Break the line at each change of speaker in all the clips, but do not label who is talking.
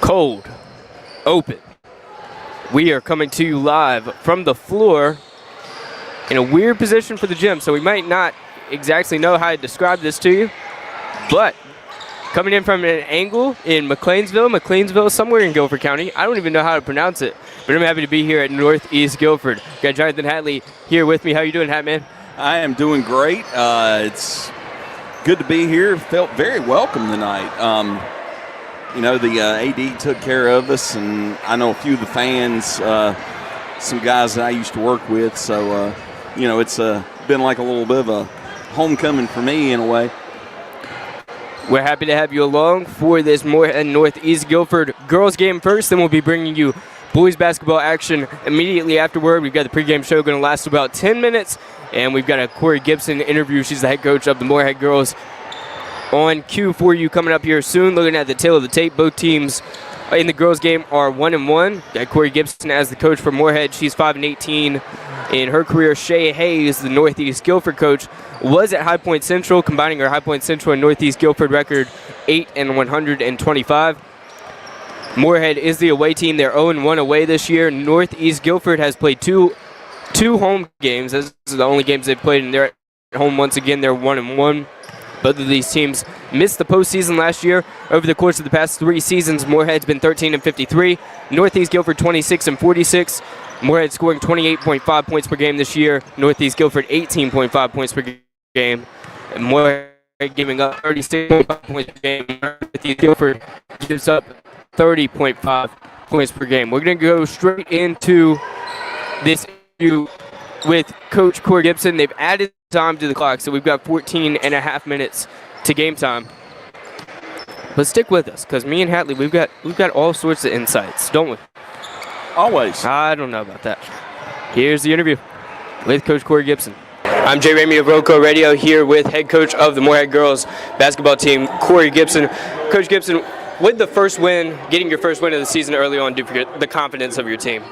cold open. We are coming to you live from the floor in a weird position for the gym, so we might not exactly know how to describe this to you, but coming in from an angle in McLeansville, somewhere in Guilford County. I don't even know how to pronounce it, but I'm happy to be here at Northeast Guilford. Got Jonathan Hatley here with me. How you doing, Hat Man?
I am doing great. It's good to be here. Felt very welcome tonight. The AD took care of us, and I know a few of the fans, some guys that I used to work with. So, it's been like a little bit of a homecoming for me in a way.
We're happy to have you along for this Morehead Northeast Guilford girls game first. Then we'll be bringing you boys basketball action immediately afterward. We've got the pregame show going to last about 10 minutes, and we've got a Corey Gibson interview. She's the head coach of the Morehead girls on cue for you coming up here soon. Looking at the tail of the tape, both teams in the girls game are 1-1. Got Corey Gibson as the coach for Morehead. She's 5-18 in her career. Shay Hayes, the Northeast Guilford coach, was at High Point Central, combining her High Point Central and Northeast Guilford record 8-125. Morehead is the away team. They're 0-1 away this year. Northeast Guilford has played two home games. This is the only games they've played, and they're at home once again. They're 1-1. Both of these teams missed the postseason last year. Over the course of the past 3 seasons, Morehead's been 13-53. Northeast Guilford 26-46. Morehead scoring 28.5 points per game this year. Northeast Guilford 18.5 points per game. And Morehead giving up 36.5 points per game. Northeast Guilford gives up 30.5 points per game. We're going to go straight into this interview with Coach Corey Gibson. They've added time to the clock, so we've got 14 and a half minutes to game time. But stick with us, because me and Hatley, we've got all sorts of insights, don't we?
Always.
I don't know about that. Here's the interview with Coach Corey Gibson. I'm Jay Ramey of Roco Radio here with head coach of the Morehead girls basketball team, Corey Gibson. Coach Gibson, what did the first win, getting your first win of the season early on, do for the confidence of your team?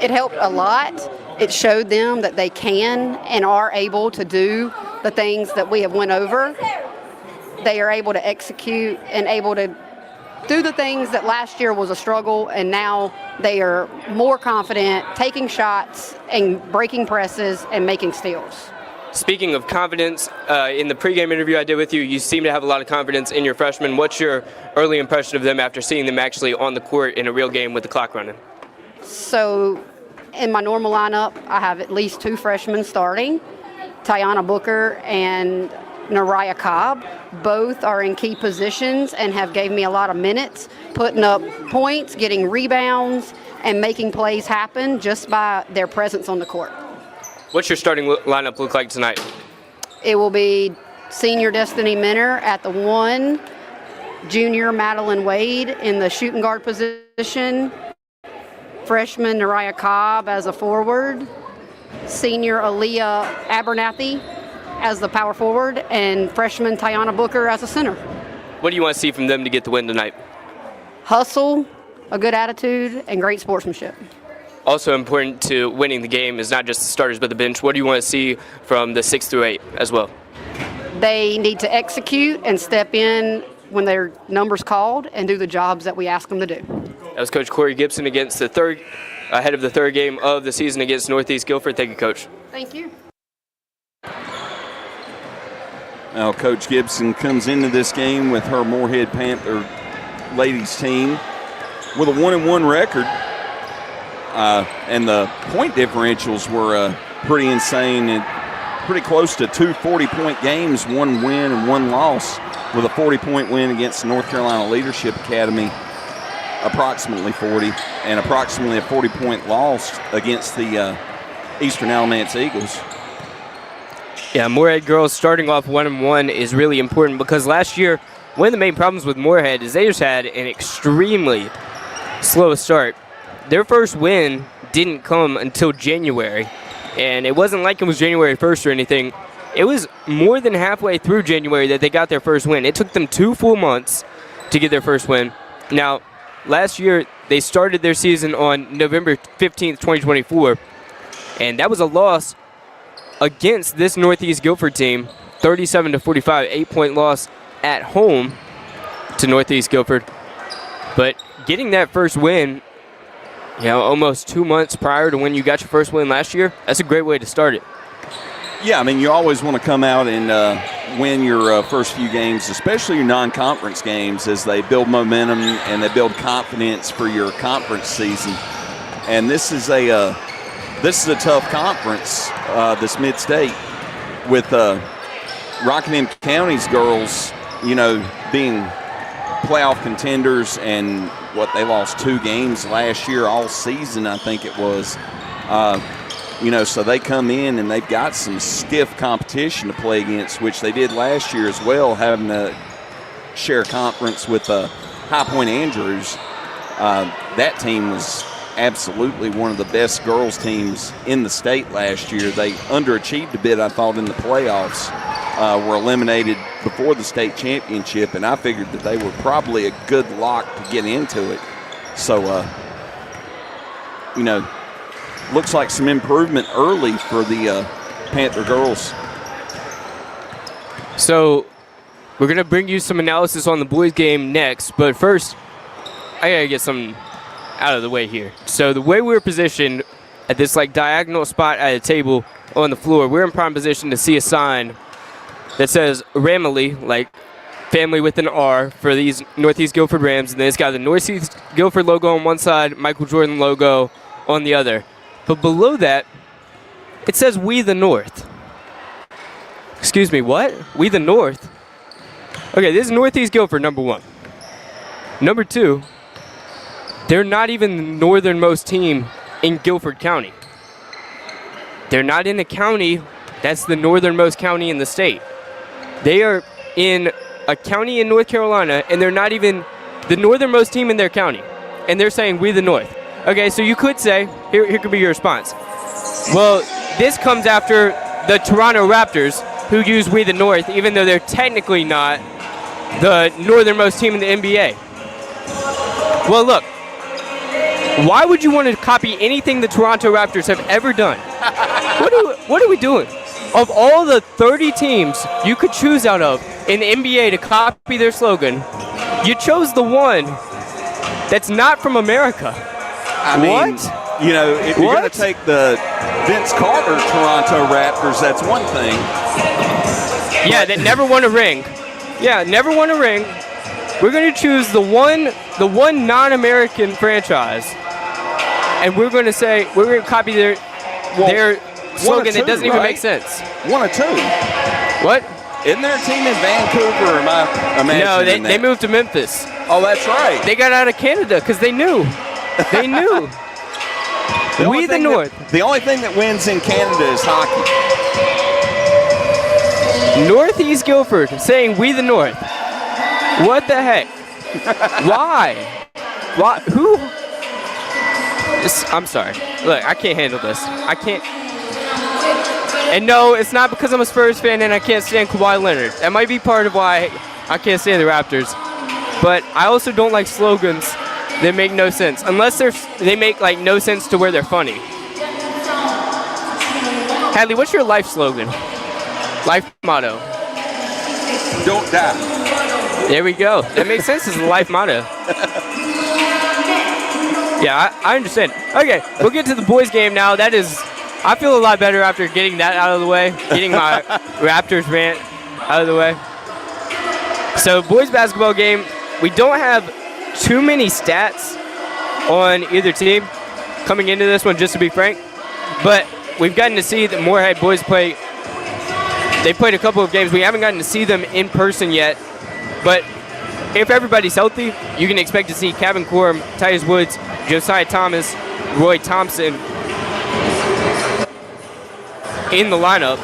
It helped a lot. It showed them that they can and are able to do the things that we have went over. They are able to execute and able to do the things that last year was a struggle, and now they are more confident taking shots and breaking presses and making steals.
Speaking of confidence, in the pregame interview I did with you, you seem to have a lot of confidence in your freshmen. What's your early impression of them after seeing them actually on the court in a real game with the clock running?
So in my normal lineup, I have at least 2 freshmen starting, Tiana Booker and Nariah Cobb. Both are in key positions and have gave me a lot of minutes, putting up points, getting rebounds, and making plays happen just by their presence on the court.
What's your starting lineup look like tonight?
It will be senior Destiny Minner at the 1, junior Madeline Wade in the shooting guard position, freshman Nariah Cobb as a forward, senior Aaliyah Abernathy as the power forward, and freshman Tiana Booker as a center.
What do you want to see from them to get the win tonight?
Hustle, a good attitude, and great sportsmanship.
Also important to winning the game is not just the starters but the bench. What do you want to see from the 6 through 8 as well?
They need to execute and step in when their number's called and do the jobs that we ask them to do.
That was Coach Corey Gibson ahead of the third game of the season against Northeast Guilford. Thank you, Coach.
Thank you.
Now, Coach Gibson comes into this game with her Morehead Panther ladies team with a 1-1 record, and the point differentials were pretty insane and pretty close to 2 40-point games, 1 win and 1 loss, with a 40-point win against North Carolina Leadership Academy, approximately 40, and approximately a 40-point loss against the Eastern Alamance Eagles.
Yeah, Morehead girls starting off 1-1 is really important because last year, one of the main problems with Morehead is they just had an extremely slow start. Their first win didn't come until January, and it wasn't like it was January 1st or anything. It was more than halfway through January that they got their first win. It took them 2 full months to get their first win. Now, last year, they started their season on November 15th, 2024, and that was a loss against this Northeast Guilford team, 37-45, 8-point loss at home to Northeast Guilford. But getting that first win, almost 2 months prior to when you got your first win last year, that's a great way to start it.
Yeah, I mean, you always want to come out and win your first few games, especially your non-conference games, as they build momentum and they build confidence for your conference season. And this is a tough conference, this Mid-State, with Rockingham County's girls, being playoff contenders, and they lost 2 games last year all season, I think it was. So they come in and they've got some stiff competition to play against, which they did last year as well, having to share conference with High Point Andrews. That team was absolutely one of the best girls teams in the state last year. They underachieved a bit, I thought, in the playoffs. Were eliminated before the state championship, and I figured that they were probably a good lock to get into it. So, looks like some improvement early for the Panther girls.
So we're going to bring you some analysis on the boys game next, but first I got to get something out of the way here. So the way we're positioned at this diagonal spot at a table on the floor, we're in prime position to see a sign that says Ramey, family with an R, for these Northeast Guilford Rams, and then it's got the Northeast Guilford logo on one side, Michael Jordan logo on the other. But below that, it says We the North. Excuse me, what? We the North? Okay, this is Northeast Guilford, number 1. Number 2, they're not even the northernmost team in Guilford County. They're not in a county that's the northernmost county in the state. They are in a county in North Carolina, and they're not even the northernmost team in their county. And they're saying We the North. Okay, so you could say, here could be your response. Well, this comes after the Toronto Raptors, who use We the North, even though they're technically not the northernmost team in the NBA. Well, look, why would you want to copy anything the Toronto Raptors have ever done? What are we doing? Of all the 30 teams you could choose out of in the NBA to copy their slogan, you chose the one that's not from America.
I mean, if you're going to take the Vince Carter Toronto Raptors, that's one thing.
Yeah, that never won a ring. Yeah, never won a ring. We're going to choose the one non-American franchise, and we're going to copy their slogan that doesn't even make sense. 1 or 2. What?
Isn't there a team in Vancouver, or am I imagining
No, they moved to Memphis.
Oh, that's right.
They got out of Canada because they knew. They knew. We the North.
The only thing that wins in Canada is hockey.
Northeast Guilford saying We the North. What the heck? Why? Why? Who? I'm sorry. Look, I can't handle this. I can't. And no, it's not because I'm a Spurs fan and I can't stand Kawhi Leonard. That might be part of why I can't stand the Raptors. But I also don't like slogans that make no sense. Unless they make no sense to where they're funny. Hadley, what's your life slogan? Life motto?
Don't die.
There we go. That makes sense as a life motto. Yeah, I understand. Okay, we'll get to the boys game now. I feel a lot better after getting that out of the way, getting my Raptors rant out of the way. So, boys basketball game, we don't have too many stats on either team coming into this one, just to be frank. But we've gotten to see the Morehead boys play. They played a couple of games. We haven't gotten to see them in person yet. But if everybody's healthy, you can expect to see Kevin Corum, Titus Woods, Josiah Thomas, Roy Thompson in the lineup.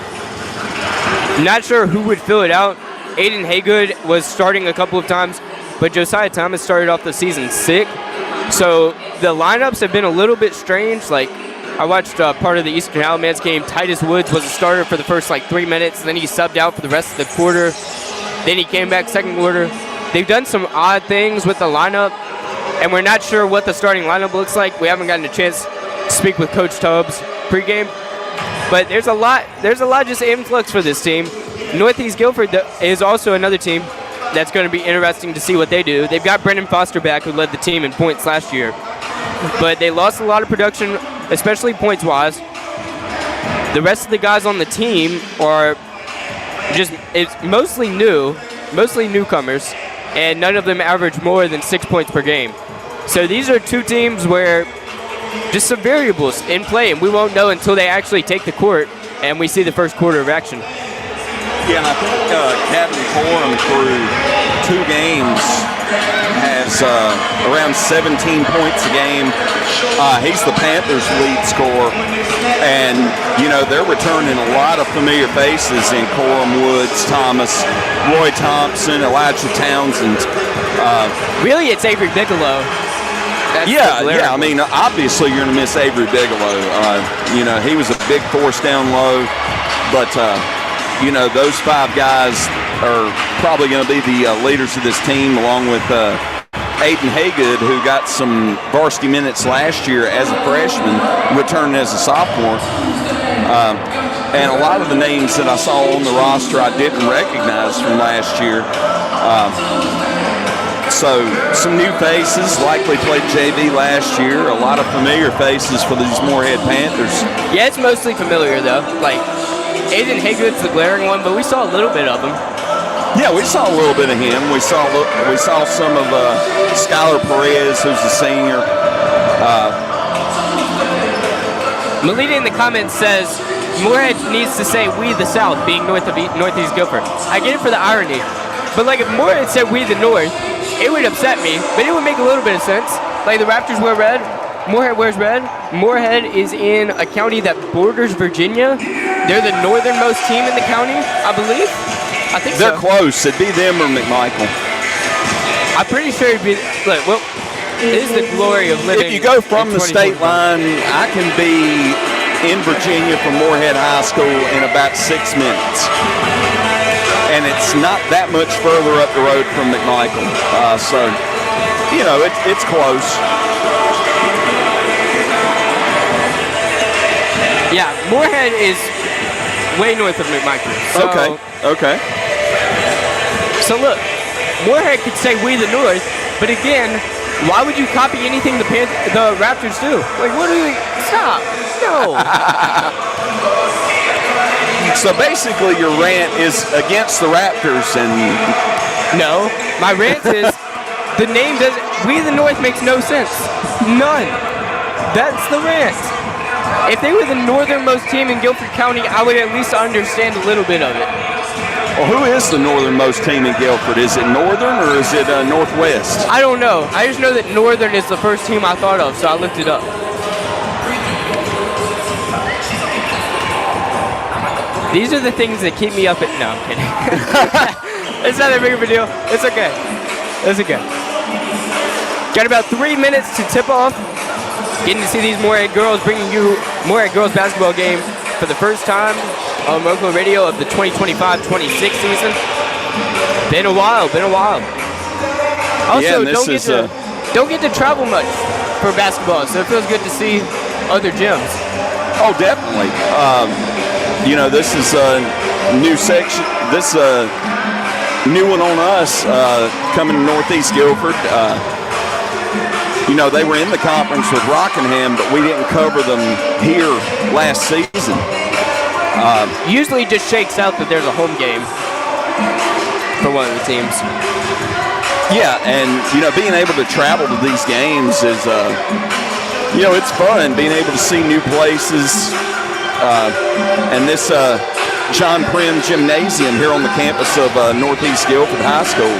Not sure who would fill it out. Aiden Haygood was starting a couple of times, but Josiah Thomas started off the season sick. So the lineups have been a little bit strange. I watched part of the Eastern Alamance game. Titus Woods was a starter for the first 3 minutes. Then he subbed out for the rest of the quarter. Then he came back second quarter. They've done some odd things with the lineup, and we're not sure what the starting lineup looks like. We haven't gotten a chance to speak with Coach Tubbs pregame. But there's a lot just influx for this team. Northeast Guilford is also another team that's going to be interesting to see what they do. They've got Brendan Foster back, who led the team in points last year. But they lost a lot of production, especially points-wise. The rest of the guys on the team are it's mostly newcomers, and none of them average more than 6 points per game. So these are two teams where just some variables in play, and we won't know until they actually take the court and we see the first quarter of action.
Yeah, and I think Captain Coram through 2 games has around 17 points a game. He's the Panthers' lead scorer, and they're returning a lot of familiar faces in Coram, Woods, Thomas, Roy Thompson, Elijah Townsend.
Really, it's Avery Bigelow.
Yeah. I mean, obviously you're going to miss Avery Bigelow. He was a big force down low, but those 5 guys are probably going to be the leaders of this team, along with Aiden Haygood, who got some varsity minutes last year as a freshman, returning as a sophomore. And a lot of the names that I saw on the roster I didn't recognize from last year. So some new faces, likely played JV last year. A lot of familiar faces for these Morehead Panthers. Yeah,
it's mostly familiar though. Like Aiden Haygood's the glaring one, but we saw a little bit of him.
Yeah, we saw a little bit of him. We saw some of Skylar Perez, who's a senior.
Melita in the comments says Morehead needs to say "We the South," being Northeast Guilford. I get it for the irony, but like if Morehead said "We the North," it would upset me, but it would make a little bit of sense. Like the Raptors wear red, Morehead wears red. Morehead is in a county that borders Virginia. They're the northernmost team in the county, I believe. I think
they're close. It'd be them or McMichael.
I'm pretty sure it'd be. Look, well, it is the glory of living.
If you go from the state line, I can be in Virginia from Morehead High School in about 6 minutes. And it's not that much further up the road from McMichael. So, it's close.
Yeah, Morehead is way north of McMichael. So,
Okay.
So look, Morehead could say "We the North," but again, why would you copy anything the Raptors do? Like, what do we? Stop. No.
So basically your rant is against the Raptors and...
No, my rant is the name doesn't... We the North makes no sense. None. That's the rant. If they were the northernmost team in Guilford County, I would at least understand a little bit of it.
Well, who is the northernmost team in Guilford? Is it Northern or is it Northwest?
I don't know. I just know that Northern is the first team I thought of, so I looked it up. These are the things that keep me up at... No, I'm kidding. It's not that big of a deal. It's okay. It's okay. Got about 3 minutes to tip off. Getting to see these Morehead girls, bringing you Morehead girls basketball game for the first time on local radio of the 2025-26 season. Been a while. Also, don't get to travel much for basketball, so it feels good to see other gyms.
Oh, definitely. This is a new section. This new one on us coming to Northeast Guilford. They were in the conference with Rockingham, but we didn't cover them here last season.
Usually just shakes out that there's a home game for one of the teams.
Yeah, and, being able to travel to these games is, it's fun, being able to see new places. And this John Prim Gymnasium here on the campus of Northeast Guilford High School.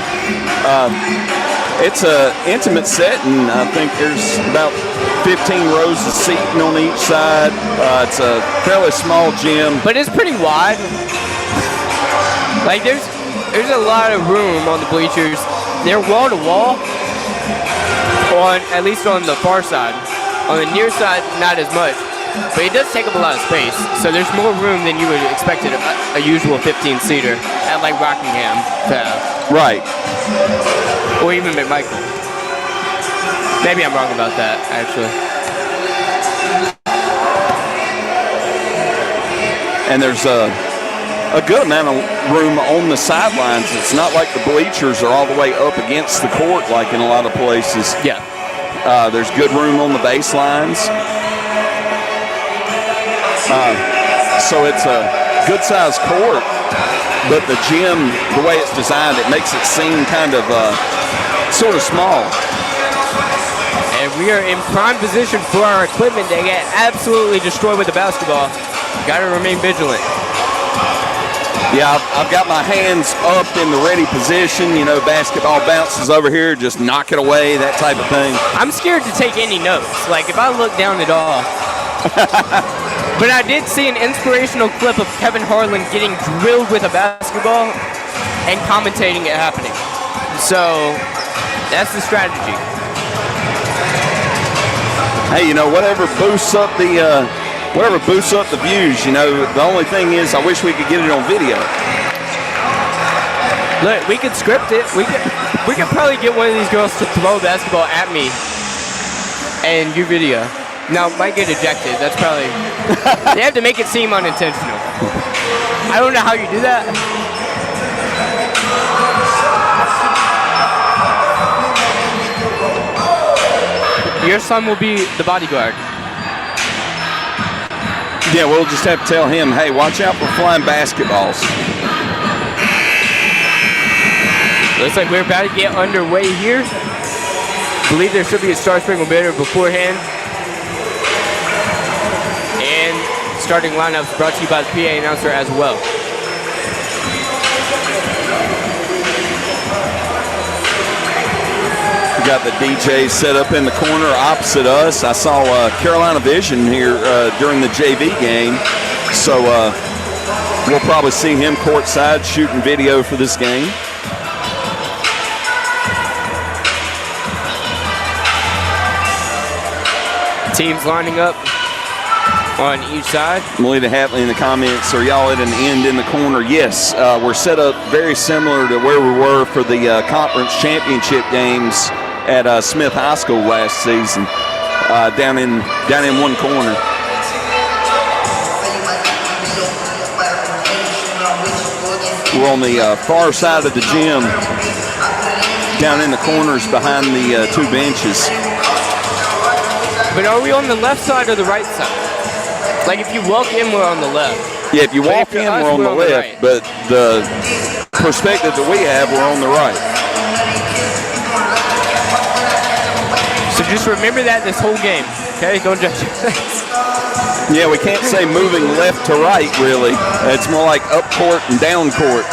It's an intimate setting. I think there's about 15 rows of seating on each side. It's a fairly small gym.
But it's pretty wide. Like, there's a lot of room on the bleachers. They're wall to wall, at least on the far side. On the near side, not as much. But it does take up a lot of space, so there's more room than you would expect at a usual 15-seater at like Rockingham to have.
Right.
Or even McMichael. Maybe I'm wrong about that, actually.
And there's a good amount of room on the sidelines. It's not like the bleachers are all the way up against the court like in a lot of places.
Yeah.
There's good room on the baselines. So it's a good-sized court, but the gym, the way it's designed, it makes it seem kind of sort of small.
And we are in prime position for our equipment to get absolutely destroyed with the basketball. Got to remain vigilant.
Yeah, I've got my hands up in the ready position. You know, basketball bounces over here, just knock it away, that type of thing.
I'm scared to take any notes. Like, if I look down at all. But I did see an inspirational clip of Kevin Harlan getting drilled with a basketball and commentating it happening. So, that's the strategy.
Hey, you know, whatever boosts up the views, you know, the only thing is I wish we could get it on video.
Look, we could script it. We could probably get one of these girls to throw a basketball at me and do video. Now, might get ejected. That's probably... They have to make it seem unintentional. I don't know how you do that. Your son will be the bodyguard.
Yeah, we'll just have to tell him, hey, watch out for flying basketballs.
Looks like we're about to get underway here. Believe there should be a Star Spangled Banner beforehand. And starting lineups brought to you by the PA announcer as well.
We got the DJ set up in the corner opposite us. I saw Carolina Vision here during the JV game. So we'll probably see him courtside shooting video for this game.
Teams lining up on each side.
Melita Hatley in the comments, are y'all at an end in the corner? Yes, we're set up very similar to where we were for the conference championship games at Smith High School last season, down in one corner. We're on the far side of the gym, down in the corners behind the two benches.
But are we on the left side or the right side? Like if you walk in, we're on the left.
Yeah, if you walk in, we're on the left,
right.
But the perspective that we have, we're on the right.
So just remember that this whole game, okay? Don't judge us.
Yeah, we can't say moving left to right, really. It's more like up court and down court.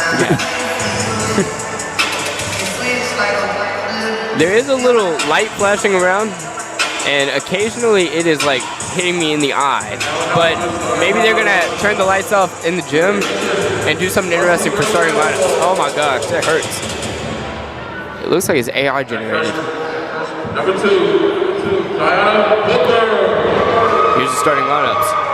There is a little light flashing around, and occasionally it is like hitting me in the eye. But maybe they're gonna turn the lights off in the gym and do something interesting for starting lineups. Oh my gosh, that hurts. It looks like it's AI generated.
Number 2, Diana Butler.
Here's the starting lineups.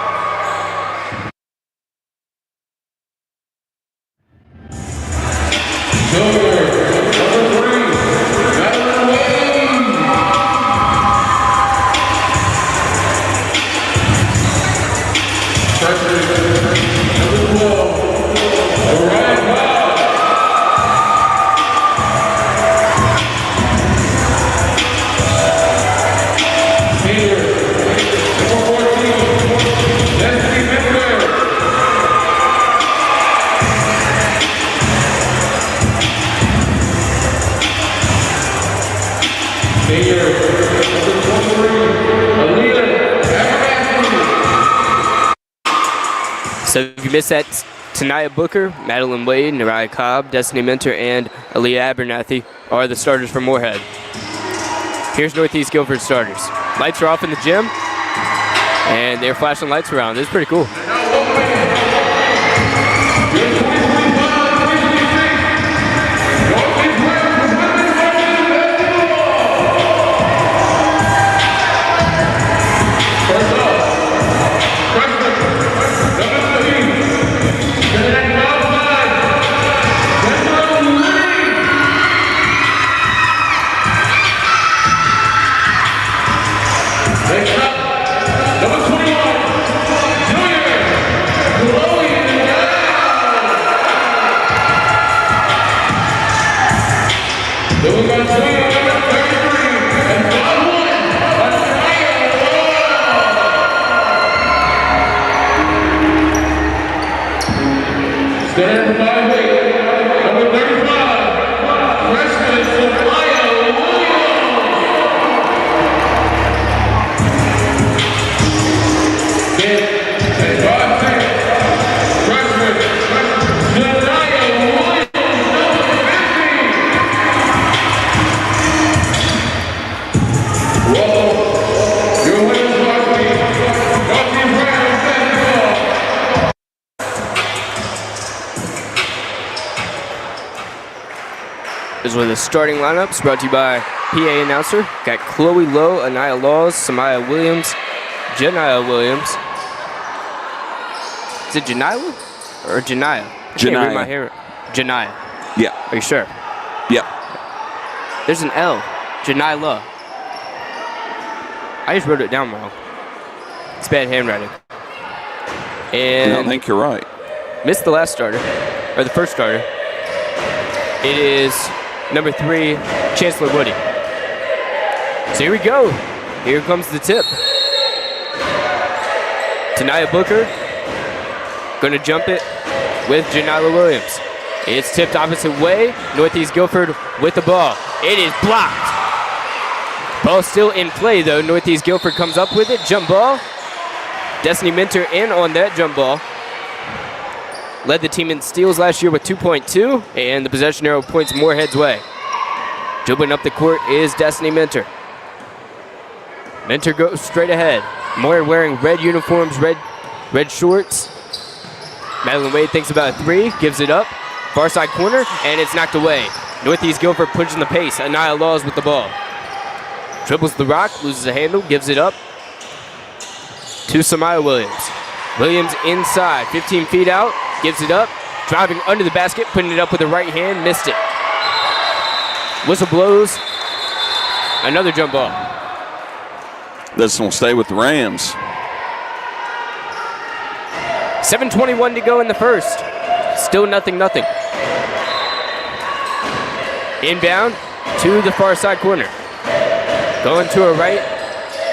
So if you missed that, Tanaya Booker, Madeline Wade, Nariah Cobb, Destiny Mentor, and Aaliyah Abernathy are the starters for Morehead. Here's Northeast Guilford starters. Lights are off in the gym, and they're flashing lights around. This is pretty cool.
Next up, number 21, Junior Number 35, freshman Samaya Williams.
This is one of the starting lineups brought to you by PA announcer. Got Chloe Lowe, Anaya Laws, Samaya Williams, Janiyah Williams. Is it Janiyah or Janiyah? I can't read my hair. Janiyah.
Yeah.
Are you sure?
Yeah.
There's an L. Janiyah. I just wrote it down wrong. It's bad handwriting. And
I think you're right.
Missed the last starter, or the first starter. It is number 3, Chancellor Woody. So here we go. Here comes the tip. Tanaya Booker going to jump it with Janiyah Williams. It's tipped opposite way. Northeast Guilford with the ball. It is blocked. Ball still in play though. Northeast Guilford comes up with it. Jump ball. Destiny Minter in on that jump ball. Led the team in steals last year with 2.2, and the possession arrow points Morehead's way. Dribbling up the court is Destiny Minter. Minter goes straight ahead. Morehead wearing red uniforms, red shorts. Madeline Wade thinks about a 3, gives it up. Far side corner, and it's knocked away. Northeast Guilford pushing the pace. Anaya Laws with the ball. Dribbles the rock, loses the handle, gives it up to Samaya Williams. Williams inside, 15 feet out, gives it up, driving under the basket, putting it up with the right hand, missed it. Whistle blows, another jump ball.
This one will stay with the Rams.
7:21 to go in the first. Still nothing. Inbound to the far side corner. Going to her right,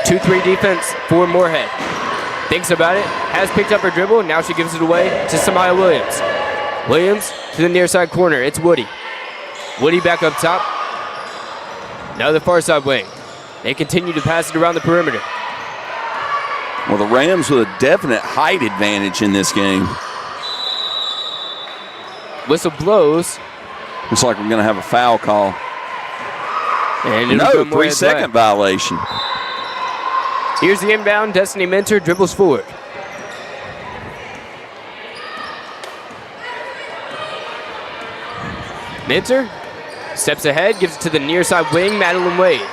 2-3 defense for Morehead. Thinks about it, has picked up her dribble, now she gives it away to Samaya Williams. Williams to the near side corner, it's Woody. Woody back up top. Now the far side wing. They continue to pass it around the perimeter.
Well, the Rams with a definite height advantage in this game.
Whistle blows.
Looks like we're going to have a foul call.
And
no, 3-second violation.
Here's the inbound. Destiny Minter dribbles forward. Minter steps ahead, gives it to the near side wing, Madeline Wade.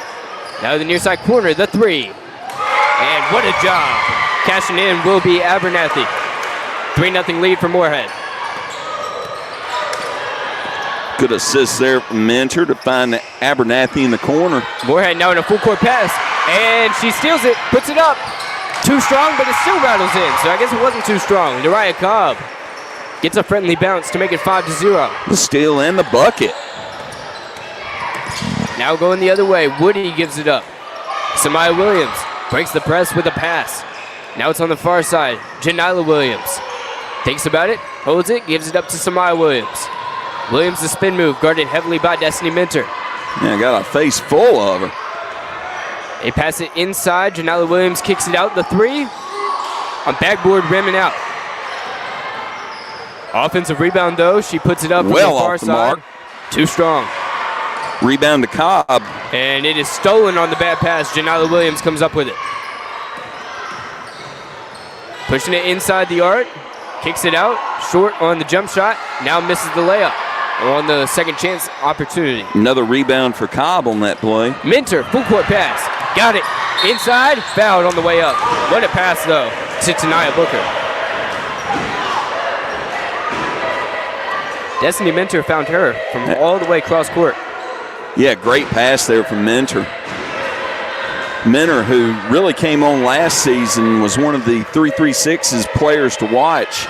Now the near side corner, the 3. And what a job. Cashing in will be Abernathy. 3-0 lead for Morehead.
Good assist there from Minter to find Abernathy in the corner.
Morehead now in a full court pass. And she steals it, puts it up. Too strong, but it still rattles in. So I guess it wasn't too strong. Nariah Cobb gets a friendly bounce to make it 5-0.
The steal and the bucket.
Now going the other way, Woody gives it up. Samaya Williams breaks the press with a pass. Now it's on the far side. Janiyah Williams thinks about it, holds it, gives it up to Samaya Williams. Williams the spin move, guarded heavily by Destiny Minter.
Yeah, got a face full of her.
They pass it inside. Janiyah Williams kicks it out. The 3 on backboard rim and out. Offensive rebound though. She puts it up
well
on the far
off the
side.
mark.
Too strong.
Rebound to Cobb.
And it is stolen on the bad pass. Janiyah Williams comes up with it. Pushing it inside the arc. Kicks it out. Short on the jump shot. Now misses the layup on the second chance opportunity.
Another rebound for Cobb on that play.
Minter, full court pass. Got it. Inside. Fouled on the way up. What a pass, though, to Tanaya Booker. Destiny Minter found her from all the way across court.
Yeah, great pass there from Minter. Minter, who really came on last season, was one of the 336's players to watch.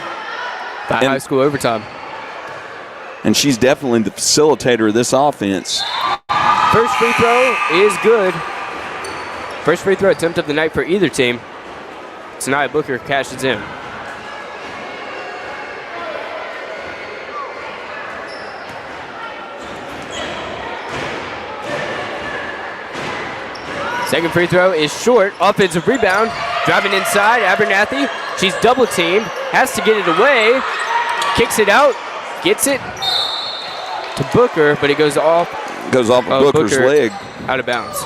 By high school overtime.
And she's definitely the facilitator of this offense.
First free throw is good. First free throw attempt of the night for either team. Tanaya Booker cashes in. Second free throw is short. Offensive rebound. Driving inside. Abernathy. She's double teamed. Has to get it away. Kicks it out. Gets it to Booker, but it goes off.
Goes off of Booker's leg.
Out of bounds.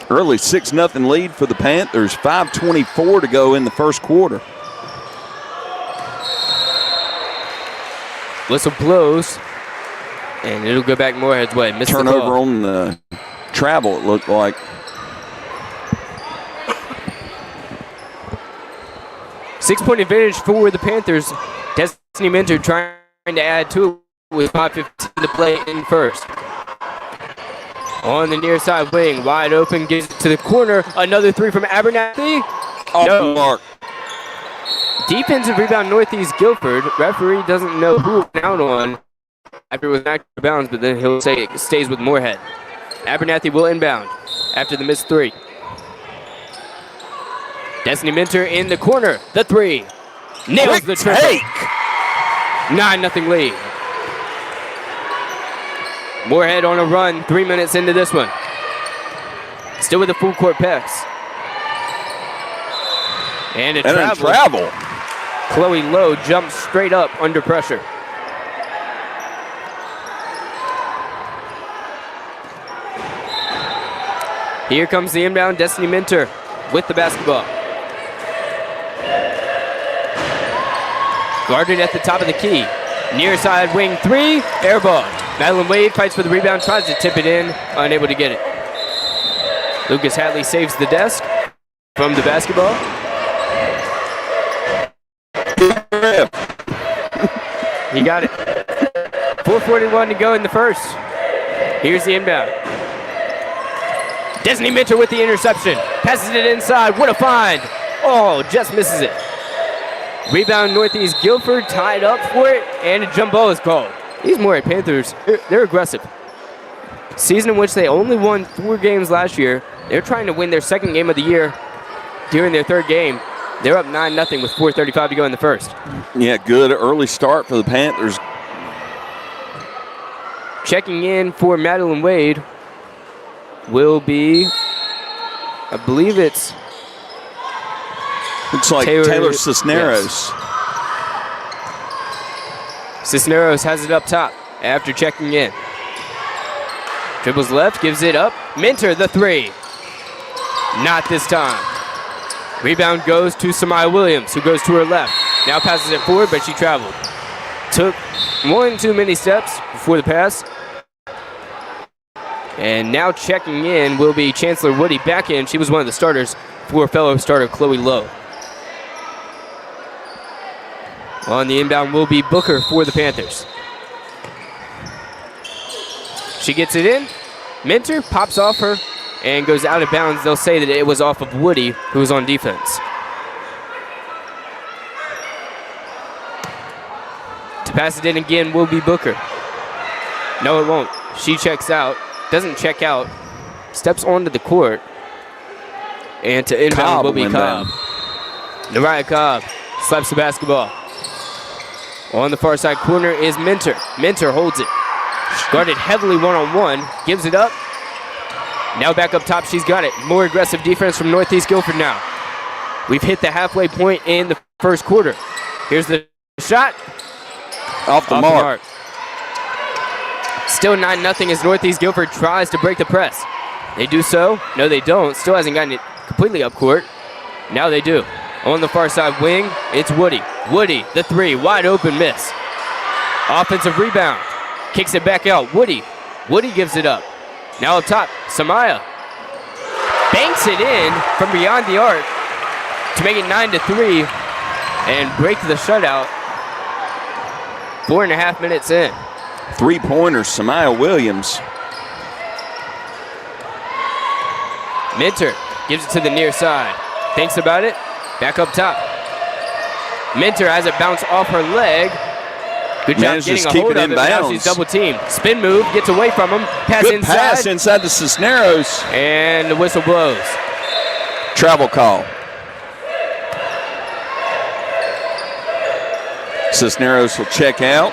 Early 6-0 lead for the Panthers. 5:24 to go in the first quarter.
Whistle blows, and it'll go back Morehead's way. Missed
Turnover on the travel, it looked like.
Six-point advantage for the Panthers. Destiny Minter trying to add to it with 5:15 to play in first. On the near side wing, wide open, gives it to the corner. Another three from Abernathy.
Off the mark.
Defensive rebound, Northeast Guilford. Referee doesn't know who it went out on after it was knocked out of bounds, but then he'll say it stays with Morehead. Abernathy will inbound after the missed three. Destiny Minter in the corner. The three. Nails the triple. 9-0 lead. Morehead on a run, 3 minutes into this one. Still with a full court pass. And a travel. Chloe Lowe jumps straight up under pressure. Here comes the inbound, Destiny Minter with the basketball. Guarded at the top of the key. Near side wing three, air ball. Madeline Wade fights for the rebound, tries to tip it in, unable to get it. Lucas Hatley saves the desk from the basketball. He got it. 4:41 to go in the first. Here's the inbound. Destiny Minter with the interception. Passes it inside. What a find. Oh, just misses it. Rebound Northeast Guilford tied up for it, and a jump ball is called. These Morehead Panthers, they're aggressive. Season in which they only won 4 games last year. They're trying to win their second game of the year during their third game. They're up 9-0 with 4:35 to go in the first.
Yeah, good early start for the Panthers.
Checking in for Madeline Wade will be, I believe it's
looks like Taylor Cisneros.
Yes. Cisneros has it up top after checking in. Dribbles left, gives it up. Minter, the three. Not this time. Rebound goes to Samaya Williams, who goes to her left. Now passes it forward, but she traveled. Took one too many steps before the pass. And now checking in will be Chancellor Woody back in. She was one of the starters for fellow starter Chloe Lowe. On the inbound will be Booker for the Panthers. She gets it in. Minter pops off her and goes out of bounds. They'll say that it was off of Woody, who was on defense. To pass it in again will be Booker. No, it won't. She checks out. Doesn't check out. Steps onto the court. And to inbound will be Cobb. Nariah Cobb slaps the basketball. On the far side corner is Minter. Minter holds it. Guarded heavily one-on-one. Gives it up. Now back up top, she's got it. More aggressive defense from Northeast Guilford now. We've hit the halfway point in the first quarter. Here's the shot.
Off the mark.
Still 9-0 as Northeast Guilford tries to break the press. They do so. No, they don't. Still hasn't gotten it completely up court. Now they do. On the far side wing, it's Woody. Woody, the three, wide open miss. Offensive rebound. Kicks it back out. Woody. Woody gives it up. Now up top, Samaya banks it in from beyond the arc to make it 9-3 and break the shutout. 4.5 minutes in.
3-pointer, Samaya Williams.
Minter gives it to the near side. Thinks about it. Back up top. Minter has it bounce off her leg. Good job getting a hold of it, but now she's double teamed. Spin move, gets away from him. Pass
Good
inside.
Pass inside to Cisneros.
And the whistle blows.
Travel call. Cisneros will check out.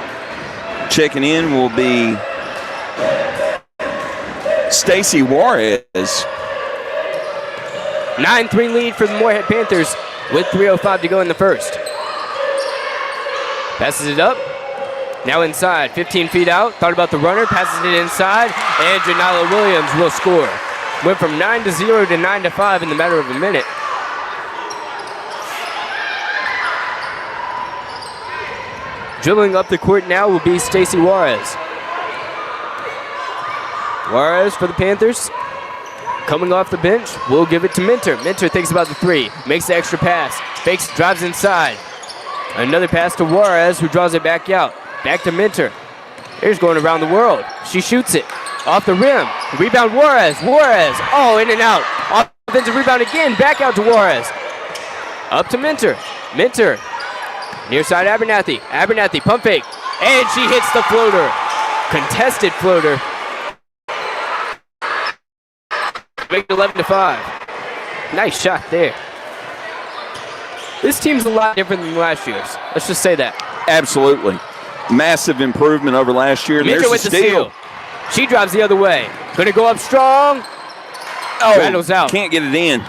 Checking in will be Stacy Juarez.
9-3 lead for the Morehead Panthers with 3:05 to go in the first. Passes it up. Now inside, 15 feet out. Thought about the runner, passes it inside, and Janila Williams will score. Went from 9-0 to 9-5 in the matter of a minute. Dribbling up the court now will be Stacy Juarez. Juarez for the Panthers. Coming off the bench, we'll give it to Minter. Minter thinks about the three, makes the extra pass, fakes, drives inside. Another pass to Juarez, who draws it back out. Back to Minter. Here's going around the world. She shoots it off the rim. Rebound Juarez. Juarez. Oh, in and out. Offensive rebound again. Back out to Juarez. Up to Minter. Minter. Near side Abernathy. Abernathy pump fake. And she hits the floater. Contested floater. Make it 11-5. Nice shot there. This team's a lot different than last year's. Let's just say that.
Absolutely. Massive improvement over last year.
Minter
There's
with
the
the
steal.
steal. She drives the other way. Gonna go up strong.
Oh,
Rattles out.
Can't get it in.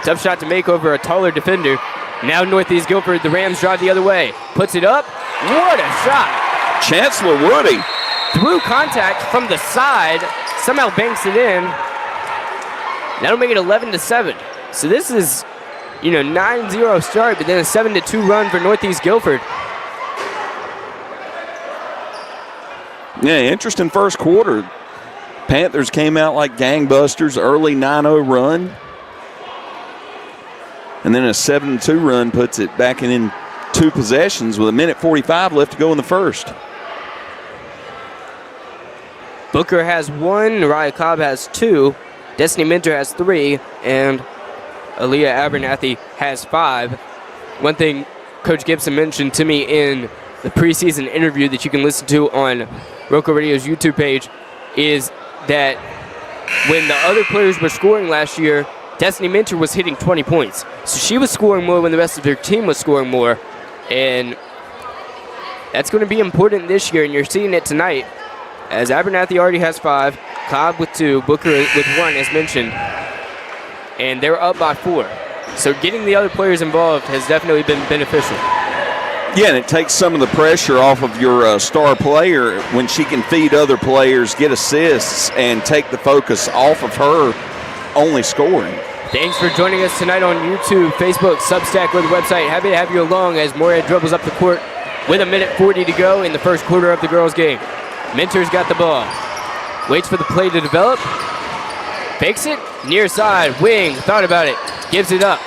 Tough shot to make over a taller defender. Now Northeast Guilford, the Rams drive the other way. Puts it up. What a shot.
Chancellor Woody.
Through contact from the side. Somehow banks it in. That'll make it 11-7. So this is, 9-0 start, but then a 7-2 run for Northeast Guilford.
Yeah, interesting first quarter. Panthers came out like gangbusters, early 9-0 run. And then a 7-2 run puts it back in 2 possessions with 1:45 left to go in the first.
Booker has 1, Nariah Cobb has 2, Destiny Minter has 3, and Aaliyah Abernathy has 5. One thing Coach Gibson mentioned to me in the preseason interview that you can listen to on Roco Radio's YouTube page is that when the other players were scoring last year, Destiny Minter was hitting 20 points. So she was scoring more when the rest of her team was scoring more. And that's going to be important this year, and you're seeing it tonight. As Abernathy already has 5, Cobb with 2, Booker with 1, as mentioned. And they're up by 4. So getting the other players involved has definitely been beneficial.
Yeah, and it takes some of the pressure off of your star player when she can feed other players, get assists, and take the focus off of her only scoring.
Thanks for joining us tonight on YouTube, Facebook, Substack, or the website. Happy to have you along as Morehead dribbles up the court with 1:40 to go in the first quarter of the girls' game. Minter's got the ball. Waits for the play to develop. Fakes it. Near side. Wing. Thought about it. Gives it up.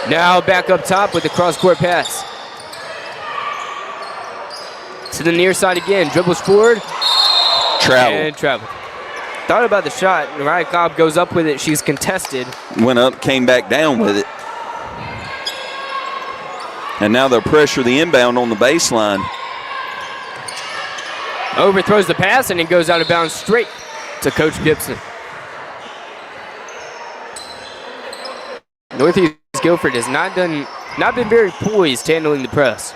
Now back up top with the cross-court pass. To the near side again. Dribbles forward.
Travel.
And travel. Thought about the shot. Nariah Cobb goes up with it. She's contested.
Went up, came back down with it. And now they'll pressure the inbound on the baseline.
Overthrows the pass and it goes out of bounds straight to Coach Gibson. Northeast Guilford has not been very poised handling the press.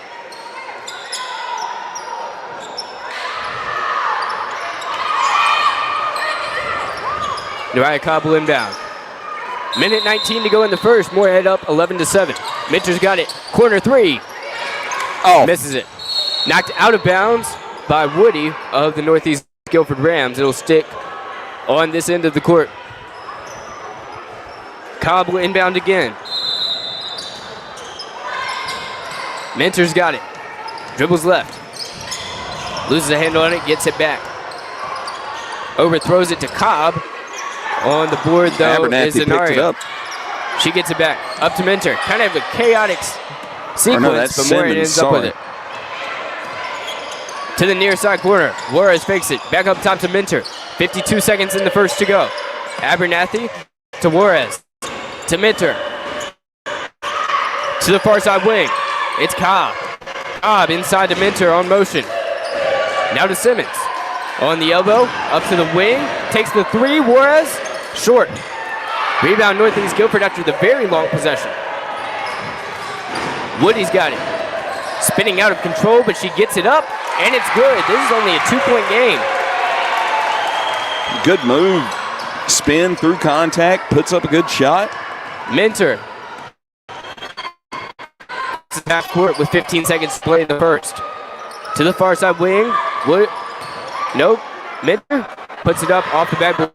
Nariah Cobb will inbound. 1:19 to go in the first. Morehead up 11-7. Minter's got it. Corner 3.
Oh,
Misses it. Knocked out of bounds by Woody of the Northeast Guilford Rams. It'll stick on this end of the court. Cobb will inbound again. Minter's got it. Dribbles left. Loses a handle on it, gets it back. Overthrows it to Cobb. On the board, though, is
Abernathy picked it
Zanaria.
up.
She gets it back. Up to Minter. Kind of a chaotic sequence,
that's
but Morehead
Simmons,
ends up with
sorry.
it. To the near side corner. Juarez fakes it. Back up top to Minter. 52 seconds in the first to go. Abernathy to Juarez. To Minter. To the far side wing. It's Cobb. Cobb inside to Minter on motion. Now to Simmons. On the elbow. Up to the wing. Takes the 3. Juarez. Short. Rebound Northeast Guilford after the very long possession. Woody's got it. Spinning out of control, but she gets it up, and it's good. This is only a 2-point game.
Good move. Spin through contact, puts up a good shot.
Mentor. Half court with 15 seconds to play in the first. To the far side wing. Nope. Mentor puts it up off the backboard.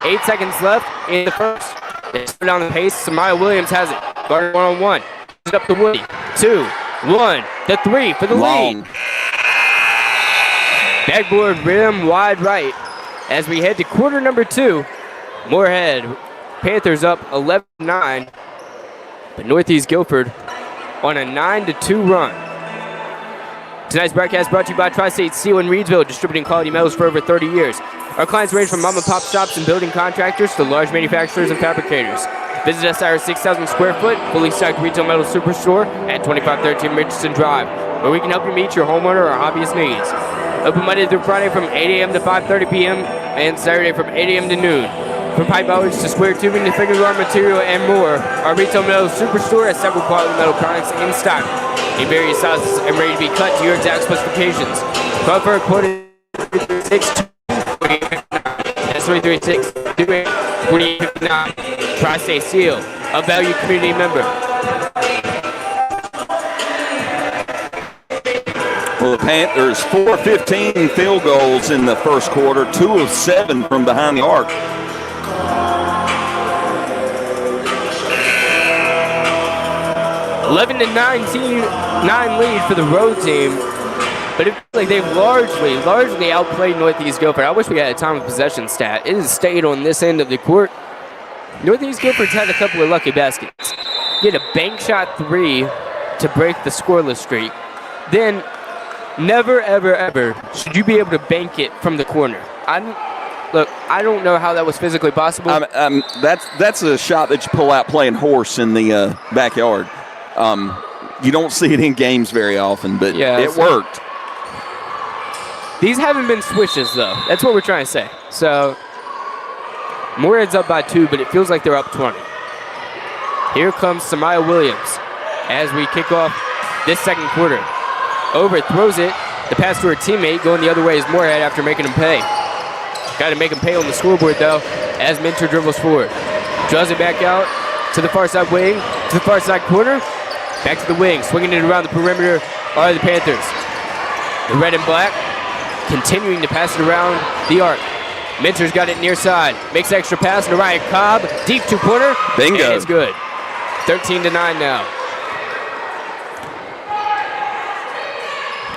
8 seconds left in the first. They slow down the pace. Samaya Williams has it. Guarded one-on-one. Puts it up to Woody. 2, 1. The 3 for the lead. Backboard rim wide right. As we head to quarter number 2, Morehead Panthers up 11-9. But Northeast Guilford on a 9-2 run. Tonight's broadcast brought to you by Tri-State Steel in Reedsville, distributing quality metals for over 30 years. Our clients range from mom and pop shops and building contractors to large manufacturers and fabricators. Visit us at our 6,000 square foot, fully stocked retail metal superstore at 2513 Richardson Drive, where we can help you meet your homeowner or hobbyist needs. Open Monday through Friday from 8 a.m. to 5:30 p.m. and Saturday from 8 a.m. to noon. From pipe bollards to square tubing to figure guard material and more, our retail metal superstore has several quality metal products in stock in various sizes and ready to be cut to your exact specifications. Call for a quote at 336-4859. Tri-State Steel, a value community member.
Well, the Panthers 4-15 field goals in the first quarter, 2 of 7 from behind the arc.
$11-9 lead for the road team, but it feels like they've largely outplayed Northeast Guilford. I wish we had a time of possession stat. It has stayed on this end of the court. Northeast Guilford's had a couple of lucky baskets. Get a bank shot 3 to break the scoreless streak. Then, never, ever, ever should you be able to bank it from the corner. I don't know how that was physically possible.
That's a shot that you pull out playing horse in the backyard. You don't see it in games very often, but yeah, it worked.
These haven't been swishes, though. That's what we're trying to say. So, Morehead's up by 2, but it feels like they're up 20. Here comes Samaya Williams as we kick off this second quarter. Overthrows it. The pass to her teammate going the other way is Morehead after making him pay. Got to make him pay on the scoreboard, though, as Mentor dribbles forward. Draws it back out to the far side wing, to the far side corner. Back to the wing, swinging it around the perimeter are the Panthers. The red and black continuing to pass it around the arc. Mentor's got it near side. Makes extra pass to Ryan Cobb. Deep two-pointer.
Bingo.
And it's good. 13-9 now.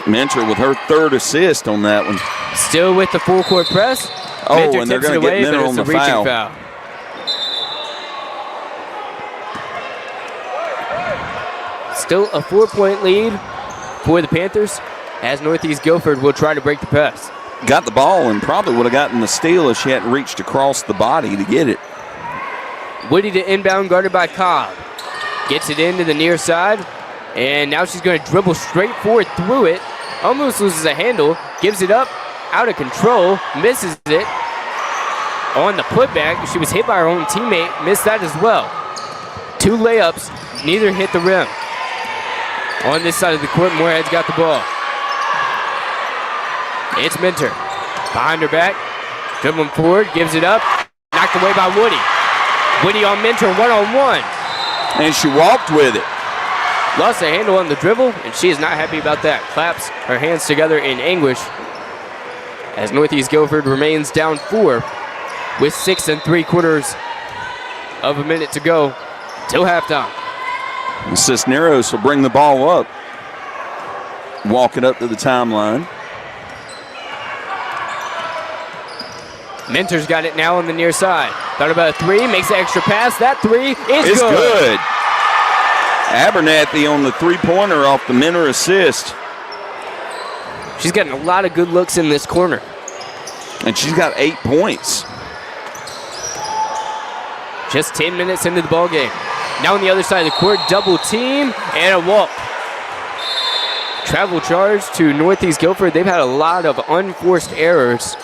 Mentor with her third assist on that one.
Still with the full court press.
Oh,
Mentor
and they're
tips
going to
it away,
get Mentor
but
on
it's
the
a reaching
foul.
foul. Still a 4-point lead for the Panthers as Northeast Guilford will try to break the press.
Got the ball and probably would have gotten the steal if she hadn't reached across the body to get it.
Woody to inbound, guarded by Cobb. Gets it into the near side, and now she's going to dribble straight forward through it. Almost loses a handle, gives it up, out of control, misses it. On the putback, she was hit by her own teammate, missed that as well. 2 layups, neither hit the rim. On this side of the court, Morehead's got the ball. It's Mentor. Behind her back, dribbling forward, gives it up. Knocked away by Woody. Woody on Mentor, one-on-one.
And she walked with it.
Lost a handle on the dribble, and she is not happy about that. Claps her hands together in anguish as Northeast Guilford remains down 4 with 6 3/4 of a minute to go till halftime.
Cisneros will bring the ball up. Walking up to the timeline.
Mentor's got it now on the near side. Thought about a 3, makes an extra pass. That 3 is
It's
good.
Abernathy on the 3-pointer off the Mentor assist.
She's getting a lot of good looks in this corner.
And she's got 8 points.
Just 10 minutes into the ball game. Now on the other side of the court, double team and a walk. Travel charge to Northeast Guilford. They've had a lot of unforced errors.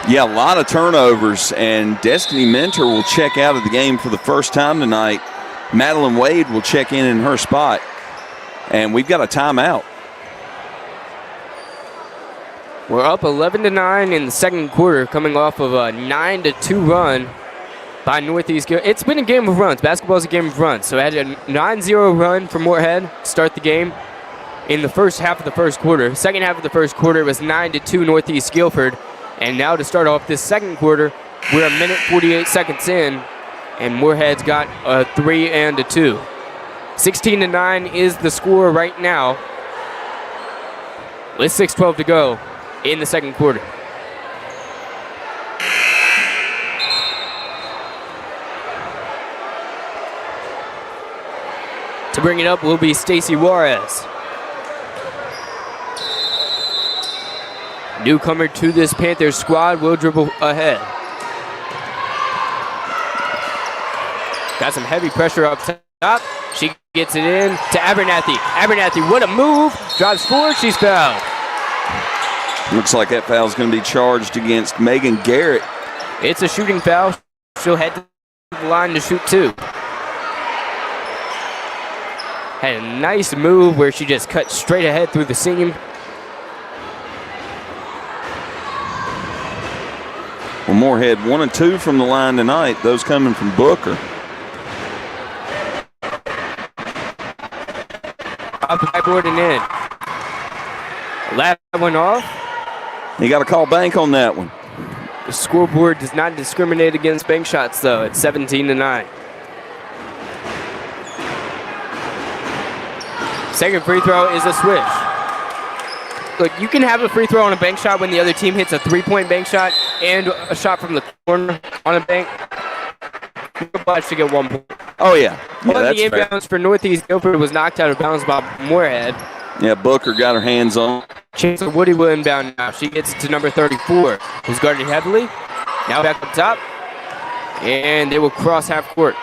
Yeah, a lot of turnovers, and Destiny Mentor will check out of the game for the first time tonight. Madeline Wade will check in her spot, and we've got a timeout.
We're up 11-9 in the second quarter, coming off of a 9-2 run by Northeast Guilford. It's been a game of runs. Basketball's a game of runs. So it had a 9-0 run for Morehead to start the game in the first half of the first quarter. Second half of the first quarter, it was 9-2 Northeast Guilford. And now to start off this second quarter, we're 1:48 seconds in, and Morehead's got a 3 and a 2. 16-9 is the score right now, with 6:12 to go in the second quarter. To bring it up will be Stacy Juarez. Newcomer to this Panthers squad will dribble ahead. Got some heavy pressure up top. She gets it in to Abernathy. Abernathy, what a move. Drives forward, she's fouled.
Looks like that foul is going to be charged against Megan Garrett.
It's a shooting foul. She'll head to the line to shoot 2. Had a nice move where she just cut straight ahead through the seam.
Well, Morehead 1 and 2 from the line tonight. Those coming from Booker.
Off the backboard and in. That one off.
He got a call bank on that one.
The scoreboard does not discriminate against bank shots, though. It's 17-9. Second free throw is a switch. Look, you can have a free throw on a bank shot when the other team hits a 3-point bank shot and a shot from the corner on a bank. You're obliged to get 1 point.
Oh, yeah.
One of
That's
the
fair.
inbounds for Northeast Guilford was knocked out of bounds by Morehead.
Yeah, Booker got her hands on.
Chancellor Woody will inbound now. She gets it to number 34, who's guarded heavily. Now back up top. And they will cross half court.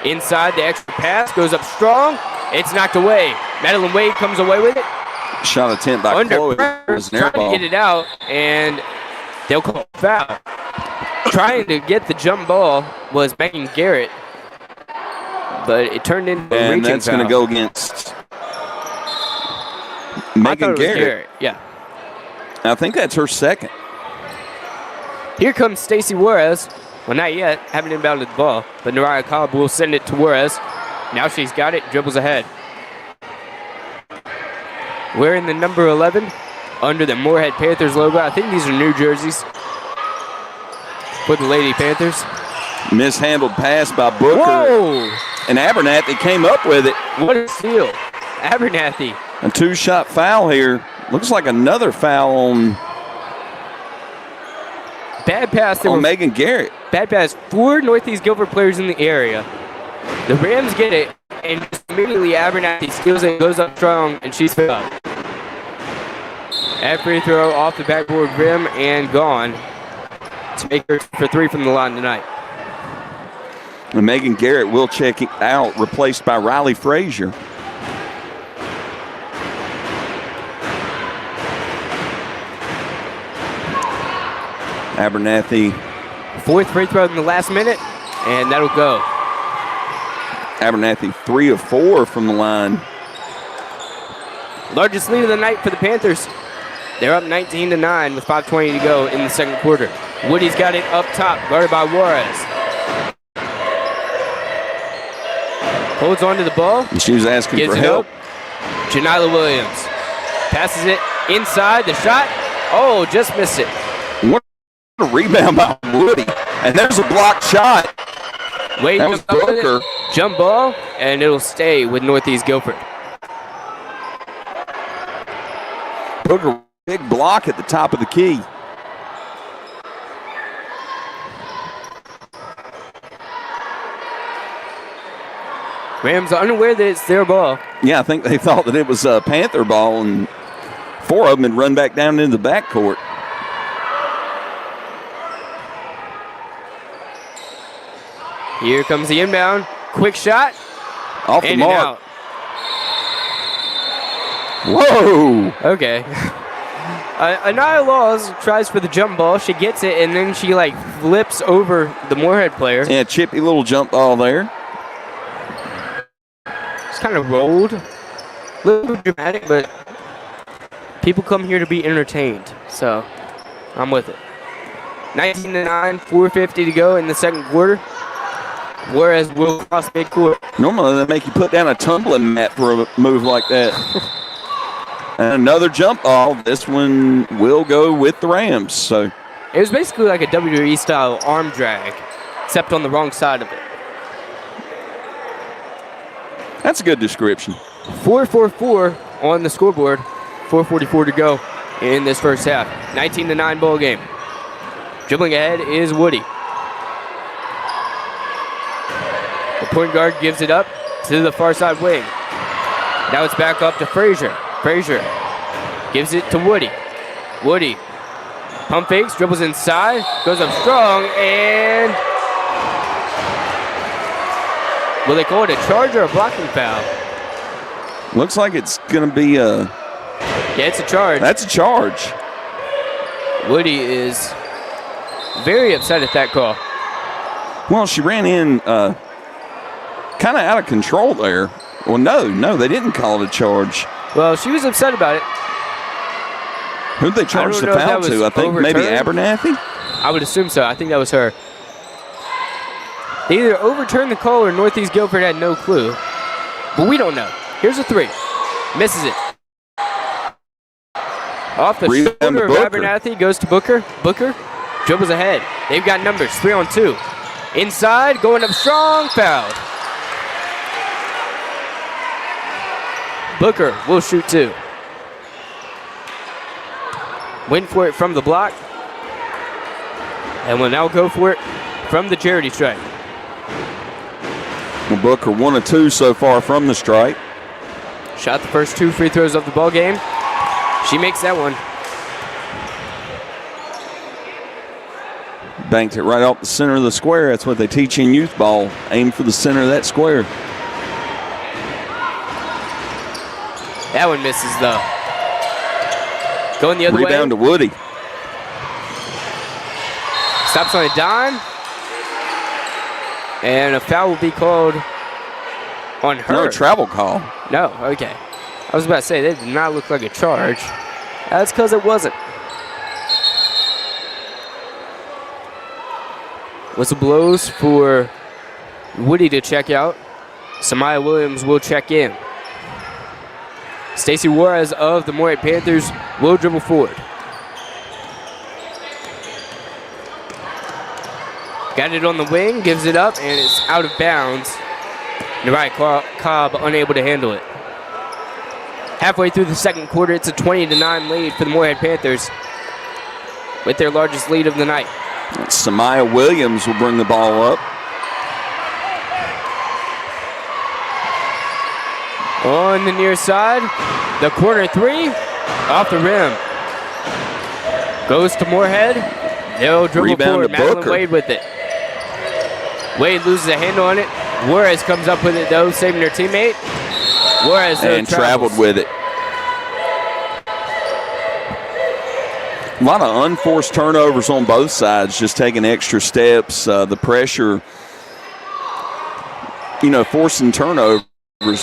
Inside, the extra pass goes up strong. It's knocked away. Madeline Wade comes away with it.
Shot attempt by
Under
Chloe.
pressure,
It was an air
trying
ball.
to get it out, and they'll call a foul. Trying to get the jump ball was Megan Garrett, but it turned into a
And
reaching
that's going to
foul.
go against
I thought
Megan
it was
Garrett.
Yeah.
I think that's her second.
Here comes Stacy Juarez. Well, not yet. Haven't inbounded the ball, but Nariah Cobb will send it to Juarez. Now she's got it, dribbles ahead. Wearing the number 11 under the Morehead Panthers logo. I think these are new jerseys for the Lady Panthers.
Mishandled pass by Booker.
Whoa!
And Abernathy came up with it.
What a steal. Abernathy.
A 2-shot foul here. Looks like another foul on
Bad pass. There were
Megan Garrett.
bad pass. 4 Northeast Guilford players in the area. The Rams get it, and just immediately Abernathy steals it, goes up strong, and she's fouled. That free throw off the backboard rim and gone to make her for 3 from the line tonight.
And Megan Garrett will check it out, replaced by Riley Frazier. Abernathy.
4th free throw in the last minute, and that'll go.
Abernathy 3 of 4 from the line.
Largest lead of the night for the Panthers. They're up 19-9 with 5:20 to go in the second quarter. Woody's got it up top, guarded by Juarez. Holds on to the ball.
And she was asking
Gives
for
it
help.
up. Janila Williams passes it inside. The shot. Oh, just missed it.
What a rebound by Woody. And there's a blocked shot.
Wade
That was
jumps up with it.
Booker.
Jump ball, and it'll stay with Northeast Guilford.
Booker, big block at the top of the key.
Rams are unaware that it's their ball.
Yeah, I think they thought that it was a Panther ball, and 4 of them had run back down into the backcourt.
Here comes the inbound. Quick shot.
Off the
And
mark.
out.
Whoa!
Okay. Anaya Laws tries for the jump ball. She gets it, and then she like flips over the Morehead player.
Yeah, chippy little jump ball there.
It's kind of rolled. A little bit dramatic, but people come here to be entertained. So I'm with it. 19-9, 4:50 to go in the second quarter. Whereas will cross midcourt.
Normally they make you put down a tumbling mat for a move like that. And another jump ball. This one will go with the Rams. So
it was basically like a WWE style arm drag, except on the wrong side of it.
that's a good description.
4-4-4 on the scoreboard. 4:44 to go in this first half. 19-9 ball game. Dribbling ahead is Woody. The point guard gives it up to the far side wing. Now it's back up to Frazier. Frazier gives it to Woody. Woody pump fakes, dribbles inside, goes up strong, and will they call it a charge or a blocking foul?
Looks like it's going to be a...
Yeah, it's a charge.
That's a charge.
Woody is very upset at that call.
Well, she ran in kind of out of control there. Well, no, they didn't call it a charge.
Well, she was upset about it.
Who'd they charge the foul to? I think maybe Abernathy?
I would assume so. I think that was her. They either overturned the call or Northeast Guilford had no clue. But we don't know. Here's a three. Misses it. Off the shoulder of Abernathy, goes to Booker. Booker dribbles ahead. They've got numbers, 3-on-2. Inside, going up strong, fouled. Booker will shoot two. Went for it from the block. And will now go for it from the charity stripe.
Well, Booker 1 of 2 so far from the stripe.
Shot the first 2 free throws of the ball game. She makes that one.
Banked it right off the center of the square. That's what they teach in youth ball. Aim for the center of that square.
That one misses, though. Going the other way.
Rebound to Woody.
Stops on a dime. And a foul will be called on her.
No travel call.
No, okay. I was about to say, that did not look like a charge. That's because it wasn't. Whistle blows for Woody to check out. Samaya Williams will check in. Stacey Juarez of the Morehead Panthers will dribble forward. Got it on the wing, gives it up, and it's out of bounds. Nariah Cobb unable to handle it. Halfway through the second quarter, it's a 20-9 lead for the Morehead Panthers with their largest lead of the night.
Samaya Williams will bring the ball up.
On the near side, the corner three, off the rim. Goes to Morehead. They'll dribble
Rebound
forward.
to
Madeline
Booker.
Wade with it. Wade loses a handle on it. Juarez comes up with it, though, saving her teammate. Juarez
and traveled with it. A lot of unforced turnovers on both sides, just taking extra steps. The pressure, forcing turnovers,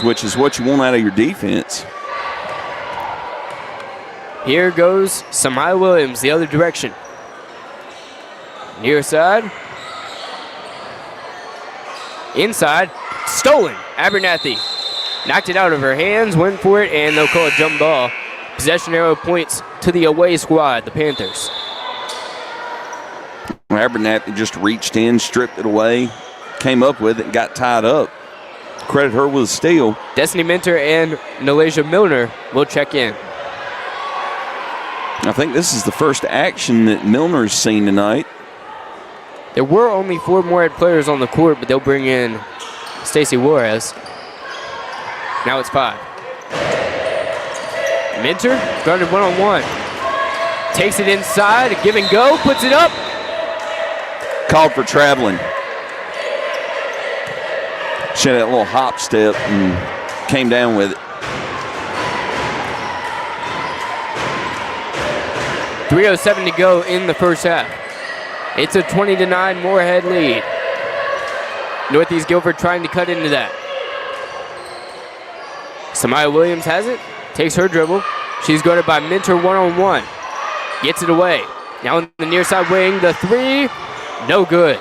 which is what you want out of your defense.
Here goes Samaya Williams the other direction. Near side. Inside. Stolen. Abernathy knocked it out of her hands, went for it, and they'll call a jump ball. Possession arrow points to the away squad, the Panthers.
Abernathy just reached in, stripped it away, came up with it, and got tied up. Credit her with a steal.
Destiny Minter and Nalasia Milner will check in.
I think this is the first action that Milner's seen tonight.
There were only 4 Morehead players on the court, but they'll bring in Stacey Juarez. Now it's 5. Minter, guarded one-on-one. Takes it inside, a give and go, puts it up.
Called for traveling. She had that little hop step and came down with it.
3:07 to go in the first half. It's a 20-9 Morehead lead. Northeast Guilford trying to cut into that. Samaya Williams has it, takes her dribble. She's guarded by Minter one-on-one. Gets it away. Now in the near side wing, the three, no good.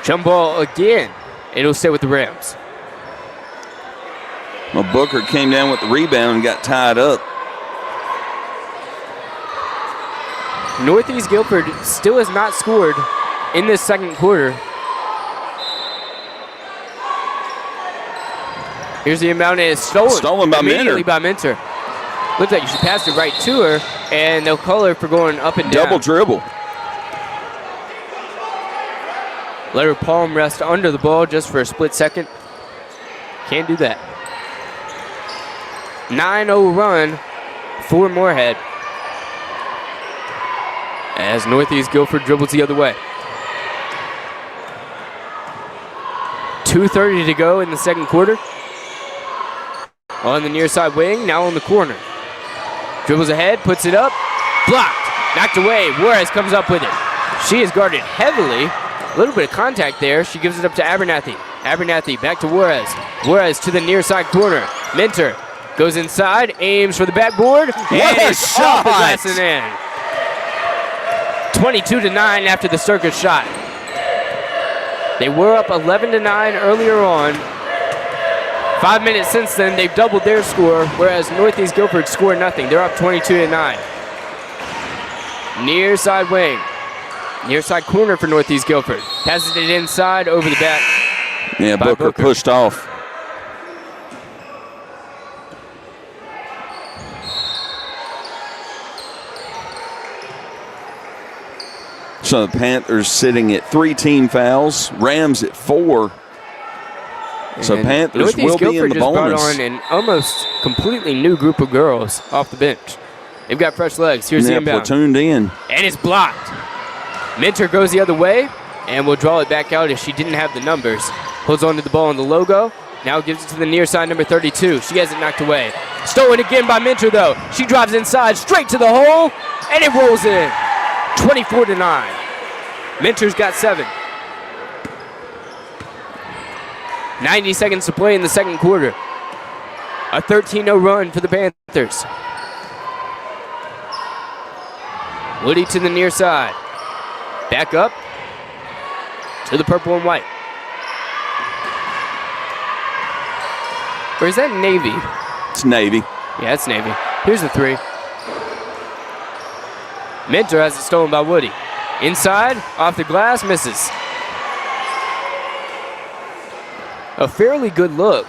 Jump ball again. It'll stay with the Rams.
Well, Booker came down with the rebound and got tied up.
Northeast Guilford still has not scored in this second quarter. Here's the inbound, and it's stolen.
Stolen by
immediately
Minter.
by Minter. Looks like she passed it right to her, and they'll call her for going up and down.
Double dribble.
Let her palm rest under the ball just for a split second. Can't do that. 9-0 run for Morehead as Northeast Guilford dribbles the other way. 2:30 to go in the second quarter. On the near side wing, now on the corner. Dribbles ahead, puts it up, blocked, knocked away. Juarez comes up with it. She is guarded heavily. A little bit of contact there. She gives it up to Abernathy. Abernathy back to Juarez. Juarez to the near side corner. Minter goes inside, aims for the backboard, and
a
it's off the
shot!
glass and in. 22-9 after the circus shot. They were up 11-9 earlier on. 5 minutes since then, they've doubled their score, whereas Northeast Guilford scored nothing. They're up 22-9. Near side wing. Near side corner for Northeast Guilford. Passes it inside over the back.
Yeah,
by
Booker pushed off. So the Panthers sitting at 3 team fouls, Rams at 4. So
And
Panthers
Northeast
will be in
Guilford
the
just
bonus.
brought on an almost completely new group of girls off the bench. They've got fresh legs. Here's the
Yeah,
inbound.
platooned in.
And it's blocked. Minter goes the other way and will draw it back out if she didn't have the numbers. Holds on to the ball on the logo. Now gives it to the near side, number 32. She has it knocked away. Stolen again by Minter, though. She drives inside, straight to the hole, and it rolls in. 24-9. Minter's got 7. 90 seconds to play in the second quarter. A 13-0 run for the Panthers. Woody to the near side. Back up to the purple and white. Or is that Navy?
It's Navy.
Yeah, it's Navy. Here's the 3. Minter has it stolen by Woody. Inside, off the glass, misses. A fairly good look.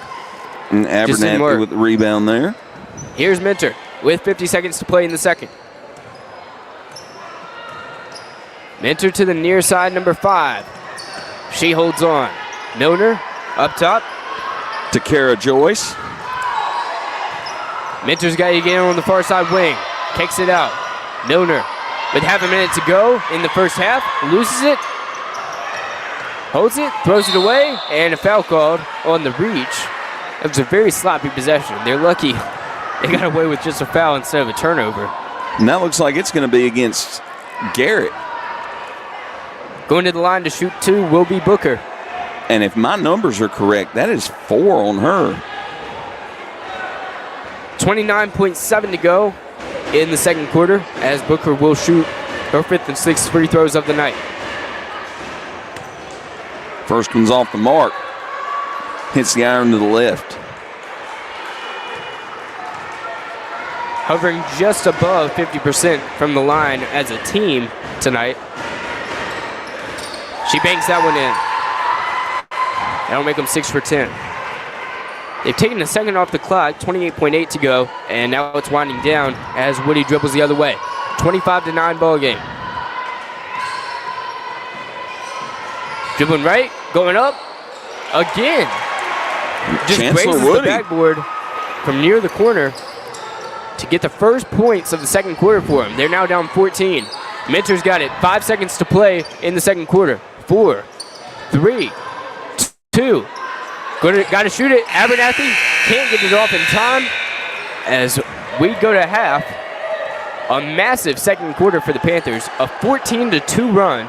And
Just didn't work.
Abernathy with the rebound there.
Here's Minter with 50 seconds to play in the second. Minter to the near side, number 5. She holds on. Milner up top.
To Kara Joyce.
Minter's got to get on the far side wing. Kicks it out. Milner with half a minute to go in the first half. Loses it. Holds it. Throws it away. And a foul called on the reach. It was a very sloppy possession. They're lucky they got away with just a foul instead of a turnover.
And that looks like it's going to be against Garrett.
Going to the line to shoot 2 will be Booker.
And if my numbers are correct, that is 4 on her.
29.7 to go in the second quarter as Booker will shoot her 5th and 6th free throws of the night.
First one's off the mark. Hits the iron to the left.
Hovering just above 50% from the line as a team tonight. She banks that one in. That'll make them 6 for 10. They've taken a second off the clock, 28.8 to go, and now it's winding down as Woody dribbles the other way. 25-9 ball game. Dribbling right, going up, again. Just
Chancellor
raises
Woody.
the backboard from near the corner to get the first points of the second quarter for them. They're now down 14. Minter's got it. 5 seconds to play in the second quarter. 4, 3, 2. Got to shoot it. Abernathy can't get it off in time as we go to half. A massive second quarter for the Panthers. A 14-2 run.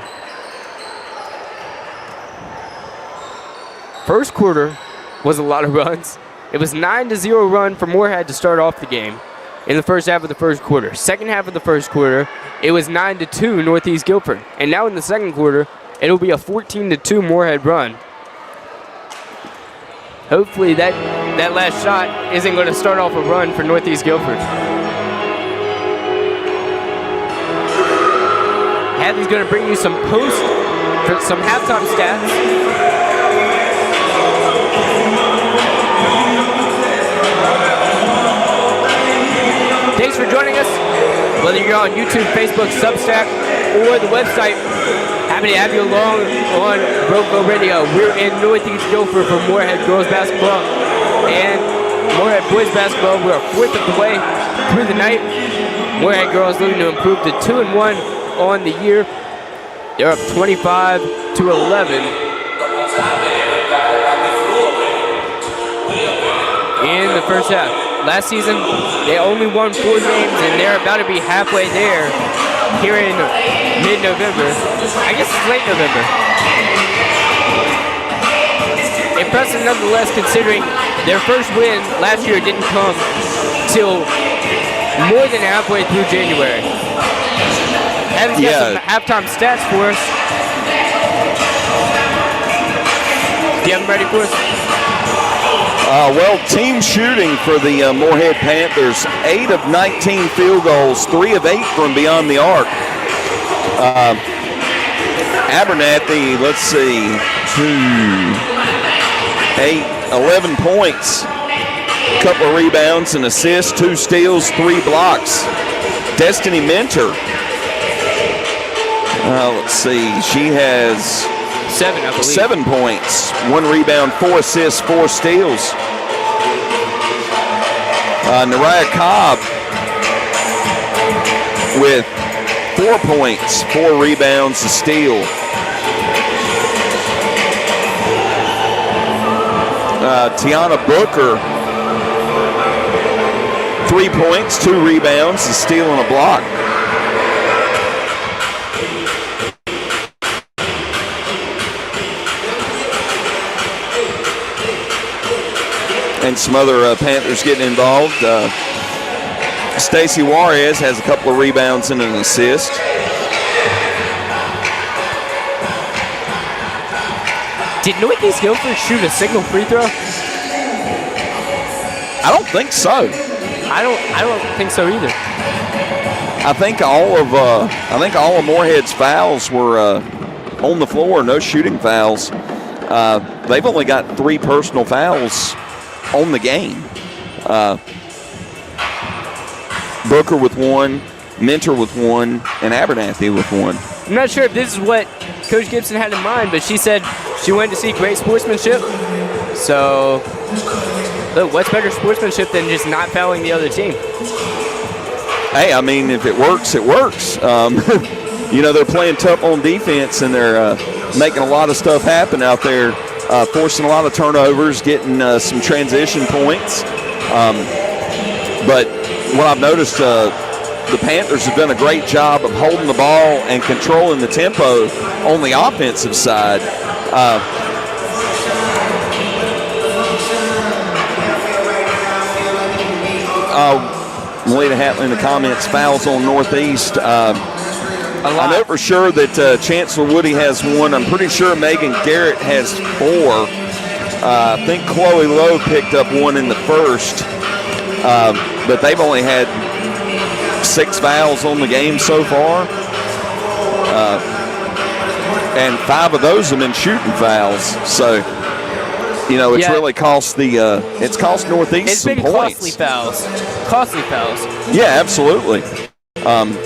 First quarter was a lot of runs. It was 9-0 run for Morehead to start off the game. in the first half of the first quarter. Second half of the first quarter, it was 9-2 Northeast Guilford. And now in the second quarter, it'll be a 14-2 Morehead run. Hopefully that last shot isn't going to start off a run for Northeast Guilford. Hatley's going to bring you some some halftime stats. Thanks for joining us. Whether you're on YouTube, Facebook, Substack, or the website, happy to have you along on Broco Radio. We're in Northeast Guilford for Morehead girls basketball and Morehead boys basketball. We're a fourth of the way through the night. Morehead girls looking to improve to 2-1 on the year. They're up 25-11 in the first half. Last season, they only won 4 games, and they're about to be halfway there here in mid-November. I guess it's late November. Impressive nonetheless, considering their first win last year didn't come till more than halfway through January. Adam's got some halftime stats for us. Do you have them ready for us?
Well, team shooting for the Morehead Panthers, 8 of 19 field goals, 3 of 8 from beyond the arc. Abernathy, let's see, 11 points, a couple of rebounds and assists, 2 steals, 3 blocks. Destiny Mentor, let's see, she has
7, I believe.
7 points, 1 rebound, 4 assists, 4 steals. Nariah Cobb with 4 points, 4 rebounds, a steal. Tiana Booker, 3 points, 2 rebounds, a steal and a block. And some other Panthers getting involved. Stacy Juarez has a couple of rebounds and an assist.
Did Northeast Guilford shoot a single free throw?
I don't think so.
I don't think so either.
I think all of Morehead's fouls were on the floor. No shooting fouls. They've only got 3 personal fouls on the game. Booker with 1, Mentor with 1, and Abernathy with 1.
I'm not sure if this is what Coach Gibson had in mind, but she said she wanted to see great sportsmanship. So, look, what's better sportsmanship than just not fouling the other team?
Hey, I mean, if it works, it works. You know, they're playing tough on defense, and they're making a lot of stuff happen out there, forcing a lot of turnovers, getting some transition points. But what I've noticed, the Panthers have done a great job of holding the ball and controlling the tempo on the offensive side. Melita Hatley in the comments, fouls on Northeast. I know for sure that Chancellor Woody has 1. I'm pretty sure Megan Garrett has 4. I think Chloe Lowe picked up 1 in the first. But they've only had 6 fouls on the game so far. And 5 of those have been shooting fouls. So, you know, it's really cost it's cost Northeast some points.
It's been costly fouls.
Yeah, absolutely.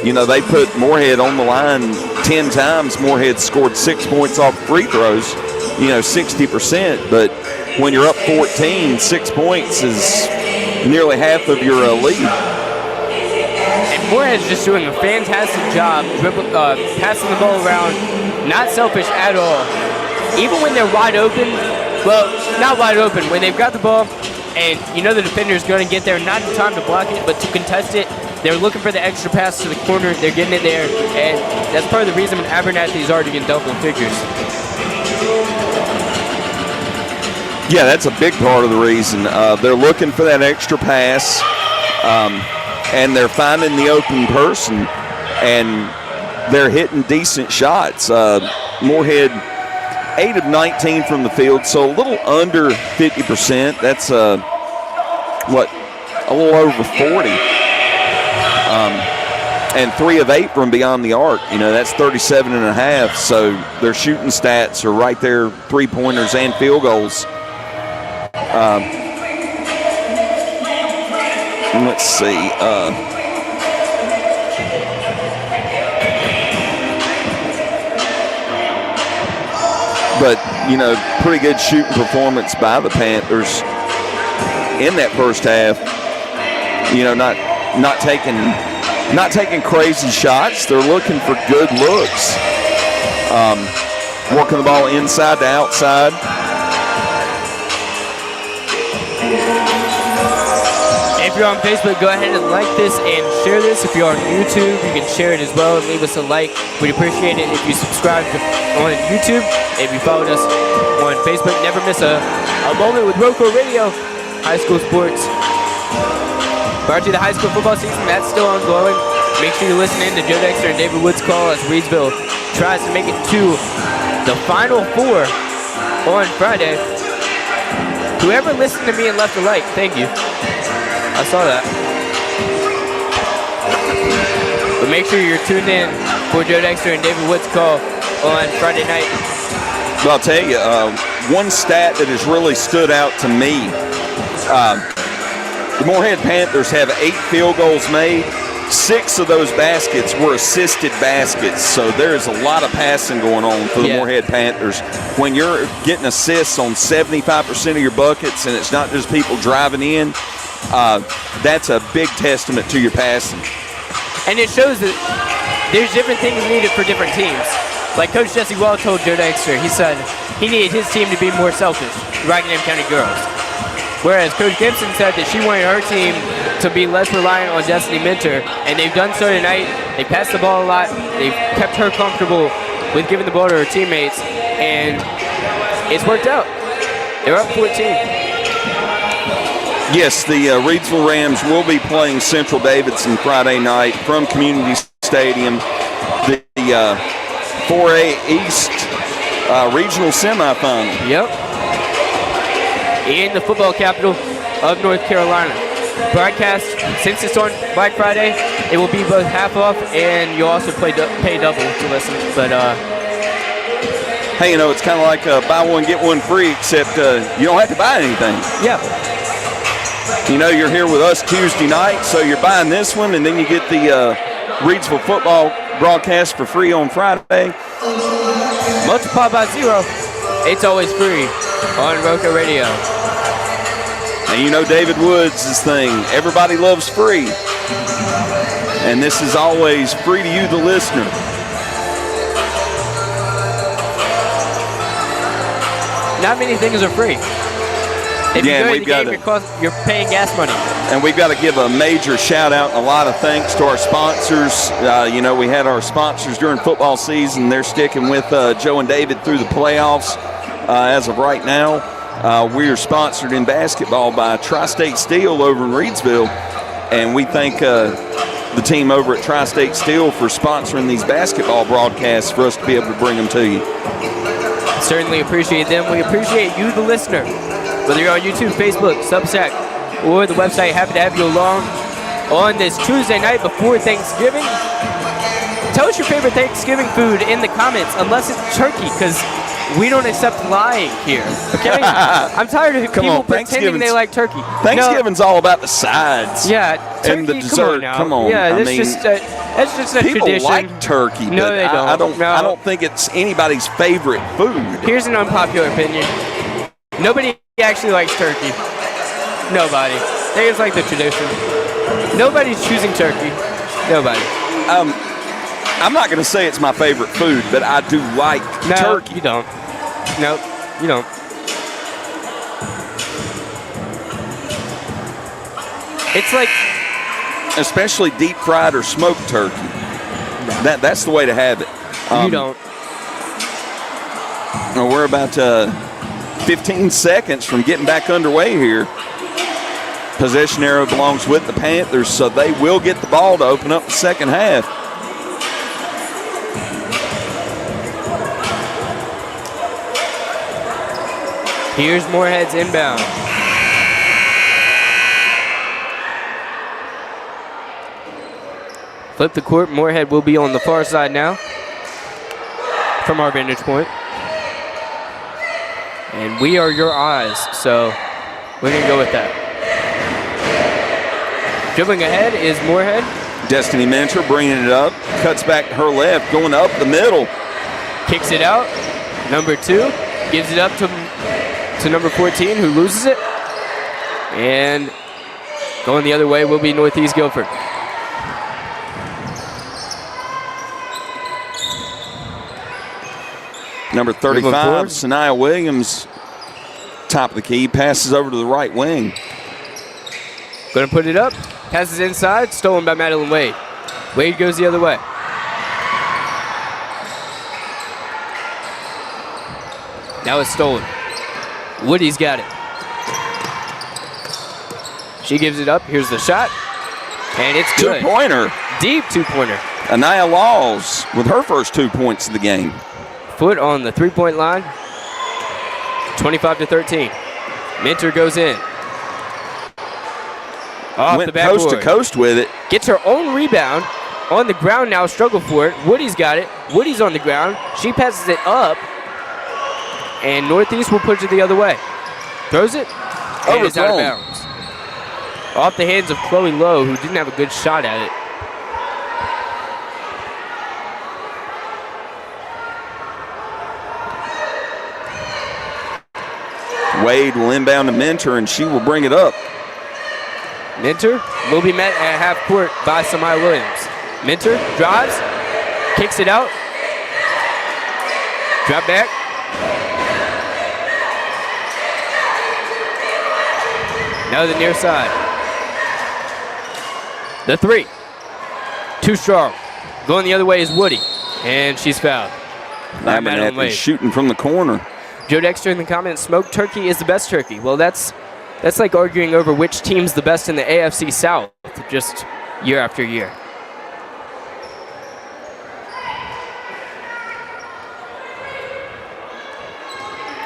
You know, they put Morehead on the line 10 times. Morehead scored 6 points off free throws, 60%. But when you're up 14, 6 points is nearly half of your lead.
And Morehead's just doing a fantastic job passing the ball around, not selfish at all. Even when they're wide open, well, not wide open, when they've got the ball and the defender's going to get there, not in time to block it, but to contest it, they're looking for the extra pass to the corner, they're getting it there, and that's part of the reason Abernathy's already in double figures. Yeah,
that's a big part of the reason. They're looking for that extra pass. and they're finding the open person, and they're hitting decent shots. Morehead, 8 of 19 from the field, so a little under 50%. That's a little over 40. And 3 of 8 from beyond the arc. That's 37.5. So their shooting stats are right there, 3-pointers and field goals. Let's see. But, pretty good shooting performance by the Panthers in that first half. Not taking crazy shots. They're looking for good looks. Working the ball inside to outside.
If you're on Facebook, go ahead and like this and share this. If you're on YouTube, you can share it as well and leave us a like. We'd appreciate it if you subscribe on YouTube. If you followed us on Facebook, never miss a moment with Roco Radio, high school sports. Prior to the high school football season, that's still ongoing. Make sure you listen in to Joe Dexter and David Wood's call as Reedsville tries to make it to the Final Four on Friday. Whoever listened to me and left a like, thank you. I saw that. But make sure you're tuned in for Joe Dexter and David Wood's call on Friday night.
Well, I'll tell you, one stat that has really stood out to me, the Morehead Panthers have 8 field goals made. 6 of those baskets were assisted baskets, so there's a lot of passing going on for the Morehead Panthers. When you're getting assists on 75% of your buckets and it's not just people driving in, that's a big testament to your passing.
And it shows that there's different things needed for different teams. Like Coach Jesse Wall told Joe Dexter, he said he needed his team to be more selfish, Rockingham County girls. Whereas Coach Gibson said that she wanted her team to be less reliant on Destiny Minter, and they've done so tonight. They passed the ball a lot. They've kept her comfortable with giving the ball to her teammates, and it's worked out. They're up 14.
Yes, the Reedsville Rams will be playing Central Davidson Friday night from Community Stadium. The 4A East regional semifinal.
Yep. In the football capital of North Carolina. Broadcast, since it's on Black Friday, it will be both half off and you'll also pay double to listen. But
hey, it's kind of like buy one, get one free, except you don't have to buy anything.
Yeah.
You're here with us Tuesday night, so you're buying this one, and then you get the Reedsville football broadcast for free on Friday.
Multiply by 0. It's always free on Roco Radio.
And David Woods' thing, everybody loves free. And this is always free to you, the listener.
Not many things are free. If you go to the game, you're paying gas money.
And we've got to give a major shout out and a lot of thanks to our sponsors. We had our sponsors during football season. They're sticking with Joe and David through the playoffs as of right now. We are sponsored in basketball by Tri-State Steel over in Reedsville. And we thank the team over at Tri-State Steel for sponsoring these basketball broadcasts for us to be able to bring them to you.
Certainly appreciate them. We appreciate you, the listener. Whether you're on YouTube, Facebook, Substack, or the website, happy to have you along on this Tuesday night before Thanksgiving. Tell us your favorite Thanksgiving food in the comments, unless it's turkey, because we don't accept lying here, okay? I'm tired of people pretending they like turkey.
Thanksgiving's all about the sides.
Yeah, turkey,
and the dessert.
Come on. Yeah, that's just a
people
tradition.
Like turkey,
no,
but
they don't.
I don't think it's anybody's favorite food.
Here's an unpopular opinion. Nobody actually likes turkey. Nobody. They just like the tradition. Nobody's choosing turkey. Nobody.
I'm not going to say it's my favorite food, but I do like turkey.
No, you don't. Nope, you don't. It's like...
Especially deep fried or smoked turkey. No. That's the way to have it.
You don't.
We're about 15 seconds from getting back underway here. Possession arrow belongs with the Panthers, so they will get the ball to open up the second half.
Here's Morehead's inbound. Flip the court. Morehead will be on the far side now from our vantage point. And we are your eyes, so we're going to go with that. Dribbling ahead is Morehead.
Destiny Mentor bringing it up. Cuts back to her left, going up the middle.
Kicks it out. Number 2 gives it up to number 14, who loses it. And going the other way will be Northeast Guilford.
Number 35, Sanaya Williams, top of the key, passes over to the right wing.
Going to put it up. Passes inside. Stolen by Madeline Wade. Wade goes the other way. Now it's stolen. Woody's got it. She gives it up. Here's the shot. And it's good.
Two-pointer.
Deep two-pointer.
Anaya Laws with her first 2 points of the game.
Foot on the three-point line. 25-13. Mentor goes in. Off
Went
the backboard.
coast to coast with it.
Gets her own rebound. On the ground now, struggle for it. Woody's got it. Woody's on the ground. She passes it up. And Northeast will push it the other way. Throws it. And it's out of bounds. Off the hands of Chloe Lowe, who didn't have a good shot at it.
Wade will inbound to Mentor, and she will bring it up.
Mentor will be met at half court by Samaya Williams. Mentor drives, kicks it out. Drop back. Now the near side. The 3. Too strong. Going the other way is Woody, and she's fouled.
Madeline Wade shooting from the corner.
Joe Dexter in the comments, smoked turkey is the best turkey. Well, that's like arguing over which team's the best in the AFC South, just year after year.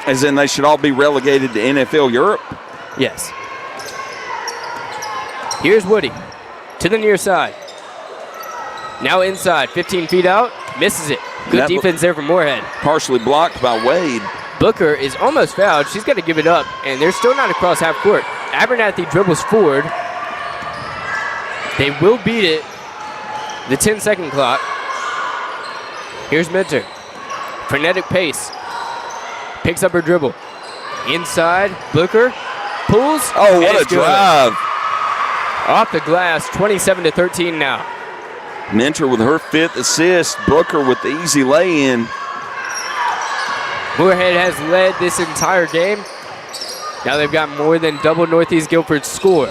As in they should all be relegated to NFL Europe?
Yes. Here's Woody to the near side. Now inside, 15 feet out, misses it. Good defense there from Morehead.
Partially blocked by Wade.
Booker is almost fouled. She's got to give it up, and they're still not across half court. Abernathy dribbles forward. They will beat it. The 10-second clock. Here's Mentor. Frenetic pace. Picks up her dribble. Inside, Booker pulls.
Oh, what a drive.
Off the glass, 27-13 now.
Mentor with her 5th assist. Booker with the easy lay-in.
Morehead has led this entire game. Now they've got more than double Northeast Guilford's score.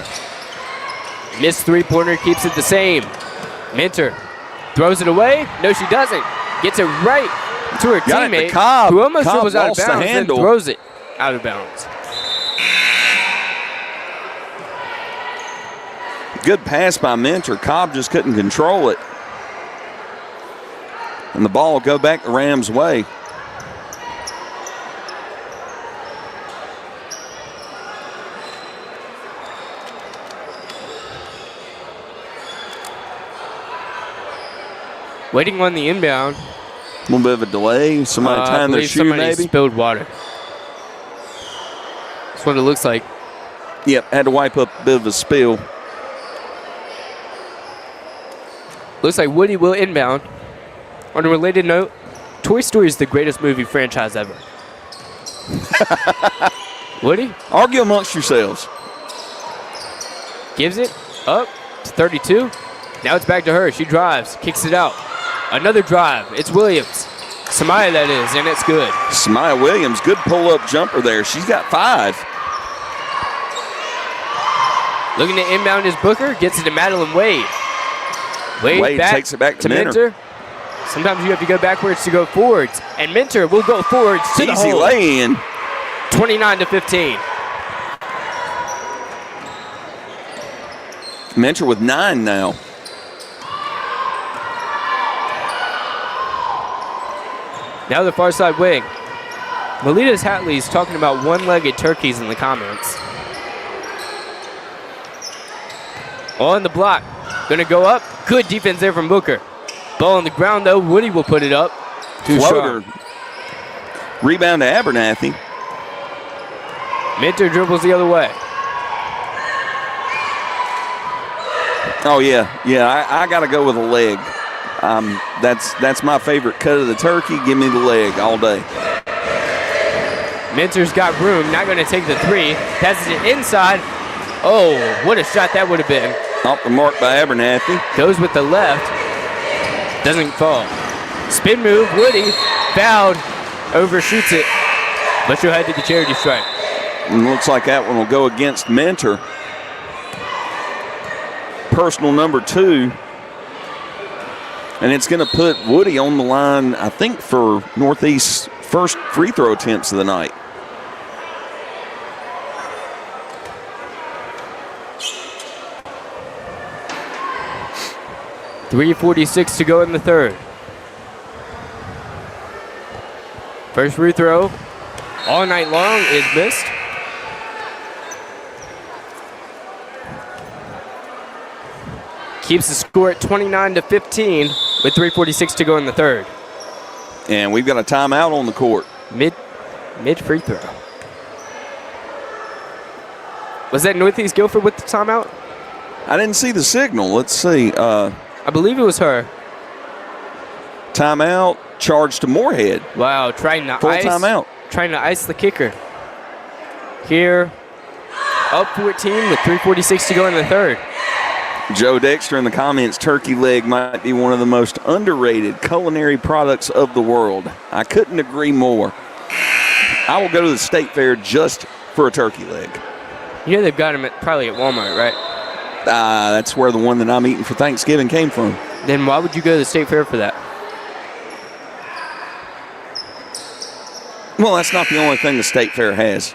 Missed three-pointer keeps it the same. Mentor throws it away. No, she doesn't. Gets it right to her teammate, who almost dribbles out of bounds and throws it out of bounds.
Good pass by Mentor. Cobb just couldn't control it. And the ball will go back the Rams' way.
Waiting on the inbound.
A little bit of a delay. Somebody tying their shoe, maybe?
Spilled water. That's what it looks like.
Yep, had to wipe up a bit of a spill.
Looks like Woody will inbound. On a related note, Toy Story is the greatest movie franchise ever. Woody?
Argue amongst yourselves.
Gives it up to 32. Now it's back to her. She drives, kicks it out. Another drive. It's Williams. Samaya, that is, and it's good.
Samaya Williams, good pull-up jumper there. She's got 5.
Looking to inbound is Booker. Gets it to Madeline Wade. Wade
takes it back to Mentor.
Sometimes you have to go backwards to go forwards. And Mentor will go forwards to the hole.
Easy lay-in.
29-15.
Mentor with 9 now.
Now the far side wing. Melita's Hatley's talking about one-legged turkeys in the comments. On the block. Going to go up. Good defense there from Booker. Ball on the ground, though. Woody will put it up. Too
Floater.
strong.
Rebound to Abernathy.
Minter dribbles the other way.
Oh, yeah. I got to go with a leg. That's my favorite cut of the turkey. Give me the leg all day.
Minter's got room. Not going to take the three. Passes it inside. Oh, what a shot that would have been.
Off the mark by Abernathy.
Goes with the left. Doesn't fall. Spin move. Woody fouled. Overshoots it. But she'll head to the charity stripe.
And looks like that one will go against Mentor. Personal number 2. And it's going to put Woody on the line, I think, for Northeast's first free throw attempts of the night.
.346 to go in the third. First free throw all night long is missed. Keeps the score at 29-15 with .346 to go in the third.
And we've got a timeout on the court.
Mid free throw. Was that Northeast Guilford with the timeout?
I didn't see the signal. Let's see.
I believe it was her.
Timeout, charge to Morehead.
Wow, trying to
Full timeout.
Trying to ice the kicker. Here, up 14 with .346 to go in the third.
Joe Dexter in the comments, turkey leg might be one of the most underrated culinary products of the world. I couldn't agree more. I will go to the state fair just for a turkey leg.
You know they've got them probably at Walmart, right?
That's where the one that I'm eating for Thanksgiving came from.
Then why would you go to the state fair for that?
Well, that's not the only thing the state fair has.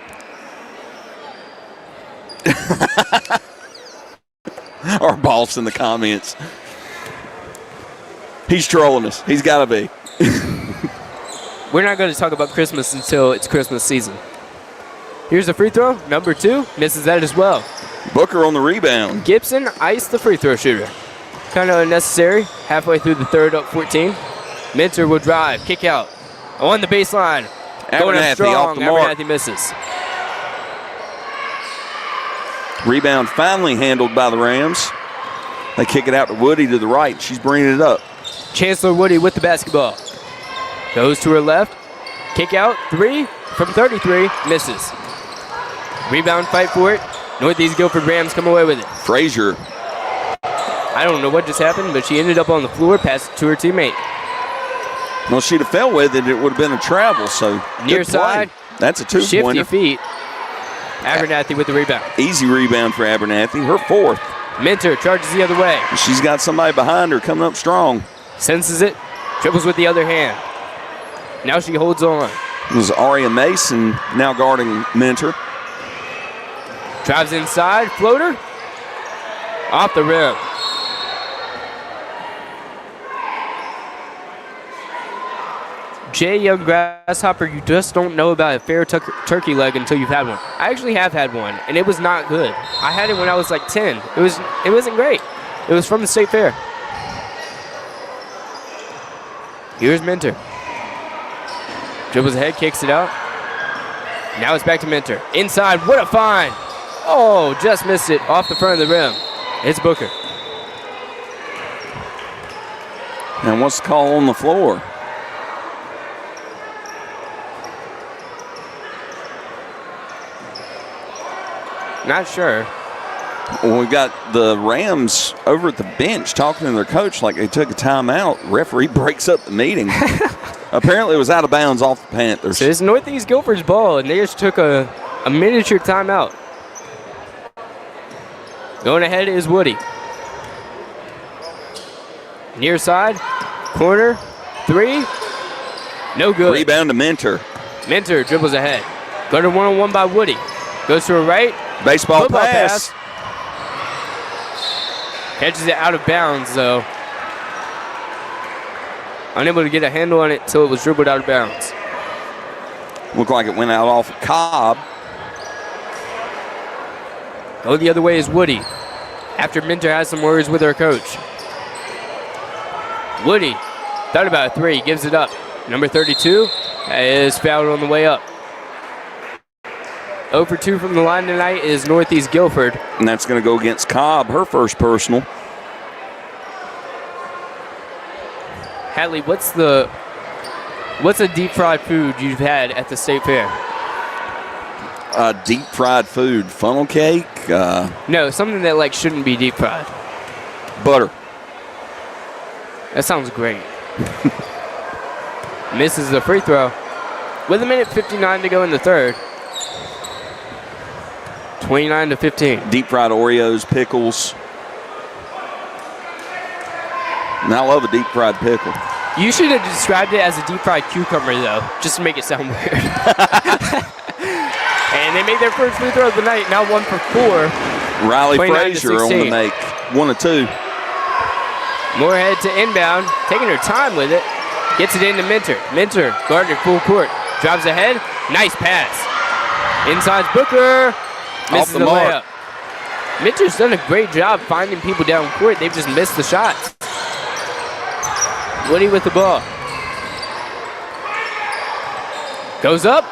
Our boss in the comments. He's trolling us. He's got to be.
We're not going to talk about Christmas until it's Christmas season. Here's a free throw. Number 2. Misses that as well.
Booker on the rebound.
Gibson iced the free throw shooter. Kind of unnecessary. Halfway through the third, up 14. Minter will drive. Kick out. On the baseline. Going up
Abernathy
strong.
off the mark.
Abernathy misses.
Rebound finally handled by the Rams. They kick it out to Woody to the right. She's bringing it up.
Chancellor Woody with the basketball. Goes to her left. Kick out. 3 from 33. Misses. Rebound fight for it. Northeast Guilford Rams come away with it.
Frazier.
I don't know what just happened, but she ended up on the floor, passed it to her teammate.
Well, if she'd have fell with it, it would have been a travel. So
Near side.
That's a 2-pointer.
Shifty feet. Abernathy with the rebound.
Easy rebound for Abernathy. Her 4th.
Minter charges the other way.
She's got somebody behind her coming up strong.
Senses it. Dribbles with the other hand. Now she holds on.
It was Aria Mason now guarding Mentor.
Drives inside. Floater. Off the rim. Jay Young Grasshopper, you just don't know about a fair turkey leg until you've had one. I actually have had one, and it was not good. I had it when I was like 10. It wasn't great. It was from the state fair. Here's Minter. Dribbles ahead, kicks it out. Now it's back to Minter. Inside, what a find. Oh, just missed it off the front of the rim. It's Booker.
And what's the call on the floor?
Not sure.
Well, we've got the Rams over at the bench talking to their coach like they took a timeout. Referee breaks up the meeting. Apparently it was out of bounds off the Panthers.
So it's Northeast Guilford's ball, and they just took a miniature timeout. Going ahead is Woody. Near side, corner, 3, no good.
Rebound to Mentor.
Minter dribbles ahead. Got a one-on-one by Woody. Goes to her right.
Baseball
Football
pass.
Catches it out of bounds, though. Unable to get a handle on it until it was dribbled out of bounds.
Looked like it went out off of Cobb.
Go the other way is Woody. After Minter has some words with her coach. Woody thought about a three, gives it up. Number 32 is fouled on the way up. 0 for 2 from the line tonight is Northeast Guilford.
And that's going to go against Cobb, her first personal.
Hatley, what's a deep fried food you've had at the state fair?
Deep fried food, funnel cake.
No, something that like shouldn't be deep fried.
Butter.
That sounds great. Misses the free throw. With 1:59 to go in the third. 29-15.
Deep fried Oreos, pickles. And I love a deep fried pickle.
You should have described it as a deep fried cucumber, though, just to make it sound weird. And they made their first free throw of the night, now 1 for 4.
Riley Frazier on the make. 1 of 2.
Morehead to inbound, taking her time with it. Gets it into Minter. Minter, guarded full court. Drives ahead. Nice pass. Inside Booker. Misses
the
the
mark.
layup. Minter's done a great job finding people down court. They've just missed the shots. Woody with the ball. Goes up.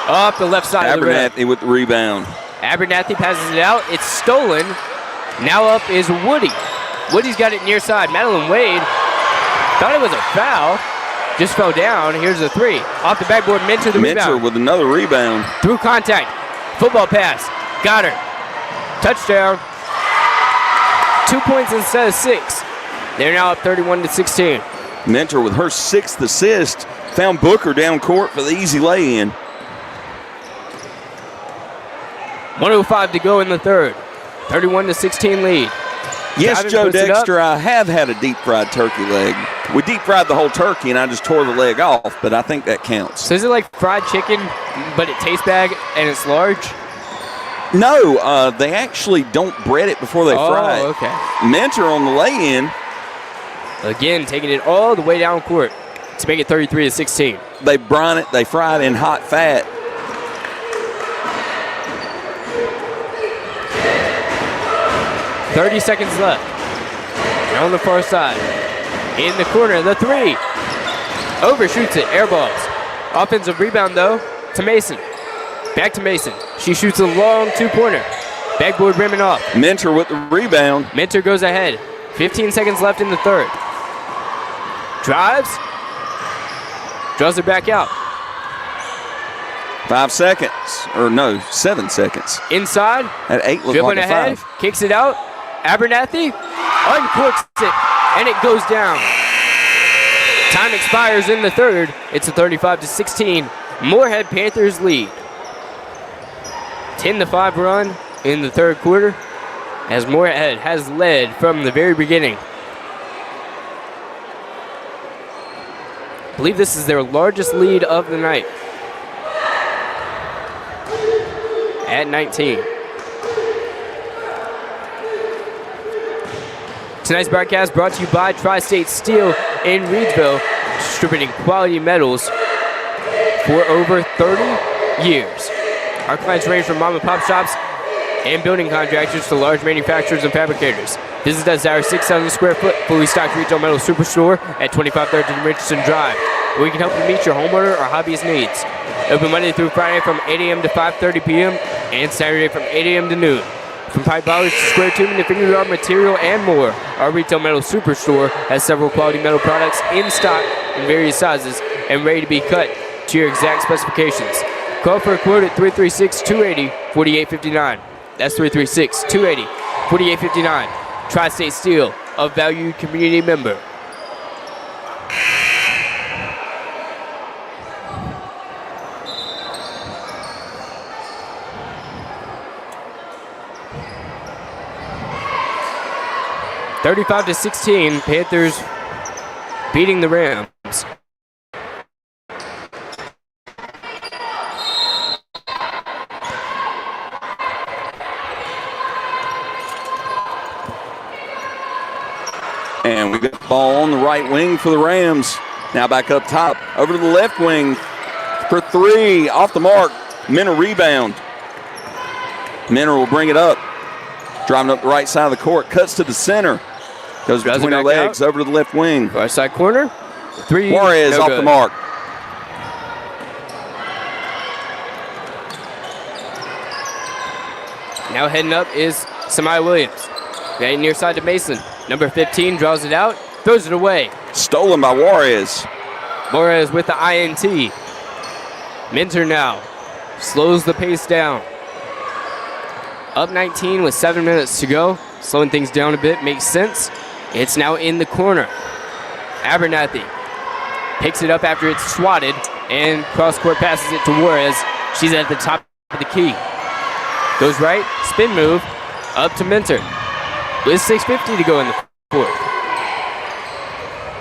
Off the left side of the rim.
Abernathy with the rebound.
Abernathy passes it out. It's stolen. Now up is Woody. Woody's got it near side. Madeline Wade thought it was a foul. Just fell down. Here's a three. Off the backboard, Minter the
Minter
rebound.
with another rebound.
Through contact. Football pass. Got her. Touchdown. 2 points instead of 6. They're now up 31-16.
Minter with her 6th assist. Found Booker down court for the easy lay-in.
1:05 to go in the third. 31-16 lead.
Yes,
Driving,
Joe
puts it up.
Dexter, I have had a deep fried turkey leg. We deep fried the whole turkey and I just tore the leg off, but I think that counts.
So is it like fried chicken, but it tastes bad and it's large?
No, they actually don't bread it before they fry it.
Oh, okay.
Minter on the lay-in.
Again, taking it all the way down court to make it 33-16.
They brine it, they fry it in hot fat.
.30 seconds left. And on the far side. In the corner, the three. Overshoots it, air balls. Offensive rebound, though, to Mason. Back to Mason. She shoots a long two-pointer. Backboard rimming off.
Minter with the rebound.
Minter goes ahead. 15 seconds left in the third. Drives. Draws it back out.
5 seconds. Or no, 7 seconds.
Inside.
At 8 looked
Dribbling
like a
ahead.
5.
Kicks it out. Abernathy uncorks it, and it goes down. Time expires in the third. It's a 35-16 Morehead Panthers lead. 10-5 run in the third quarter as Morehead has led from the very beginning. I believe this is their largest lead of the night at 19. Tonight's broadcast brought to you by Tri-State Steel in Reedsville, distributing quality metals for over 30 years. Our clients range from mom and pop shops and building contractors to large manufacturers and fabricators. Visit us at our 6,000 square foot fully stocked retail metal superstore at 2513 Richardson Drive, where we can help you meet your homeowner or hobbyist needs. Open Monday through Friday from 8 a.m. to 5:30 p.m. and Saturday from 8 a.m. to noon. From pipe polishers to square tubing to finger yard material and more, our retail metal superstore has several quality metal products in stock in various sizes and ready to be cut to your exact specifications. Call for a quote at 336-280-4859. That's 336-280-4859. Tri-State Steel, a valued community member. (35-16), Panthers beating the Rams.
Ball on the right wing for the Rams. Now back up top. Over to the left wing for three. Off the mark. Minter rebound. Minter will bring it up. Driving up the right side of the court. Cuts to the center. Goes between her legs over to the left wing.
Right side corner. Three.
Juarez
no
off
good.
the mark.
Now heading up is Samaya Williams. Right near side to Mason. Number 15 draws it out. Throws it away.
Stolen by Juarez.
Morehead with the INT. Minter now slows the pace down. Up 19 with 7 minutes to go. Slowing things down a bit makes sense. It's now in the corner. Abernathy picks it up after it's swatted and cross-court passes it to Juarez. She's at the top of the key. Goes right, spin move, up to Minter. With 6:50 to go in the fourth.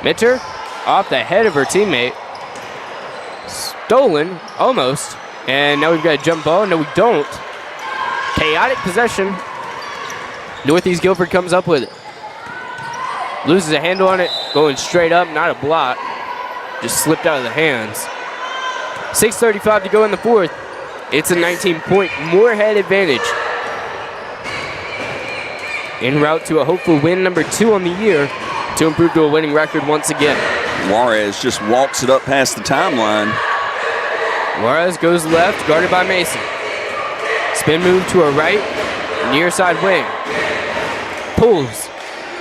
Minter off the head of her teammate. Stolen, almost. And now we've got a jump ball. No, we don't. Chaotic possession. Northeast Guilford comes up with it. Loses a handle on it, going straight up, not a block. Just slipped out of the hands. 6:35 to go in the fourth. It's a 19-point Morehead advantage. En route to a hopeful win number 2 on the year to improve to a winning record once again.
Juarez just walks it up past the timeline.
Juarez goes left, guarded by Mason. Spin move to her right, near side wing. Pulls.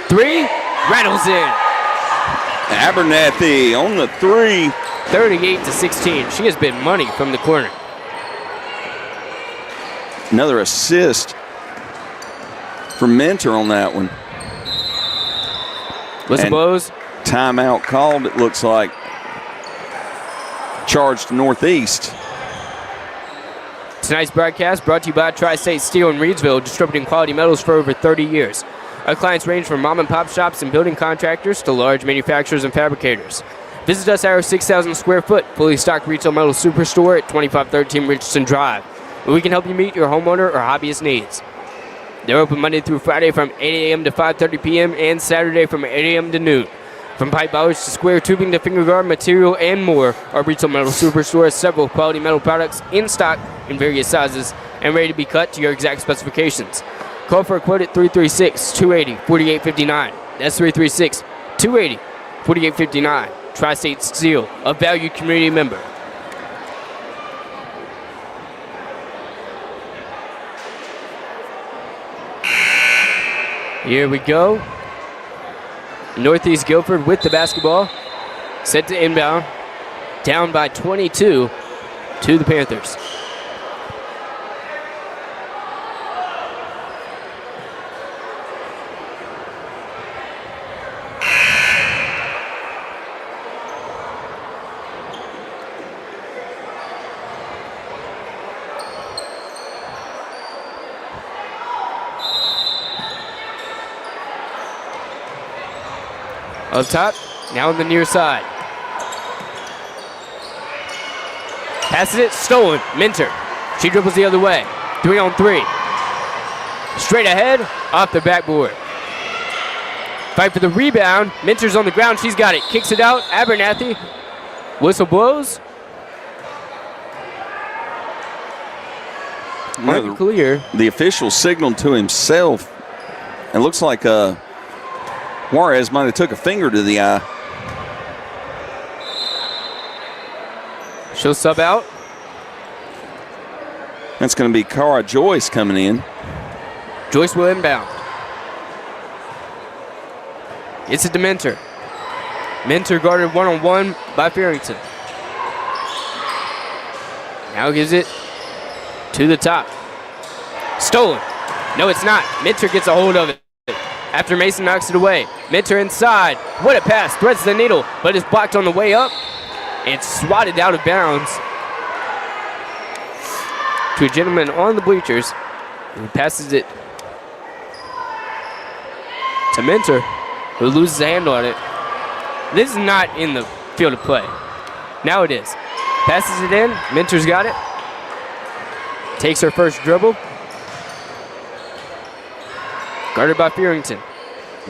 Three, rattles in.
Abernathy on the three.
38-16. She has been money from the corner.
Another assist from Minter on that one.
Whistle blows.
Timeout called, it looks like. Charged Northeast.
Tonight's broadcast brought to you by Tri-State Steel in Reedsville, distributing quality metals for over 30 years. Our clients range from mom and pop shops and building contractors to large manufacturers and fabricators. Visit us at our 6,000 square foot, fully stocked retail metal superstore at 2513 Richardson Drive, where we can help you meet your homeowner or hobbyist needs. They're open Monday through Friday from 8 a.m. to 5:30 p.m. and Saturday from 8 a.m. to noon. From pipe bollards to square tubing to finger guard material and more, our retail metal superstore has several quality metal products in stock in various sizes and ready to be cut to your exact specifications. Call for a quote at 336-280-4859. That's 336-280-4859. Tri-State Steel, a valued community member. Here we go. Northeast Guilford with the basketball. Set to inbound. Down by 22 to the Panthers. Up top, now on the near side. Passes it, stolen, Minter. She dribbles the other way. 3-on-3. Straight ahead, off the backboard. Fight for the rebound. Minter's on the ground, she's got it. Kicks it out, Abernathy. Whistle blows. Unclear.
The official signaled to himself. It looks like Juarez might have took a finger to the eye.
She'll sub out.
That's going to be Cara Joyce coming in.
Joyce will inbound. It's a Minter. Minter guarded one-on-one by Farrington. Now gives it to the top. Stolen. No, it's not. Minter gets a hold of it. After Mason knocks it away. Minter inside. What a pass. Threads the needle, but it's blocked on the way up. It's swatted out of bounds to a gentleman on the bleachers. He passes it to Minter, who loses a hand on it. This is not in the field of play. Now it is. Passes it in. Minter's got it. Takes her first dribble. Guarded by Farrington.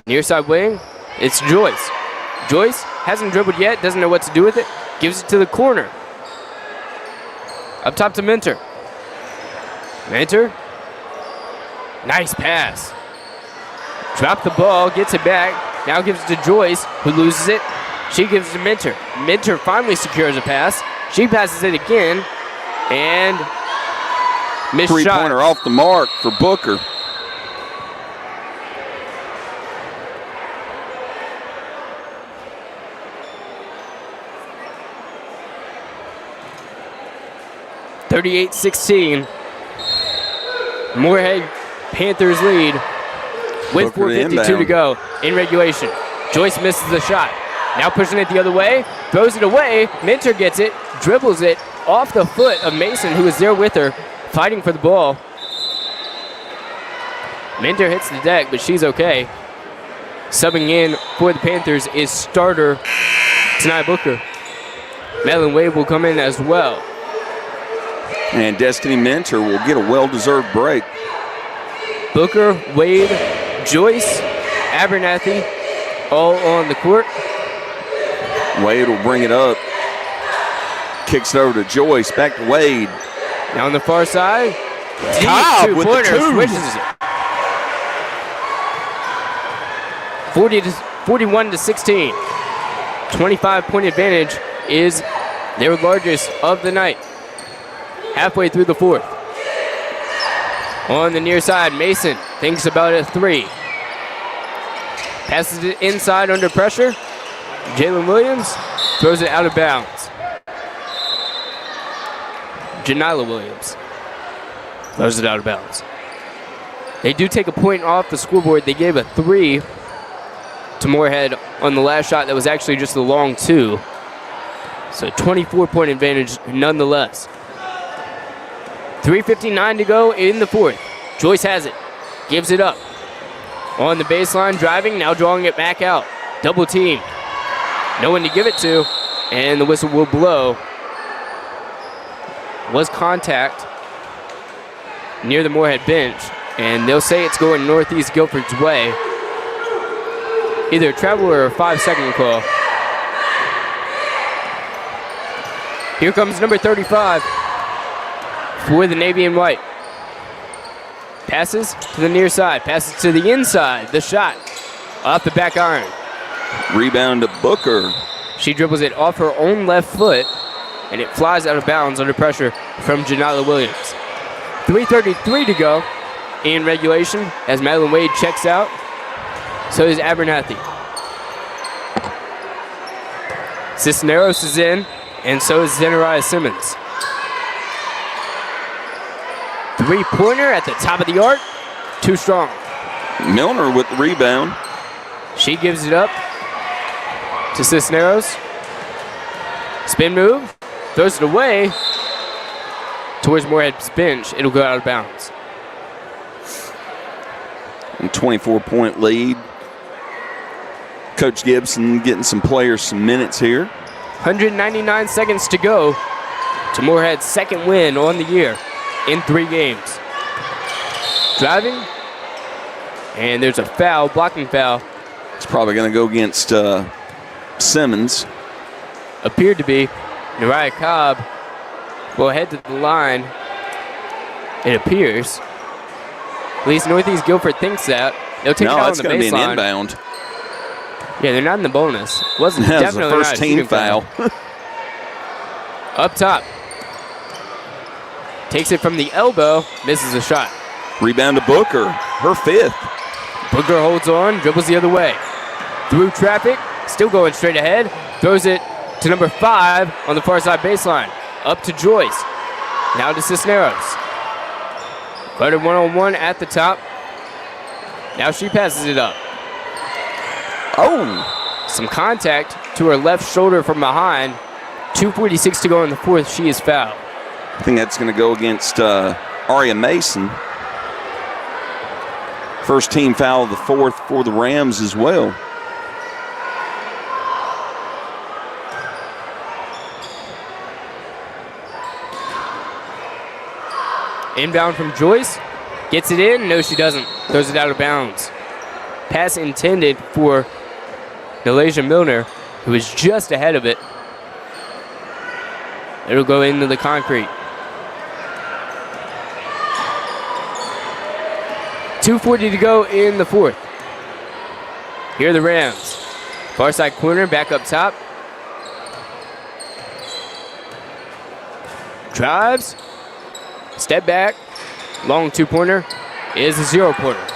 Near side wing, it's Joyce. Joyce hasn't dribbled yet, doesn't know what to do with it. Gives it to the corner. Up top to Mentor. Mentor. Nice pass. Dropped the ball, gets it back. Now gives it to Joyce, who loses it. She gives it to Mentor. Mentor finally secures a pass. She passes it again. And missed shot.
Three-pointer off the mark for Booker.
(38-16). Morehead Panthers lead with
Booker
4:52 to go in regulation. Joyce misses the shot. Now pushing it the other way, throws it away. Mentor gets it, dribbles it off the foot of Mason, who is there with her, fighting for the ball. Mentor hits the deck, but she's okay. Subbing in for the Panthers is starter Tanai Booker. Madeline Wade will come in as well.
And Destiny Mentor will get a well-deserved break.
Booker, Wade, Joyce, Abernathy, all on the court.
Wade will bring it up. Kicks it over to Joyce, back to Wade.
Now on the far side,
Cobb with the two.
Switches it. 41-16. 25-point advantage is their largest of the night. Halfway through the fourth. On the near side, Mason thinks about a three. Passes it inside under pressure. Jalen Williams throws it out of bounds. Janila Williams throws it out of bounds. They do take a point off the scoreboard. They gave a three to Morehead on the last shot that was actually just a long two. So 24-point advantage nonetheless. 3:59 to go in the fourth. Joyce has it, gives it up. On the baseline, driving, now drawing it back out. Double team. No one to give it to, and the whistle will blow. Was contact near the Morehead bench, and they'll say it's going Northeast Guilford's way. Either a travel or a 5-second call. Here comes number 35 for the Navy and White. Passes to the near side, passes to the inside. The shot off the back iron.
Rebound to Booker.
She dribbles it off her own left foot, and it flies out of bounds under pressure from Janila Williams. 3:33 to go in regulation as Madeline Wade checks out. So is Abernathy. Cisneros is in, and so is Zenariah Simmons. Three-pointer at the top of the arc. Too strong.
Milner with the rebound.
She gives it up to Cisneros. Spin move. Throws it away towards Morehead's bench. It'll go out of bounds.
And 24-point lead. Coach Gibson getting some players some minutes here.
199 seconds to go to Morehead's second win on the year in 3 games. Driving, and there's a foul, blocking foul.
It's probably going to go against Simmons.
Appeared to be. Nariah Cobb will head to the line. It appears. At least Northeast Guilford thinks that. They'll take it out on the baseline.
No, it's going to be an inbound.
Yeah, they're not in the bonus. Wasn't
That was
definitely
the
not
first
a
team
shooting
foul.
Up top. Takes it from the elbow, misses a shot.
Rebound to Booker, her fifth.
Booker holds on, dribbles the other way. Through traffic, still going straight ahead. Throws it to number 5 on the far side baseline. Up to Joyce. Now to Cisneros. Guarded one-on-one at the top. Now she passes it up.
Oh!
Some contact to her left shoulder from behind. 2:46 to go in the fourth. She is fouled.
I think that's going to go against Aria Mason. First team foul of the fourth for the Rams as well.
Inbound from Joyce. Gets it in. No, she doesn't. Throws it out of bounds. Pass intended for Nalasia Milner. who is just ahead of it. It'll go into the concrete. 2:40 to go in the fourth. Here are the Rams. Far side corner, back up top. Drives. Step back. Long two-pointer is a 0-pointer.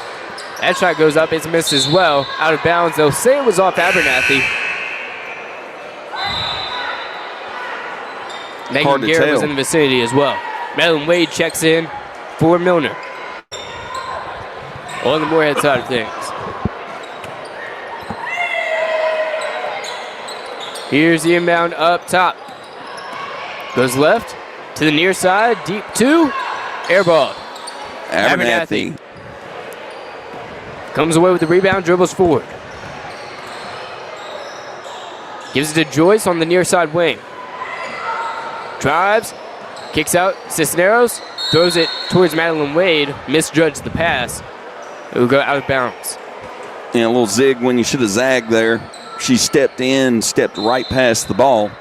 That shot goes up. It's missed as well. Out of bounds. They'll say it was off Abernathy. Megan Garrett was in the vicinity as well. Madeline Wade checks in for Milner. On the Morehead side of things. Here's the inbound up top. Goes left to the near side. Deep two. Air ball.
Abernathy.
Comes away with the rebound. Dribbles forward. Gives it to Joyce on the near side wing. Drives. Kicks out. Cisneros. Throws it towards Madeline Wade. Misjudged the pass. It will go out of bounds.
Yeah, a little zig when you should have zagged there. She stepped in, stepped right past the ball.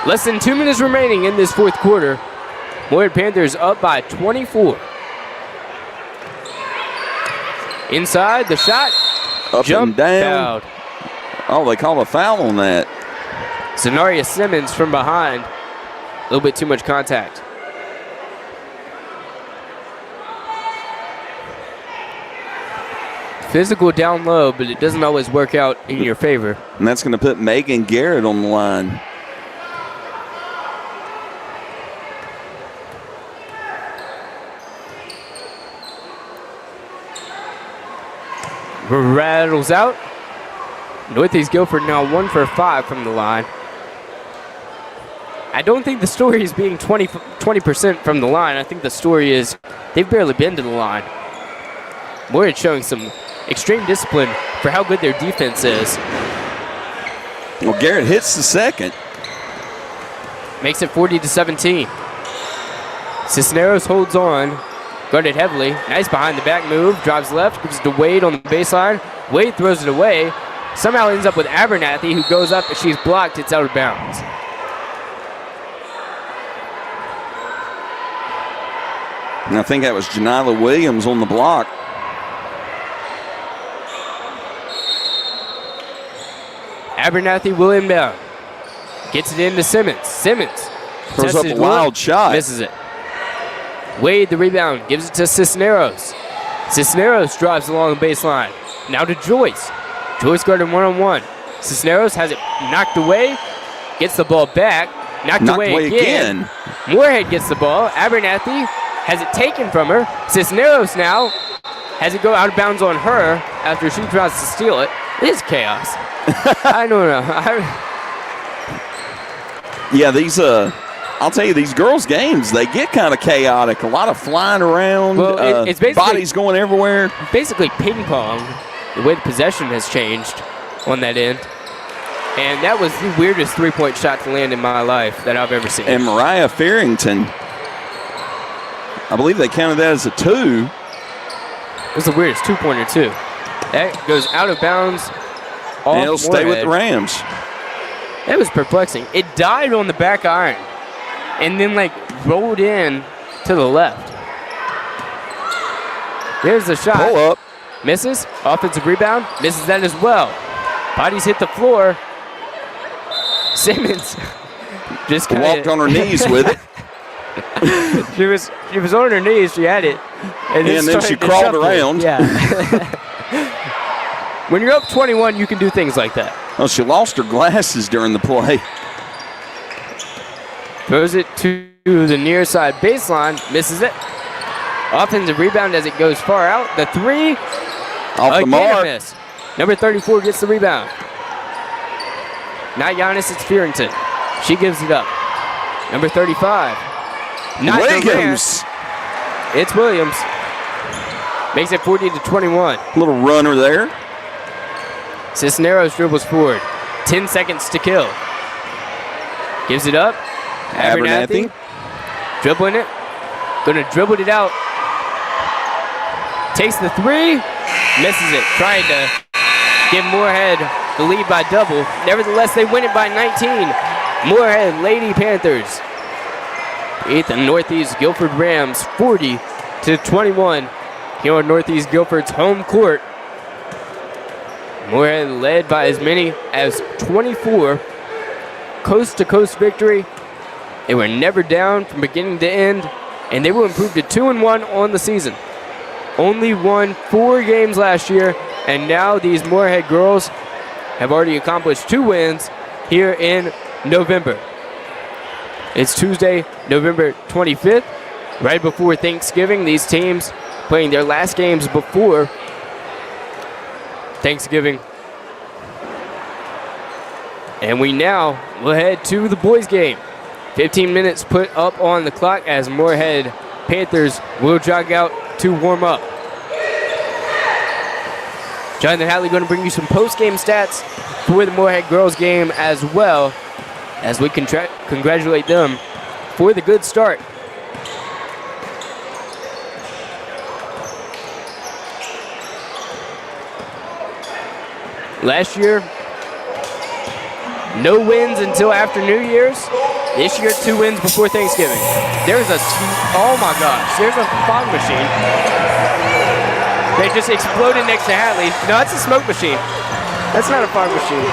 Less than 2 minutes remaining in this fourth quarter. Morehead Panthers up by 24. Inside, the shot.
Up
Jump
and down.
fouled.
Oh, they called a foul on that.
Zenaria Simmons from behind. A little bit too much contact. Physical down low, but it doesn't always work out in your favor.
And that's going to put Megan Garrett on the line.
Rattles out. Northeast Guilford now 1 for 5 from the line. I don't think the story is being 20% from the line. I think the story is they've barely been to the line. Morehead showing some extreme discipline for how good their defense is.
Well, Garrett hits the second.
Makes it 40-17. Cisneros holds on. Guarded heavily. Nice behind the back move. Drives left. Gives it to Wade on the baseline. Wade throws it away. Somehow ends up with Abernathy, who goes up, but she's blocked. It's out of bounds.
And I think that was Janila Williams on the block.
Abernathy will inbound. Gets it into Simmons. Simmons
Throws up a wild shot.
Misses it. Wade, the rebound, gives it to Cisneros. Cisneros drives along the baseline. Now to Joyce. Joyce guarded one-on-one. Cisneros has it knocked away. Gets the ball back. Knocked away again. Morehead gets the ball. Abernathy has it taken from her. Cisneros now has it go out of bounds on her after she tries to steal it. It is chaos. I don't know.
Yeah, these I'll tell you, these girls' games, they get kind of chaotic. A lot of flying around.
Well, it's basically
bodies going everywhere.
Basically ping pong. The way the possession has changed on that end. And that was the weirdest three-point shot to land in my life that I've ever seen.
And Mariah Farrington, I believe they counted that as a 2.
It was the weirdest two-pointer, too. That goes out of bounds.
And it'll stay with the Rams.
That was perplexing. It died on the back iron and then, rolled in to the left. There's the shot.
Pull up.
Misses. Offensive rebound. Misses that as well. Bodies hit the floor. Simmons just
walked on her knees with it.
She was on her knees. She had it. And
then she crawled around.
Yeah. When you're up 21, you can do things like that.
Oh, she lost her glasses during the play.
Throws it to the near side baseline. Misses it. Offensive rebound as it goes far out. The three.
Off the mark.
Miss. Number 34 gets the rebound. Not Giannis, it's Farrington. She gives it up. Number 35. Not
Williams.
It's Williams. Makes it 40-21.
Little runner there.
Cisneros dribbles forward. 10 seconds to kill. Gives it up. Abernathy. Dribbling it. Gonna dribble it out. Takes the three. misses it, trying to give Morehead the lead by double. Nevertheless, they win it by 19. Morehead Lady Panthers beat the Northeast Guilford Rams 40-21 here on Northeast Guilford's home court. Morehead led by as many as 24. Coast-to-coast victory. They were never down from beginning to end, and they will improve to 2-1 on the season. Only won 4 games last year, and now these Morehead girls have already accomplished 2 wins here in November. It's Tuesday, November 25th, right before Thanksgiving. These teams playing their last games before Thanksgiving. And we now will head to the boys' game. 15 minutes put up on the clock as Morehead Panthers will jog out to warm up. Jonathan Hatley going to bring you some post-game stats for the Morehead girls game as well, as we congratulate them for the good start. Last year, no wins until after New Year's. This year, 2 wins before Thanksgiving. Oh my gosh, there's a fog machine. They just exploded next to Hatley. No, it's a smoke machine. That's not a fog machine.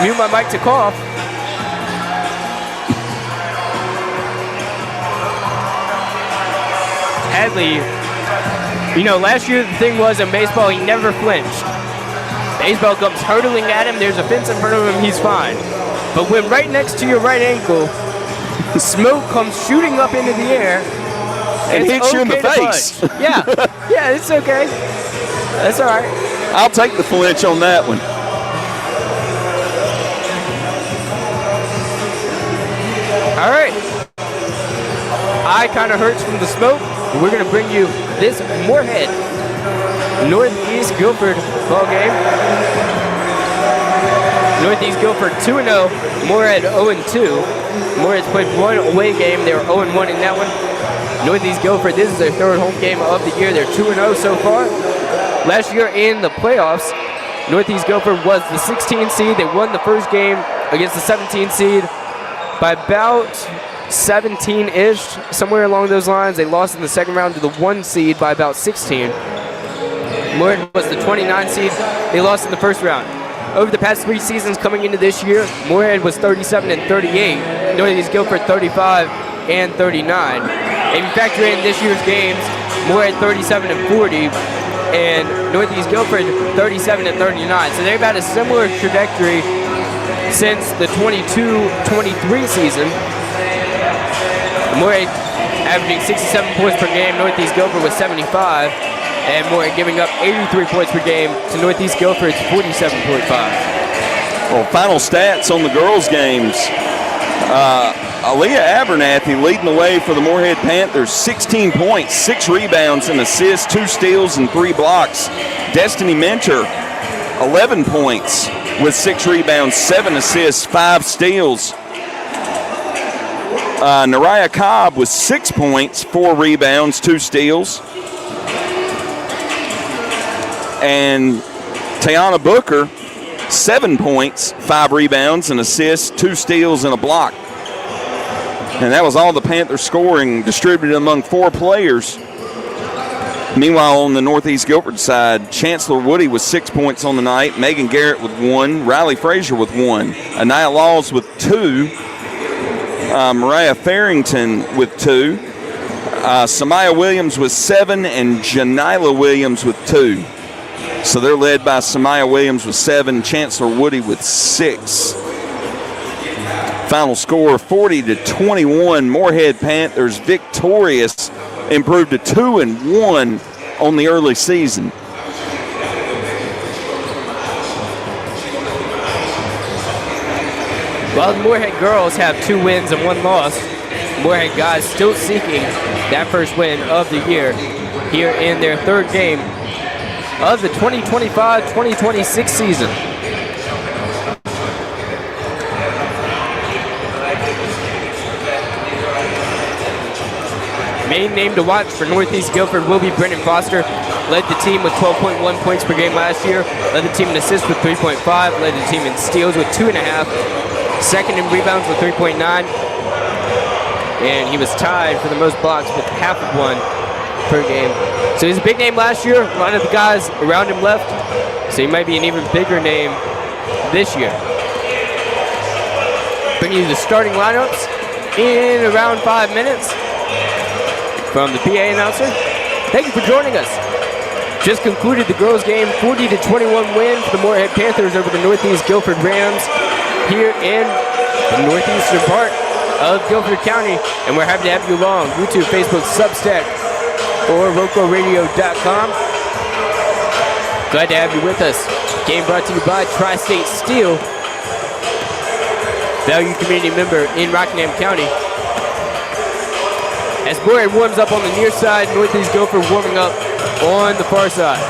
Mute my mic to cough. Hatley, you know, last year the thing was in baseball, he never flinched. Baseball comes hurtling at him, there's a fence in front of him, he's fine. But when right next to your right ankle, smoke comes shooting up into the air,
and hits you in the face.
Yeah, it's okay. That's all right.
I'll take the flinch on that one.
All right. Eye kind of hurts from the smoke. We're going to bring you this Morehead Northeast Guilford ball game. Northeast Guilford 2-0, Morehead 0-2. Morehead's played 1 away game. They were 0-1 in that one. Northeast Guilford, this is their 3rd home game of the year. They're 2-0 so far. Last year in the playoffs, Northeast Guilford was the 16th seed. They won the first game against the 17th seed by about 17-ish, somewhere along those lines. They lost in the second round to the 1 seed by about 16. Morehead was the 29th seed. They lost in the first round. Over the past 3 seasons coming into this year, Morehead was 37-38, Northeast Guilford 35-39. If you factor in this year's games, Morehead 37-40, and Northeast Guilford 37-39. So they've had a similar trajectory since the 22-23 season. Morehead averaging 67 points per game, Northeast Guilford was 75, and Morehead giving up 83 points per game to Northeast Guilford's 47.5.
Well, final stats on the girls' games. Aaliyah Abernathy leading the way for the Morehead Panthers, 16 points, 6 rebounds and assists, 2 steals and 3 blocks. Destiny Mincher, 11 points with 6 rebounds, 7 assists, 5 steals. Nariah Cobb with 6 points, 4 rebounds, 2 steals. And Tiana Booker, 7 points, 5 rebounds, and assists, 2 steals, and a block. And that was all the Panthers scoring distributed among 4 players. Meanwhile, on the Northeast Guilford side, Chancellor Woody with 6 points on the night, Megan Garrett with 1, Riley Frazier with 1, Anaya Laws with 2, Mariah Farrington with 2, Samaya Williams with 7, and Janila Williams with 2. So they're led by Samaya Williams with 7, Chancellor Woody with 6. Final score 40-21. Morehead Panthers victorious, improved to 2-1 on the early season.
While the Morehead girls have 2 wins and 1 loss, Morehead guys still seeking that first win of the year here in their 3rd game of the 2025-2026 season. Main name to watch for Northeast Guilford will be Brendan Foster. Led the team with 12.1 points per game last year. Led the team in assists with 3.5. Led the team in steals with 2.5. Second in rebounds with 3.9. And he was tied for the most blocks with half of one per game. So he's a big name last year. A lot of the guys around him left. So he might be an even bigger name this year. Bringing you the starting lineups in around 5 minutes from the PA announcer. Thank you for joining us. Just concluded the girls' game, 40-21 win for the Morehead Panthers over the Northeast Guilford Rams here in the northeastern part of Guilford County, and we're happy to have you along. YouTube, Facebook, Substack, or RocoRadio.com. Glad to have you with us. Game brought to you by Tri-State Steel, value community member in Rockingham County. As Morehead warms up on the near side, Northeast Guilford warming up on the far side.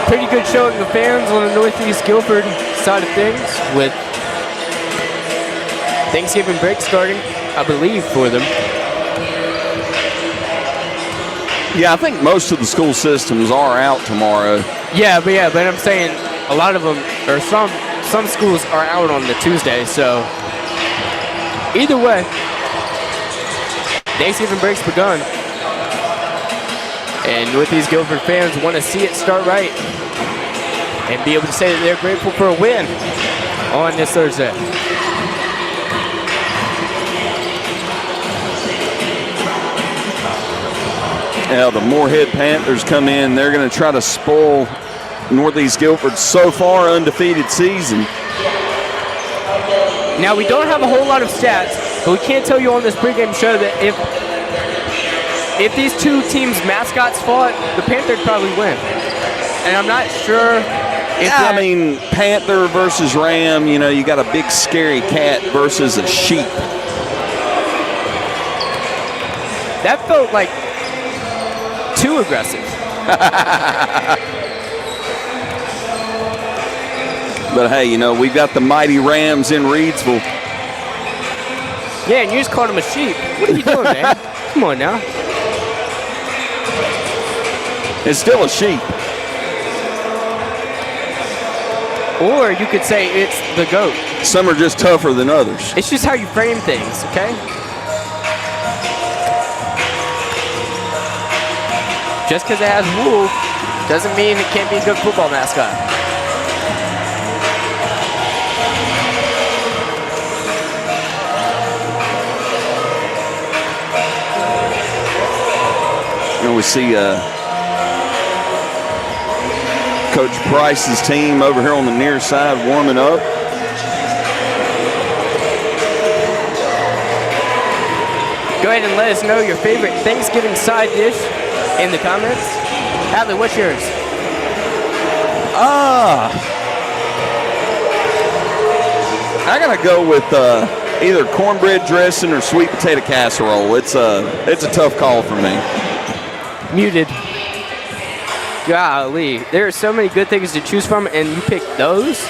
Pretty good showing of fans on the Northeast Guilford side of things, with Thanksgiving break starting, I believe, for them.
Yeah, I think most of the school systems are out tomorrow.
Yeah, but I'm saying a lot of them, or some schools are out on the Tuesday, so either way, Thanksgiving break's begun. And Northeast Guilford fans want to see it start right and be able to say that they're grateful for a win on this Thursday.
Now the Morehead Panthers come in. They're going to try to spoil Northeast Guilford's so far undefeated season.
Now, we don't have a whole lot of stats, but we can tell you on this pregame show that if these two teams' mascots fought, the Panthers probably win. And I'm not sure if
I mean, Panther versus Ram, you know, you got a big scary cat versus a sheep.
That felt like too aggressive.
But hey, you know, we've got the mighty Rams in Reedsville.
Yeah, and you just called him a sheep. What are you doing, man? Come on now.
It's still a sheep.
Or you could say it's the goat.
Some are just tougher than others.
It's just how you frame things, okay? Just because it has wool doesn't mean it can't be a good football mascot.
You know, we see Coach Price's team over here on the near side warming up.
Go ahead and let us know your favorite Thanksgiving side dish in the comments. Hatley, what's yours?
I gotta go with either cornbread dressing or sweet potato casserole. It's a tough call for me.
Muted. Golly, there are so many good things to choose from, and you pick those?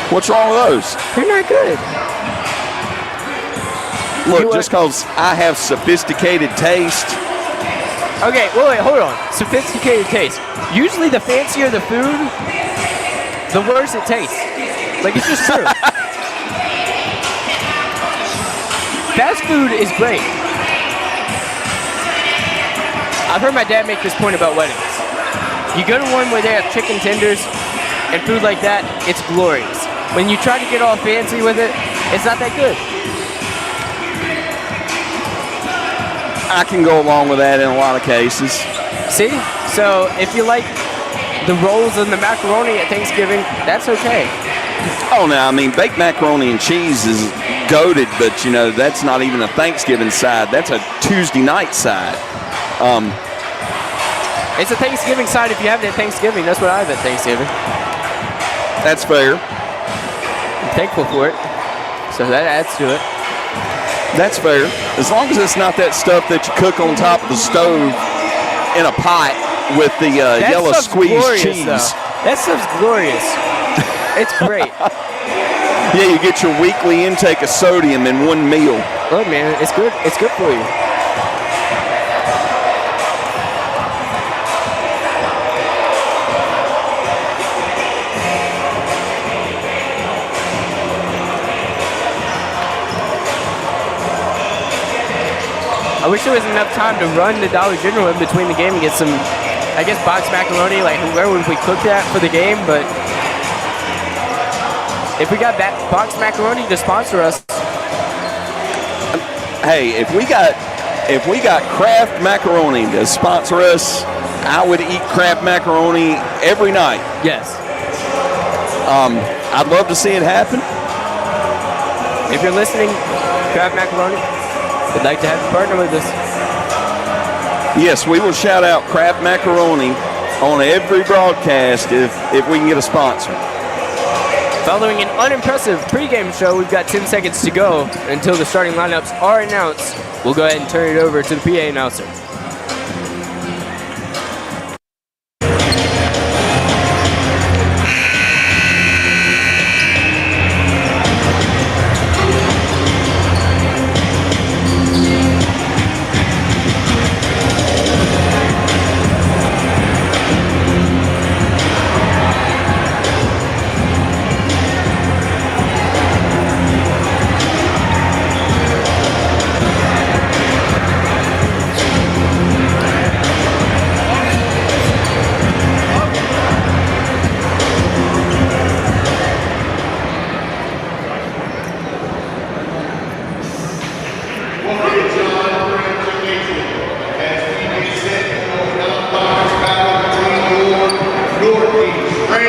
What's wrong with those?
They're not good.
Look, just because I have sophisticated taste.
Okay, wait, hold on. Sophisticated taste. Usually the fancier the food, the worse it tastes. Like, it's just true. Fast food is great. I've heard my dad make this point about weddings. You go to one where they have chicken tenders and food like that, it's glorious. When you try to get all fancy with it, it's not that good.
I can go along with that in a lot of cases.
See? So if you like the rolls and the macaroni at Thanksgiving, that's okay.
Oh, no, I mean, baked macaroni and cheese is goated, but, you know, that's not even a Thanksgiving side. That's a Tuesday night side.
It's a Thanksgiving side if you have it at Thanksgiving. That's what I have at Thanksgiving.
That's fair.
I'm thankful for it. So that adds to it.
That's fair. As long as it's not that stuff that you cook on top of the stove in a pot with the yellow squeezed cheese.
Though. That stuff's glorious. It's great.
Yeah, you get your weekly intake of sodium in one meal.
Look, man, it's good. It's good for you. I wish there was enough time to run to Dollar General in between the game and get some, I guess, box macaroni. Like, where would we cook that for the game? But if we got that box macaroni to sponsor us.
Hey, if we got Kraft macaroni to sponsor us, I would eat Kraft macaroni every night.
Yes.
I'd love to see it happen.
If you're listening, Kraft macaroni, we'd like to have you partner with us.
Yes, we will shout out Kraft macaroni on every broadcast if we can get a sponsor.
Following an unimpressive pregame show, we've got 10 seconds to go until the starting lineups are announced. We'll go ahead and turn it over to the PA announcer.
Northeast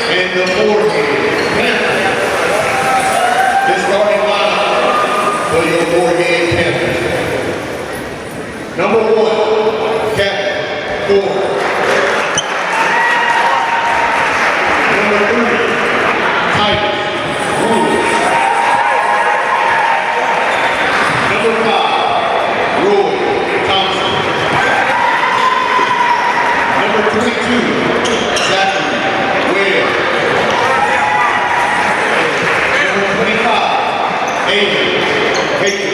and the Morehead Panthers. The starting lineup for your Morehead Panthers. Number 1, Captain Ford. Number 3, Titus Wood. Number 5, Roy Thompson. Number 22, Zachary Ware. Number 25, Amy Hatley.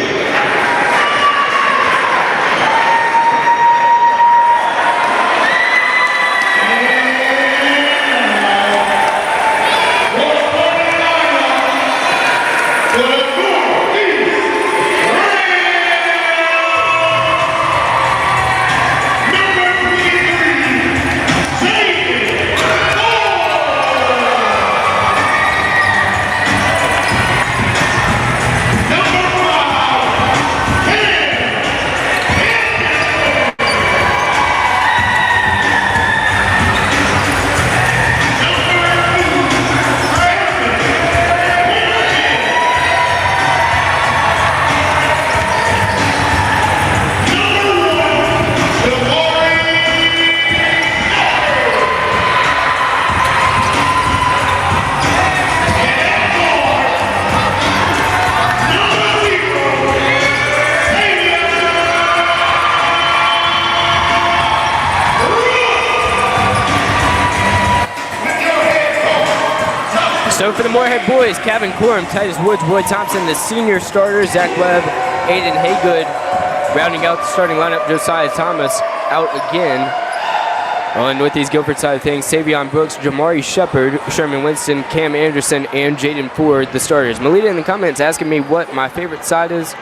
So for the Morehead boys, Kevin Corum, Titus Woods, Roy Thompson, the senior starters, Zach Webb, Aiden Haygood, rounding out the starting lineup, Josiah Thomas out again. On Northeast Guilford side of things, Savion Brooks, Jamari Shepard, Sherman Winston, Cam Anderson, and Jaden Ford, the starters. Melita in the comments asking me what my favorite side is.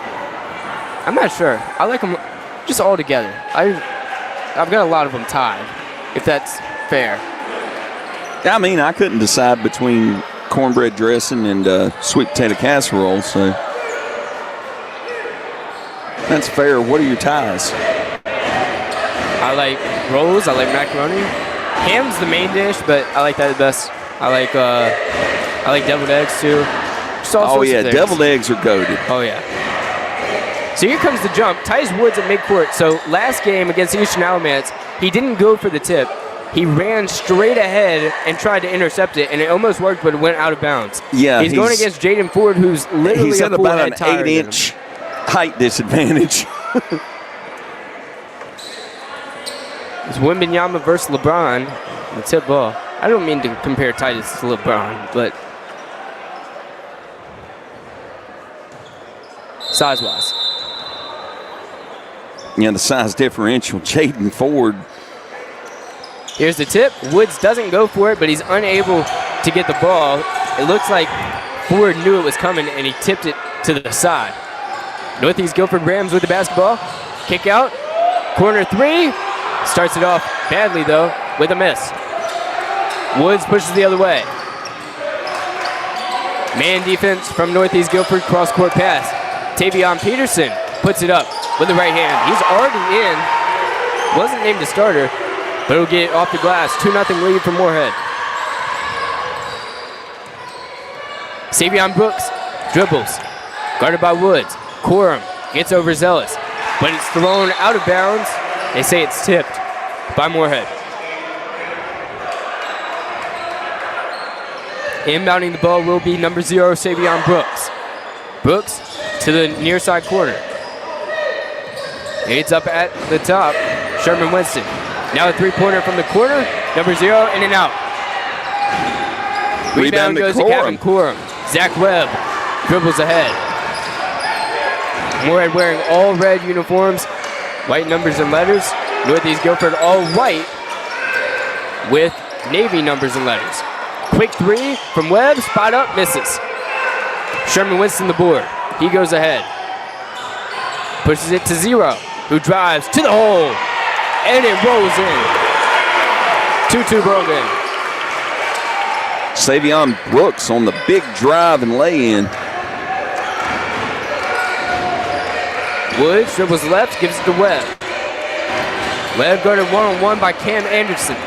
I'm not sure. I like them just all together. I've got a lot of them tied, if that's fair.
I mean, I couldn't decide between cornbread dressing and sweet potato casserole, so that's fair. What are your ties?
I like rolls. I like macaroni. Ham's the main dish, but I like that the best. I like deviled eggs too. Just all
Oh
sorts
yeah,
of things.
deviled eggs are goated.
Oh yeah. So here comes the jump. Titus Woods at midcourt. So last game against Eastern Alamance, he didn't go for the tip. He ran straight ahead and tried to intercept it, and it almost worked, but it went out of bounds.
Yeah,
he's going against Jaden Ford, who's literally
he's
a
at
full
about
head
an
taller than him.
8-inch height disadvantage.
It's Wembanyama versus LeBron, the tip ball. I don't mean to compare Titus to LeBron, but size-wise.
Yeah, the size differential. Jaden Ford.
Here's the tip. Woods doesn't go for it, but he's unable to get the ball. It looks like Ford knew it was coming, and he tipped it to the side. Northeast Guilford Rams with the basketball. Kick out. Corner three. Starts it off badly, though, with a miss. Woods pushes the other way. Man defense from Northeast Guilford. Cross-court pass. Tavion Peterson puts it up with the right hand. He's already in. Wasn't named a starter, but he'll get it off the glass. 2-0 lead for Morehead. Savion Brooks dribbles. Guarded by Woods. Corum gets overzealous, but it's thrown out of bounds. They say it's tipped by Morehead. Inbounding the ball will be number 0, Savion Brooks. Brooks to the near side corner. It's up at the top. Sherman Winston. Now a three-pointer from the corner. Number 0, in and out. Rebound goes to Kevin Corum. Zach Webb dribbles ahead. Morehead wearing all red uniforms, white numbers and letters. Northeast Guilford all white with navy numbers and letters. Quick three from Webb, spot up, misses. Sherman Winston the board. He goes ahead. Pushes it to 0, who drives to the hole, and it rolls in. 2-2 Brogan.
Savion Brooks on the big drive and lay-in.
Woods dribbles left, gives it to Webb. Webb guarded one-on-one by Cam Anderson.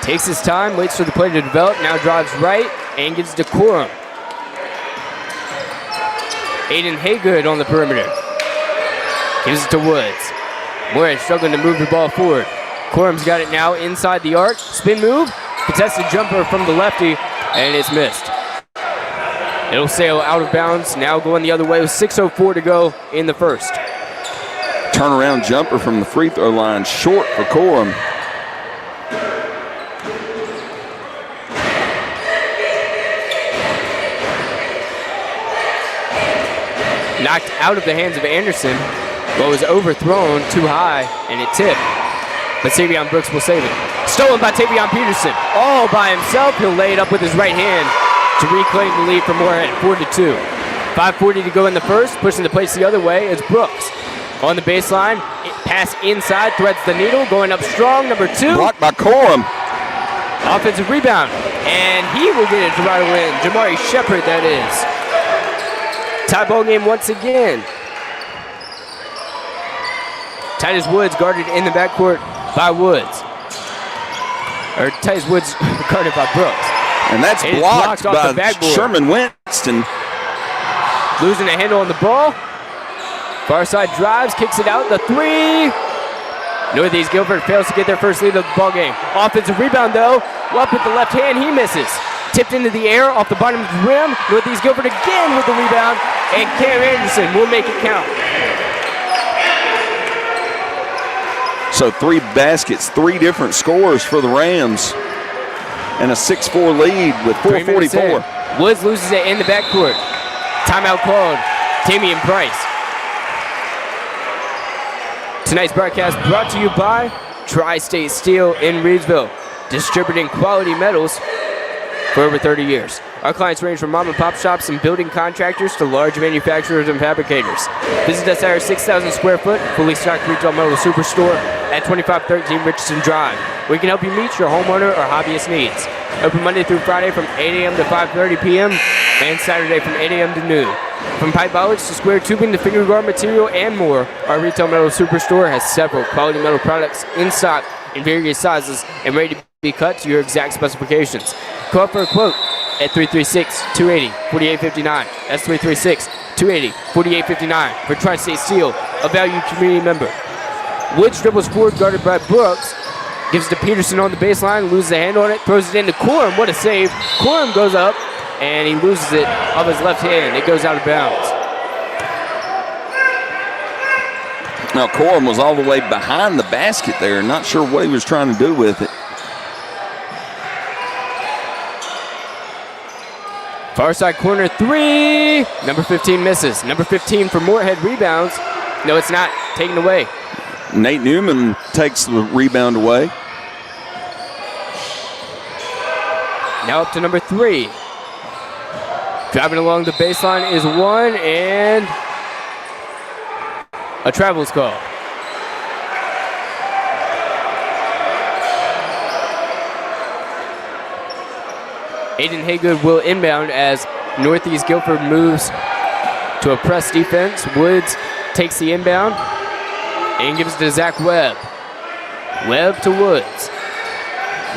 Takes his time, waits for the play to develop, now drives right and gives it to Corum. Aiden Haygood on the perimeter. Gives it to Woods. Morehead struggling to move the ball forward. Corum's got it now inside the arc. Spin move, contested jumper from the lefty, and it's missed. It'll sail out of bounds, now going the other way with 6:04 to go in the first.
Turnaround jumper from the free throw line, short for Corum.
Knocked out of the hands of Anderson, but was overthrown too high, and it tipped. But Savion Brooks will save it. Stolen by Tavion Peterson, all by himself. He'll lay it up with his right hand to reclaim the lead for Morehead, 4-2. 5:40 to go in the first. Pushing the place the other way is Brooks. On the baseline, pass inside, threads the needle, going up strong, number 2.
Blocked by Corum.
Offensive rebound, and he will get it to right away. Jamari Shepard, that is. Tie ball game once again. Titus Woods guarded in the backcourt by Woods. Or Titus Woods guarded by Brooks.
And that's blocked
off
by Sherman Winston.
Losing a handle on the ball. Far side drives, kicks it out, the 3. Northeast Guilford fails to get their first lead of the ball game. Offensive rebound though, up with the left hand, he misses. Tipped into the air off the bottom of the rim. Northeast Guilford again with the rebound, and Cam Anderson will make it count.
So 3 baskets, 3 different scores for the Rams, and a 6-4 lead with 4:44.
Woods loses it in the backcourt. Timeout called. Damian Price. Tonight's broadcast brought to you by Tri-State Steel in Reedsville, distributing quality metals for over 30 years. Our clients range from mom and pop shops and building contractors to large manufacturers and fabricators. Visit us at our 6,000 square foot, fully stocked retail metal superstore at 2513 Richardson Drive. We can help you meet your homeowner or hobbyist needs. Open Monday through Friday from 8 a.m. to 5:30 p.m. and Saturday from 8 a.m. to noon. From pipe bollards to square tubing to finger guard material and more, our retail metal superstore has several quality metal products in stock in various sizes and ready to be cut to your exact specifications. Call for a quote at 336-280-4859. That's 336-280-4859 for Tri-State Steel a valued community member. Woods dribbles forward, guarded by Brooks. Gives it to Peterson on the baseline, loses the hand on it, throws it into Corum. What a save. Corum goes up, and he loses it off his left hand. It goes out of bounds.
Now, Corum was all the way behind the basket there. Not sure what he was trying to do with it.
Far side corner three. Number 15 misses. Number 15 for Morehead rebounds. No, it's not. Taken away.
Nate Newman takes the rebound away.
Now up to number 3. Driving along the baseline is 1, and a travel's call. Aiden Haygood will inbound as Northeast Guilford moves to a press defense. Woods takes the inbound and gives it to Zach Webb. Webb to Woods.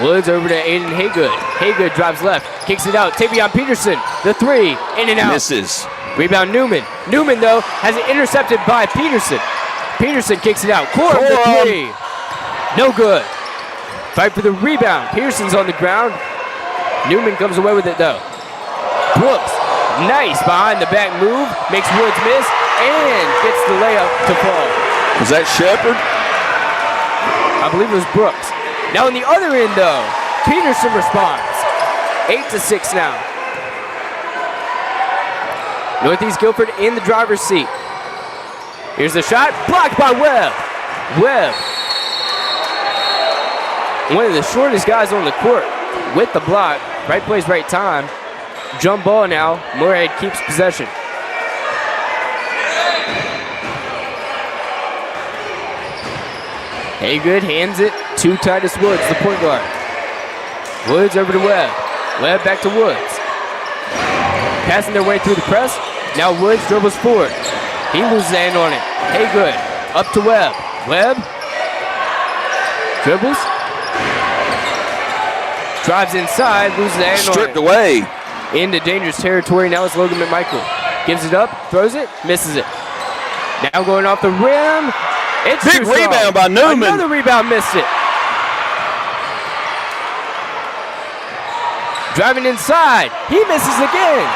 Woods over to Aiden Haygood. Haygood drives left, kicks it out. Tavion Peterson, the 3, in and out.
Misses.
Rebound Newman. Newman, though, has it intercepted by Peterson. Peterson kicks it out. Corum the 3. No good. Fight for the rebound. Peterson's on the ground. Newman comes away with it, though. Brooks, nice behind the back move. Makes Woods miss and gets the layup to fall.
Was that Shepard?
I believe it was Brooks. Now on the other end, though, Peterson responds. 8-6 now. Northeast Guilford in the driver's seat. Here's the shot, blocked by Webb. Webb, one of the shortest guys on the court with the block. Right place, right time. Jump ball now. Morehead keeps possession. Haygood hands it to Titus Woods, the point guard. Woods over to Webb. Webb back to Woods. Passing their way through the press. Now Woods dribbles forward. He loses the hand on it. Haygood up to Webb. Webb dribbles. Drives inside, loses the hand on it.
Stripped away.
Into dangerous territory. Now it's Logan McMichael. Gives it up, throws it, misses it. Now going off the rim. It's
big rebound by Newman.
Another rebound, missed it. Driving inside. He misses again.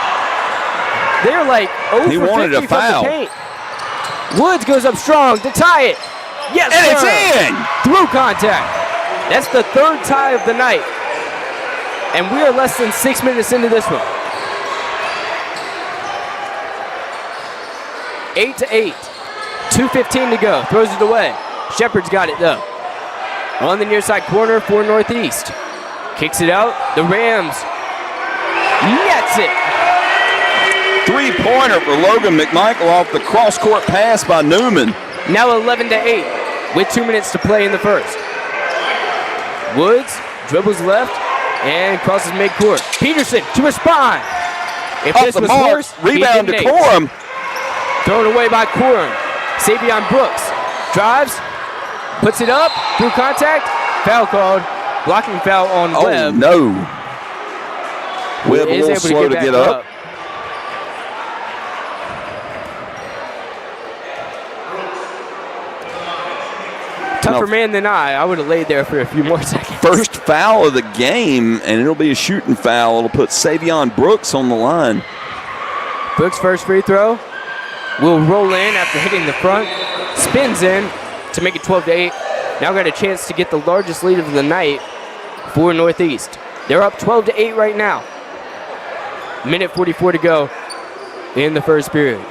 They're like 0
he
for
wanted
50
a foul.
from the paint. Woods goes up strong to tie it. Yes,
and
sir.
It's in.
Through contact. That's the 3rd tie of the night. And we are less than 6 minutes into this one. 8-8. 2:15 to go. Throws it away. Shepard's got it though. On the near side corner for Northeast. Kicks it out. The Rams nets it.
3-pointer for Logan McMichael off the cross-court pass by Newman.
Now 11-8 with 2 minutes to play in the first. Woods dribbles left and crosses midcourt. Peterson to respond. If
Off
this
the
was
mark.
worse,
Rebound to
he didn't.
Corum.
Thrown away by Corum. Savion Brooks drives, puts it up through contact. Foul called. Blocking foul on Webb.
Oh, no. Webb a
Is
little
able
slow to
back
get up.
Tougher man than I would have laid there for a few more seconds.
First foul of the game, and it'll be a shooting foul. It'll put Savion Brooks on the line.
Brooks' first free throw will roll in after hitting the front. Spins in to make it 12-8. Now got a chance to get the largest lead of the night for Northeast. They're up 12-8 right now. Minute 44 to go in the first period.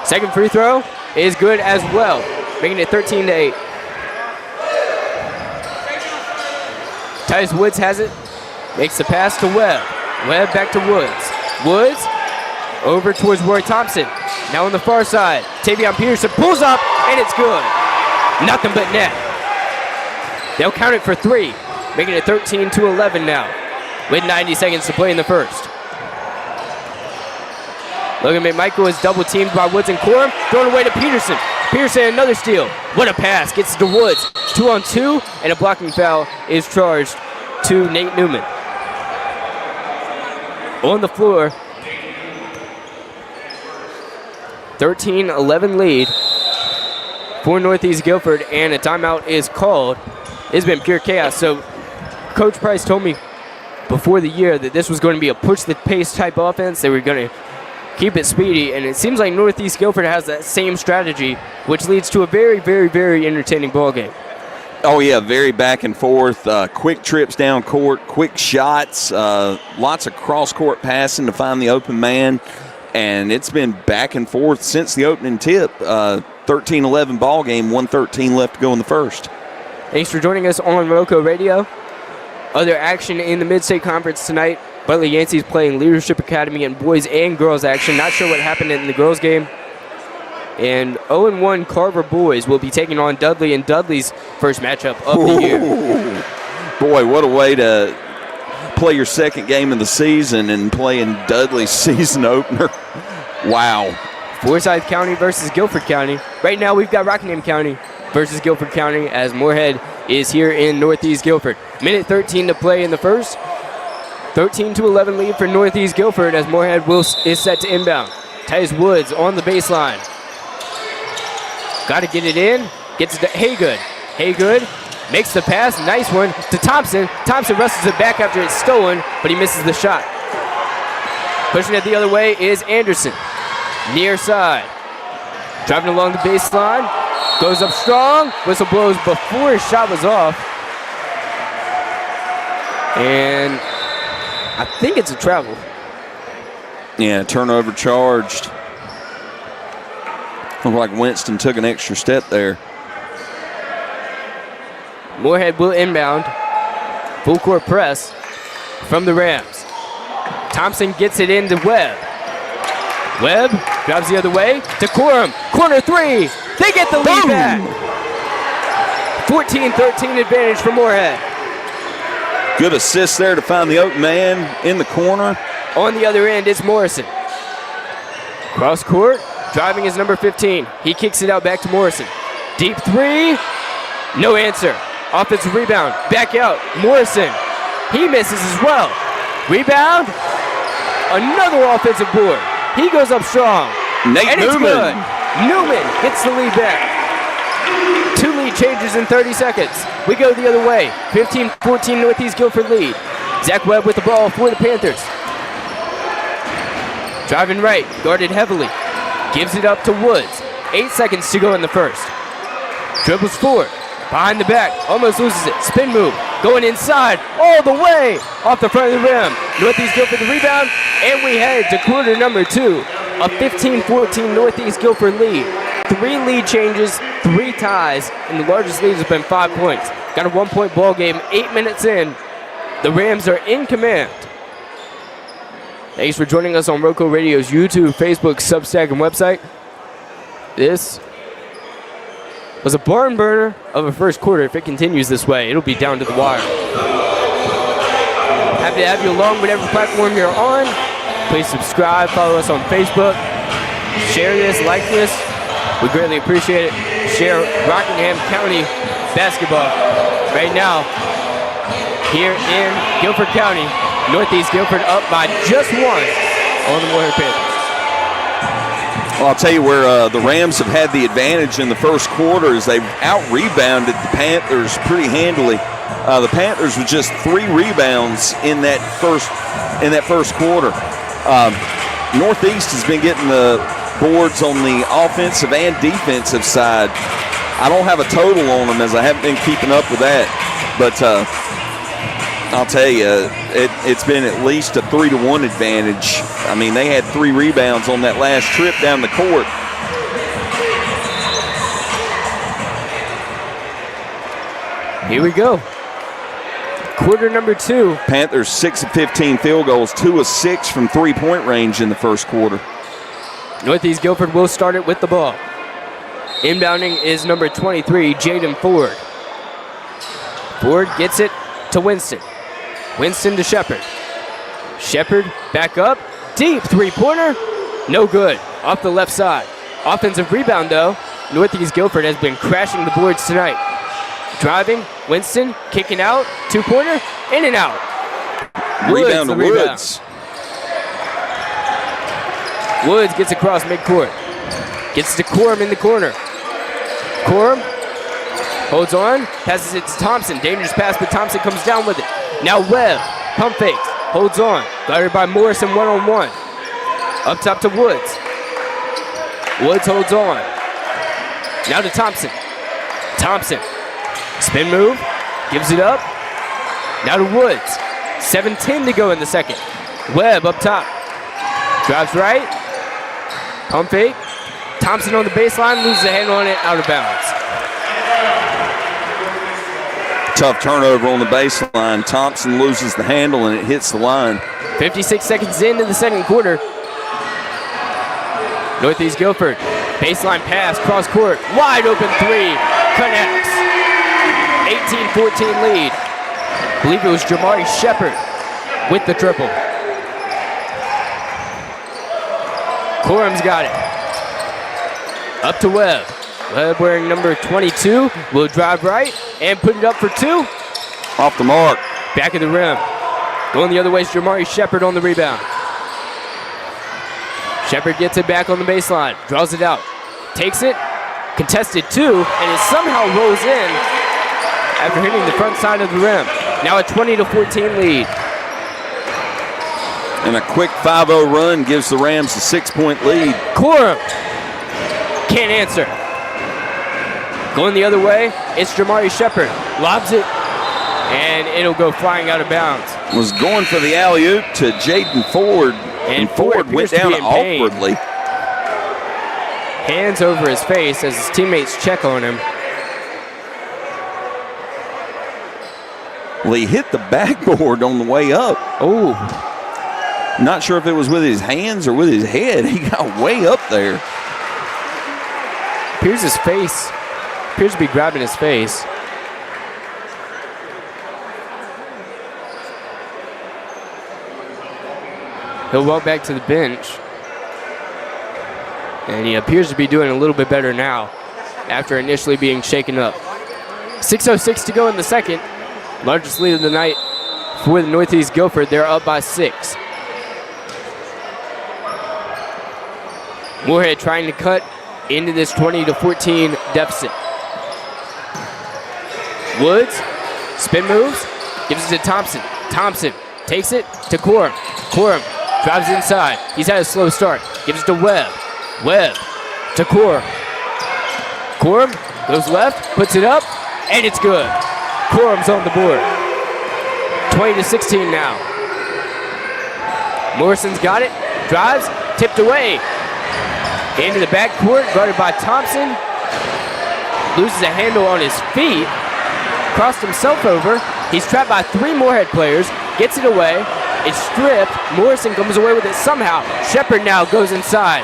Second free throw is good as well, making it 13-8. Titus Woods has it, makes the pass to Webb. Webb back to Woods. Woods over towards Roy Thompson. Now on the far side, Tavion Peterson pulls up, and it's good. Nothing but net. They'll count it for 3, making it 13-11 now, with 90 seconds to play in the first. Logan McMichael is double teamed by Woods and Corum. Thrown away to Peterson. Peterson, another steal. What a pass. Gets to Woods. 2-on-2, and a blocking foul is charged to Nate Newman. on the floor. 13-11 lead for Northeast Guilford, and a timeout is called. It's been pure chaos. So Coach Price told me before the year that this was going to be a push-the-pace type offense. They were going to keep it speedy, and it seems like Northeast Guilford has that same strategy, which leads to a very, very, very entertaining ball game.
Oh, yeah, very back and forth, quick trips down court, quick shots, lots of cross-court passing to find the open man, and it's been back and forth since the opening tip. 13-11 ball game, 1:13 left to go in the first.
Thanks for joining us on Roco Radio. Other action in the Mid-State Conference tonight. Butler Yancey's playing Leadership Academy in boys and girls action. Not sure what happened in the girls game. And 0-1 Carver boys will be taking on Dudley in Dudley's first matchup of the year.
Boy, what a way to play your second game of the season and play in Dudley's season opener. Wow.
Forsyth County versus Guilford County. Right now we've got Rockingham County versus Guilford County as Morehead is here in Northeast Guilford. Minute 13 to play in the first. 13-11 lead for Northeast Guilford as Morehead is set to inbound. Titus Woods on the baseline. Got to get it in. Gets it to Haygood. Haygood makes the pass. Nice one to Thompson. Thompson wrestles it back after it's stolen, but he misses the shot. Pushing it the other way is Anderson. Near side. Driving along the baseline. Goes up strong. Whistle blows before his shot was off. And I think it's a travel.
Yeah, turnover charged. Looked like Winston took an extra step there.
Morehead will inbound. Full court press from the Rams. Thompson gets it into Webb. Webb drives the other way to Corum. Corner three. They get the lead back. 14-13 advantage for Morehead.
Good assist there to find the open man in the corner.
On the other end, it's Morrison. Cross court, driving is number 15. He kicks it out back to Morrison. Deep three, no answer. Offensive rebound, back out, Morrison. He misses as well. Rebound, another offensive board. He goes up strong.
Nate
and
Newman.
It's good. Newman gets the lead back. 2 lead changes in 30 seconds. We go the other way. 15-14 Northeast Guilford lead. Zach Webb with the ball for the Panthers. Driving right, guarded heavily. Gives it up to Woods. 8 seconds to go in the first. Dribbles forward. Behind the back. Almost loses it. Spin move. Going inside. All the way. Off the front of the rim. Northeast Guilford the rebound. And we head to quarter number 2. A 15-14 Northeast Guilford lead. 3 lead changes, 3 ties, and the largest lead has been 5 points. Got a 1-point ball game, 8 minutes in. The Rams are in command. Thanks for joining us on Roco Radio's YouTube, Facebook, Substack, and website. This was a barn burner of a first quarter. If it continues this way, it'll be down to the wire. Happy to have you along whatever platform you're on. Please subscribe, follow us on Facebook, share this, like this. We greatly appreciate it. Share Rockingham County basketball right now here in Guilford County. Northeast Guilford up by just 1 on the Morehead Panthers.
Well, I'll tell you where the Rams have had the advantage in the first quarter is they've out-rebounded the Panthers pretty handily. The Panthers with just 3 rebounds in that first quarter. Northeast has been getting the boards on the offensive and defensive side. I don't have a total on them as I haven't been keeping up with that, but I'll tell you, it's been at least a 3-1 advantage. I mean, they had 3 rebounds on that last trip down the court.
Here we go. Quarter number 2.
Panthers 6 of 15 field goals, 2 of 6 from 3-point range in the first quarter.
Northeast Guilford will start it with the ball. Inbounding is number 23, Jaden Ford. Ford gets it to Winston. Winston to Shepard. Shepard back up. Deep three-pointer. No good. Off the left side. Offensive rebound, though. Northeast Guilford has been crashing the boards tonight. Driving. Winston kicking out. 2-pointer. In and out.
Rebound to Woods.
Woods gets across midcourt. Gets to Corum in the corner. Corum holds on, passes it to Thompson. Dangerous pass, but Thompson comes down with it. Now Webb, pump fakes, holds on. Guarded by Morrison one-on-one. Up top to Woods. Woods holds on. Now to Thompson. Thompson, spin move, gives it up. Now to Woods. 7:10 to go in the second. Webb up top. Drives right. Pump fake. Thompson on the baseline, loses a hand on it, out of bounds.
Tough turnover on the baseline. Thompson loses the handle and it hits the line.
56 seconds into the second quarter. Northeast Guilford, baseline pass, cross court, wide open three, connects. 18-14 lead. I believe it was Jamari Shepard with the triple. Corum's got it. Up to Webb. Webb wearing number 22, will drive right and put it up for two.
Off the mark.
Back of the rim. Going the other way is Jamari Shepard on the rebound. Shepard gets it back on the baseline, draws it out, takes it, contested two, and it somehow rolls in after hitting the front side of the rim. Now a 20-14 lead.
And a quick 5-0 run gives the Rams a 6-point lead.
Corum can't answer. Going the other way, it's Jamari Shepard. Lobs it, and it'll go flying out of bounds.
Was going for the alley-oop to Jaden Ford, and Ford went down awkwardly.
Hands over his face as his teammates check on him.
Well, he hit the backboard on the way up.
Oh.
Not sure if it was with his hands or with his head. He got way up there.
Appears his face. Appears to be grabbing his face. He'll walk back to the bench. And he appears to be doing a little bit better now after initially being shaken up. 6:06 to go in the second. Largest lead of the night for the Northeast Guilford. They're up by 6. Morehead trying to cut into this 20-14 deficit. Woods, spin moves, gives it to Thompson. Thompson takes it to Corum. Corum drives inside. He's had a slow start. Gives it to Webb. Webb to Corum. Corum goes left, puts it up, and it's good. Corum's on the board. 20-16 now. Morrison's got it, drives, tipped away. Into the backcourt, guarded by Thompson. Loses a handle on his feet. Crossed himself over. He's trapped by 3 Morehead players. Gets it away. It's stripped. Morrison comes away with it somehow. Shepard now goes inside.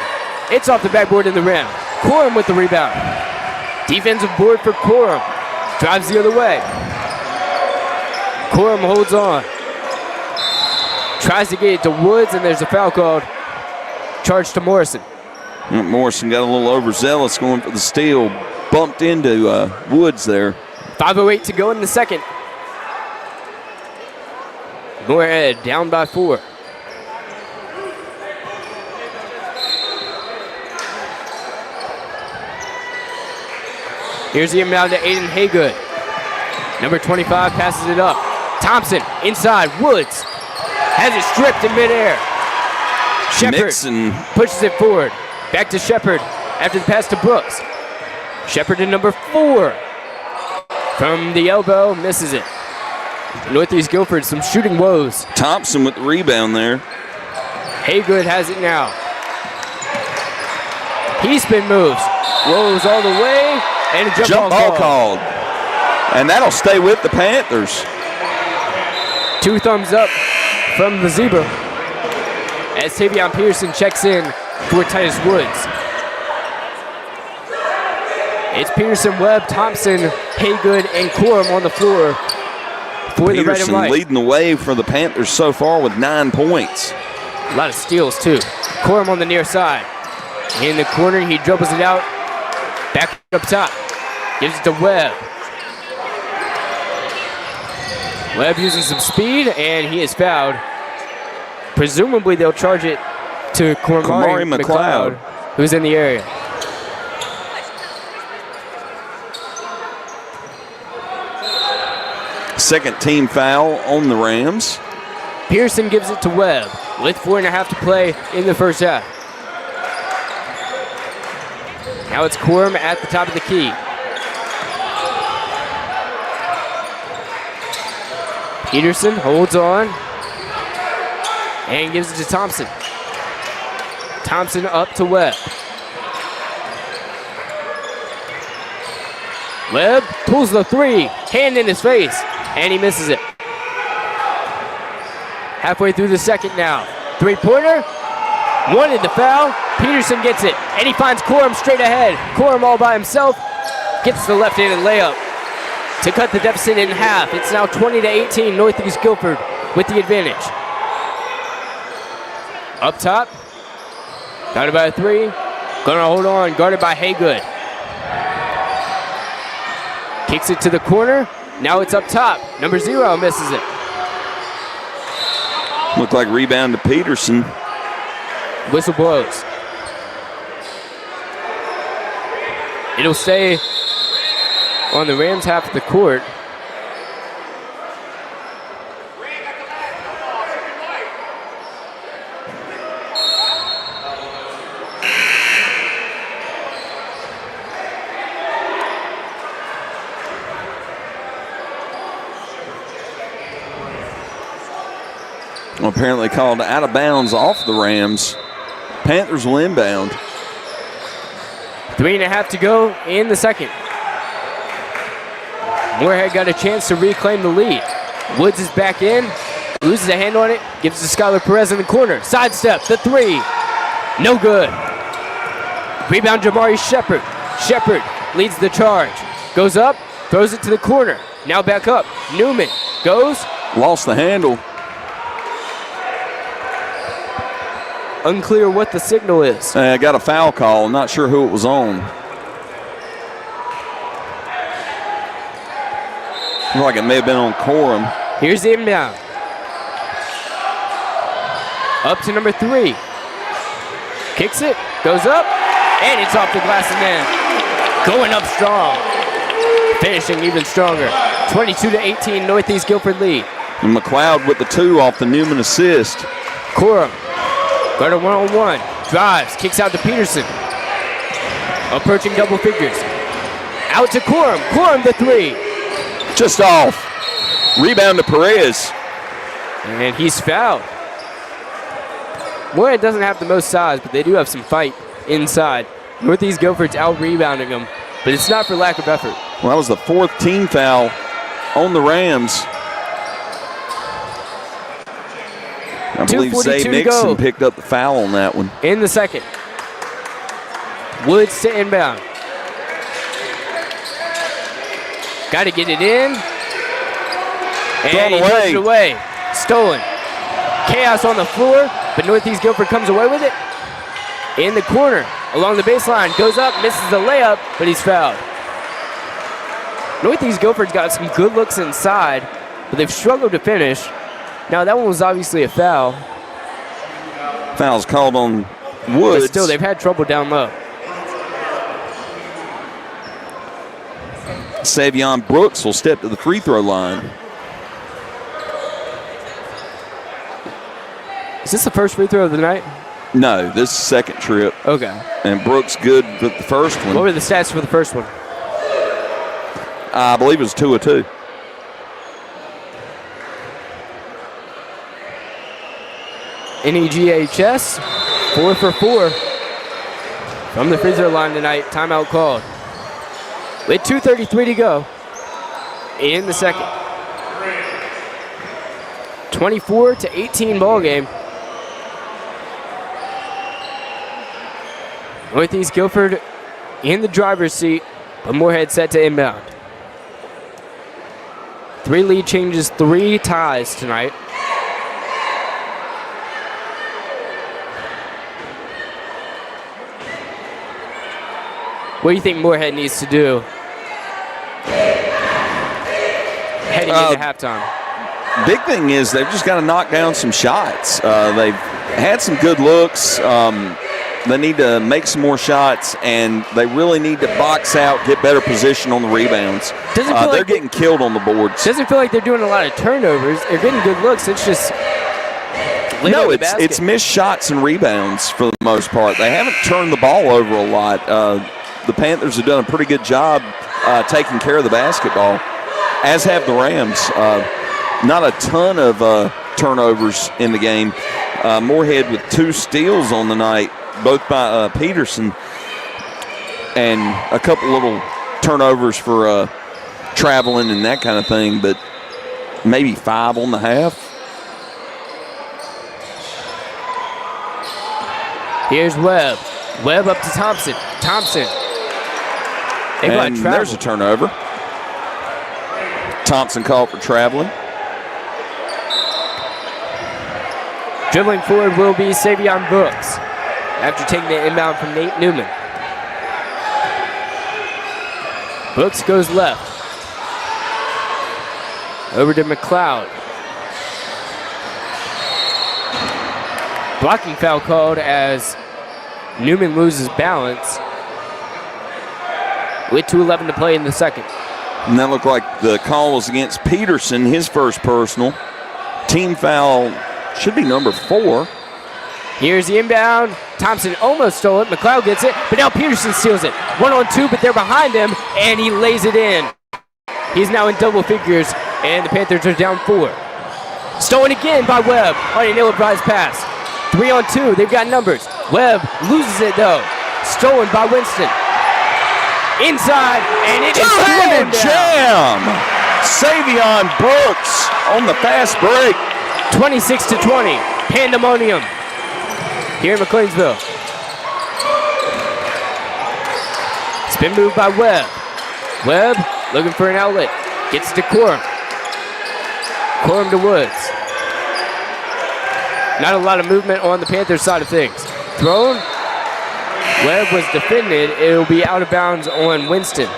It's off the backboard in the rim. Corum with the rebound. Defensive board for Corum. Drives the other way. Corum holds on. Tries to get it to Woods, and there's a foul called. Charge to Morrison.
Morrison got a little overzealous going for the steal. Bumped into Woods there.
5:08 to go in the second. Morehead down by 4. Here's the inbound to Aiden Haygood. Number 25 passes it up. Thompson inside. Woods has it stripped in midair. Shepard pushes it forward. Back to Shepard after the pass to Brooks. Shepard to number 4. From the elbow, misses it. Northeast Guilford, some shooting woes.
Thompson with the rebound there.
Haygood has it now. He spin moves. Rolls all the way, and a jump ball
called. And that'll stay with the Panthers.
2 thumbs up from the Zebra as Tavion Pearson checks in for Titus Woods. It's Pearson, Webb, Thompson, Haygood, and Corum on the floor for the red and white.
Pearson leading the way for the Panthers so far with 9 points.
A lot of steals, too. Corum on the near side. In the corner, he dribbles it out. Back up top. Gives it to Webb. Webb using some speed, and he is fouled. Presumably, they'll charge it to Kamari McLeod, who's in the area.
Second team foul on the Rams.
Pearson gives it to Webb with 4.5 to play in the first half. Now it's Quorum at the top of the key. Peterson holds on and gives it to Thompson. Thompson up to Webb. Webb pulls the three, hand in his face, and he misses it. Halfway through the second now. Three-pointer, wanted the foul. Peterson gets it, and he finds Quorum straight ahead. Quorum all by himself, gets the left-handed layup to cut the deficit in half. It's now 20-18, Northeast Guilford with the advantage. Up top, guarded by a three. Gonna hold on, guarded by Haygood. Kicks it to the corner. Now it's up top. Number 0 misses it.
Looked like rebound to Peterson.
Whistle blows. It'll stay on the Rams half of the court.
Apparently called out of bounds off the Rams. Panthers will inbound.
3.5 to go in the second. Morehead got a chance to reclaim the lead. Woods is back in, loses a hand on it, gives it to Skylar Perez in the corner. Sidestep, the three, no good. Rebound Jamari Shepard. Shepard leads the charge. Goes up, throws it to the corner. Now back up, Newman goes.
Lost the handle.
Unclear what the signal is.
I got a foul call. Not sure who it was on. Looked like it may have been on Quorum.
Here's the inbound. Up to number 3. Kicks it, goes up, and it's off the glass and in. Going up strong. Finishing even stronger. 22-18, Northeast Guilford lead.
And McLeod with the 2 off the Newman assist.
Quorum. Got a one-on-one, drives, kicks out to Peterson. Approaching double figures. Out to Quorum, Quorum the 3.
Just off. Rebound to Perez.
And he's fouled. Morehead doesn't have the most size, but they do have some fight inside. Northeast Guilford's out-rebounding them, but it's not for lack of effort.
Well, that was the 4th team foul on the Rams. I believe Zay Nixon picked up the foul on that one.
In the second. Woods to inbound. Got to get it in. And he throws it away. Stolen. Chaos on the floor, but Northeast Guilford comes away with it. In the corner, along the baseline, goes up, misses the layup, but he's fouled. Northeast Guilford's got some good looks inside, but they've struggled to finish. Now, that one was obviously a foul.
Foul's called on Woods.
But still, they've had trouble down low.
Savion Brooks will step to the free throw line.
Is this the first free throw of the night?
No, this is the second trip.
Okay.
And Brooks good with the first one.
What were the stats for the first one?
I believe it was 2 of 2.
NEGHS, 4 for 4 from the free throw line tonight. Timeout called. With 2:33 to go in the second. 24-18 ball game. Northeast Guilford in the driver's seat, but Morehead set to inbound. 3 lead changes, 3 ties tonight. What do you think Morehead needs to do heading into halftime?
Big thing is they've just got to knock down some shots. They've had some good looks. They need to make some more shots, and they really need to box out, get better position on the rebounds. They're getting killed on the boards.
Doesn't feel like they're doing a lot of turnovers. They're getting good looks. It's just
it's missed shots and rebounds for the most part. They haven't turned the ball over a lot. The Panthers have done a pretty good job taking care of the basketball, as have the Rams. Not a ton of turnovers in the game. Morehead with 2 steals on the night, both by Peterson, and a couple little turnovers for traveling and that kind of thing, but maybe 5 on the half.
Here's Webb. Webb up to Thompson. Thompson.
And there's a turnover. Thompson called for traveling.
Dribbling forward will be Savion Brooks after taking the inbound from Nate Newman. Brooks goes left. Over to McLeod. Blocking foul called as Newman loses balance with 2:11 to play in the second.
And that looked like the call was against Peterson, his first personal. Team foul should be number 4.
Here's the inbound. Thompson almost stole it. McLeod gets it, but now Peterson steals it. 1-on-2, but they're behind him, and he lays it in. He's now in double figures, and the Panthers are down 4. Stolen again by Webb on an ill-advised pass. 3-on-2, they've got numbers. Webb loses it, though. Stolen by Winston. Inside, and it is
two-handed jam. Savion Brooks on the fast break.
26-20, pandemonium here in McLeansville. Spin move by Webb. Webb looking for an outlet. Gets it to Corum. Corum to Woods. Not a lot of movement on the Panthers side of things. Thrown. Webb was defended. It will be out of bounds on Winston.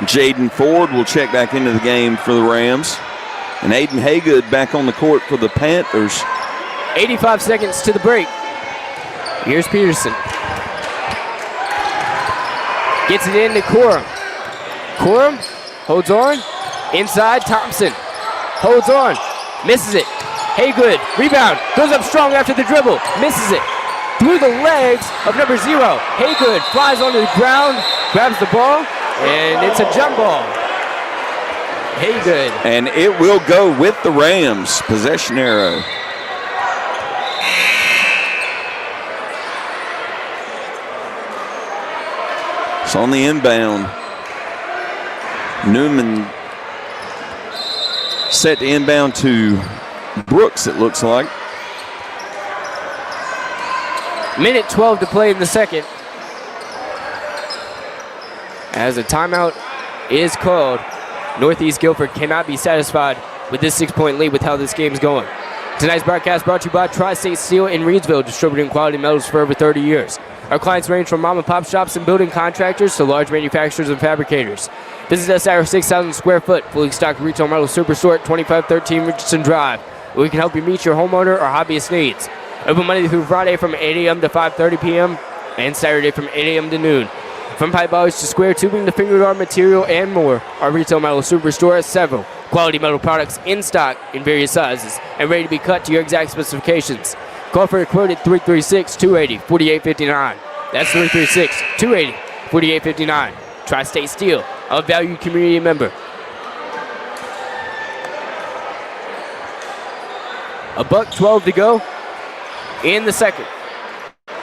Jaden Ford will check back into the game for the Rams. And Aiden Haygood back on the court for the Panthers.
85 seconds to the break. Here's Peterson. Gets it in to Corum. Corum holds on. Inside, Thompson. Holds on. Misses it. Haygood, rebound. Goes up strong after the dribble. Misses it. Through the legs of number 0. Haygood flies onto the ground. Grabs the ball. And it's a jump ball. Haygood.
And it will go with the Rams. Possession arrow. It's on the inbound. Newman set the inbound to Brooks, it looks like.
Minute 12 to play in the second. As a timeout is called, Northeast Guilford cannot be satisfied with this 6-point lead with how this game's going. Tonight's broadcast brought to you by Tri-State Steel in Reedsville, distributing quality metals for over 30 years. Our clients range from mom and pop shops and building contractors to large manufacturers and fabricators. Visit us at our 6,000 square foot, fully stocked retail metal superstore at 2513 Richardson Drive, where we can help you meet your homeowner or hobbyist needs. Open Monday through Friday from 8 a.m. to 5:30 p.m. and Saturday from 8 a.m. to noon. From pipe bars to square tubing to finger guard material and more, our retail metal superstore has several quality metal products in stock in various sizes and ready to be cut to your exact specifications. Call for a quote at 336-280-4859. That's 336-280-4859. Tri-State Steel, a valued community member. $1:12 to go in the second.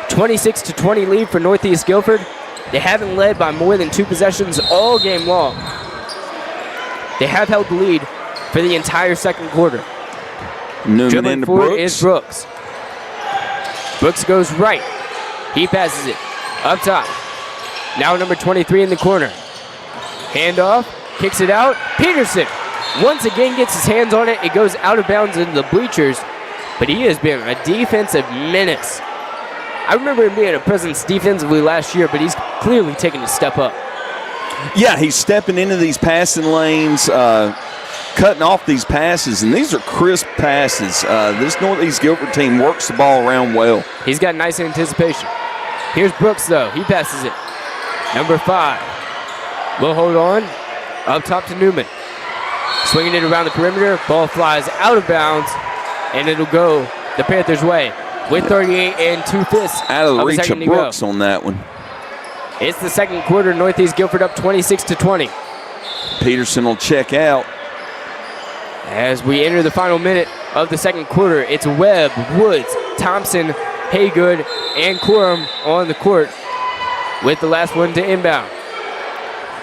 26-20 lead for Northeast Guilford. They haven't led by more than 2 possessions all game long. They have held the lead for the entire second quarter.
Newman into Brooks.
Is Brooks. Brooks goes right. He passes it up top. Now number 23 in the corner. Handoff, kicks it out. Peterson once again gets his hands on it. It goes out of bounds into the bleachers, but he has been a defensive menace. I remember him being a presence defensively last year, but he's clearly taken a step up.
Yeah, he's stepping into these passing lanes. cutting off these passes, and these are crisp passes. This Northeast Guilford team works the ball around well.
He's got nice anticipation. Here's Brooks, though. He passes it. Number 5 will hold on. Up top to Newman. Swinging it around the perimeter. Ball flies out of bounds, and it'll go the Panthers' way with 38 and 2/5
Out of the reach of
second to go.
Brooks on that one.
It's the second quarter. Northeast Guilford up 26-20.
Peterson will check out.
As we enter the final minute of the second quarter, it's Webb, Woods, Thompson, Haygood, and Quorum on the court with the last one to inbound.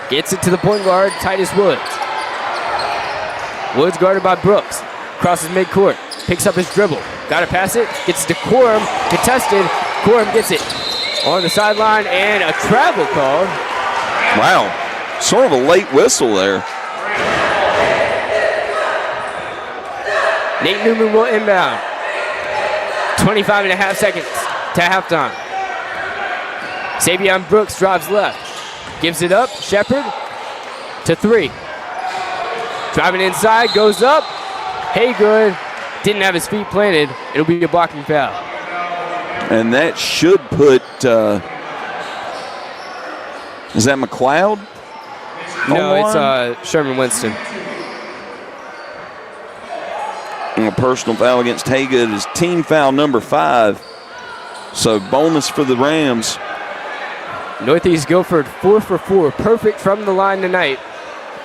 Gets it to the point guard, Titus Woods. Woods guarded by Brooks. Crosses midcourt, picks up his dribble. Got to pass it, gets it to Quorum, contested. Quorum gets it on the sideline, and a travel called.
Wow, sort of a late whistle there.
Nate Newman will inbound. 25 and a half seconds to halftime. Savion Brooks drives left. Gives it up. Shepard to 3. Driving inside, goes up. Haygood didn't have his feet planted. It'll be a blocking foul.
And that should put, is that McLeod?
No, it's Sherman Winston.
And a personal foul against Haygood is team foul number 5. So bonus for the Rams.
Northeast Guilford 4 for 4, perfect from the line tonight.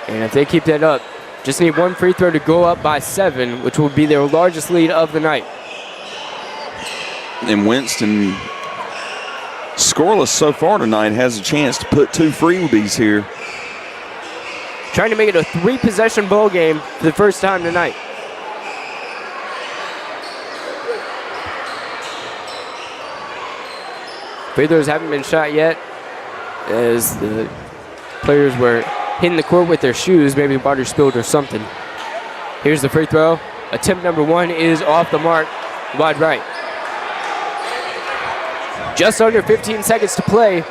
And if they keep that up, just need one free throw to go up by 7, which will be their largest lead of the night.
And Winston, scoreless so far tonight, has a chance to put 2 freebies here.
Trying to make it a 3-possession ball game for the first time tonight. Free throws haven't been shot yet, as the players were hitting the court with their shoes, maybe water spilled or something. Here's the free throw. Attempt number 1 is off the mark, wide right. Just under 15 seconds to play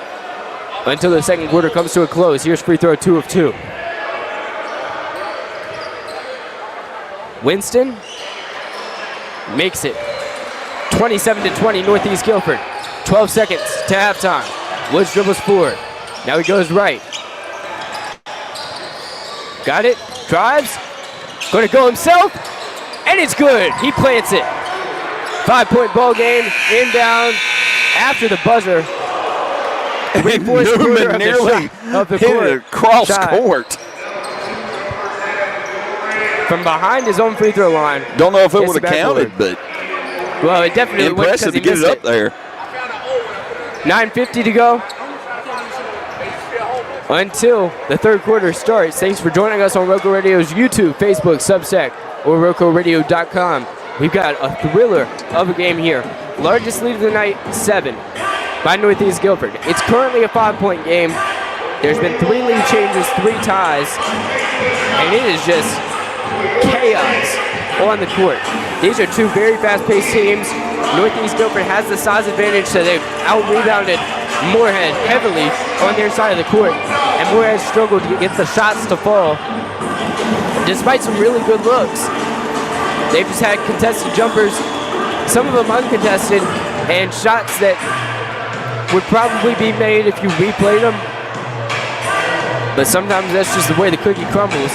until the second quarter comes to a close. Here's free throw 2 of 2. Winston makes it. 27-20 Northeast Guilford. 12 seconds to halftime. Woods dribbles forward. Now he goes right. Got it. Drives. Going to go himself. And it's good. He plants it. 5-point ball game. Inbound after the buzzer.
Newman nearly
of the
hit
court.
it across
Shot.
court.
From behind his own free throw line.
Don't know if it
Gets
would
the
have counted,
backboard.
but
Well, it definitely would because
impressive
he
to get
missed
it up there.
9:50 to go until the third quarter starts. Thanks for joining us on Roco Radio's YouTube, Facebook, Substack, or RocoRadio.com. We've got a thriller of a game here. Largest lead of the night, 7 by Northeast Guilford. It's currently a 5-point game. There's been 3 lead changes, 3 ties, and it is just chaos on the court. These are 2 very fast-paced teams. Northeast Guilford has the size advantage, so they've out-rebounded Morehead heavily on their side of the court, and Morehead struggled to get the shots to fall. Despite some really good looks, they've just had contested jumpers, some of them uncontested, and shots that would probably be made if you replayed them. But sometimes that's just the way the cookie crumbles.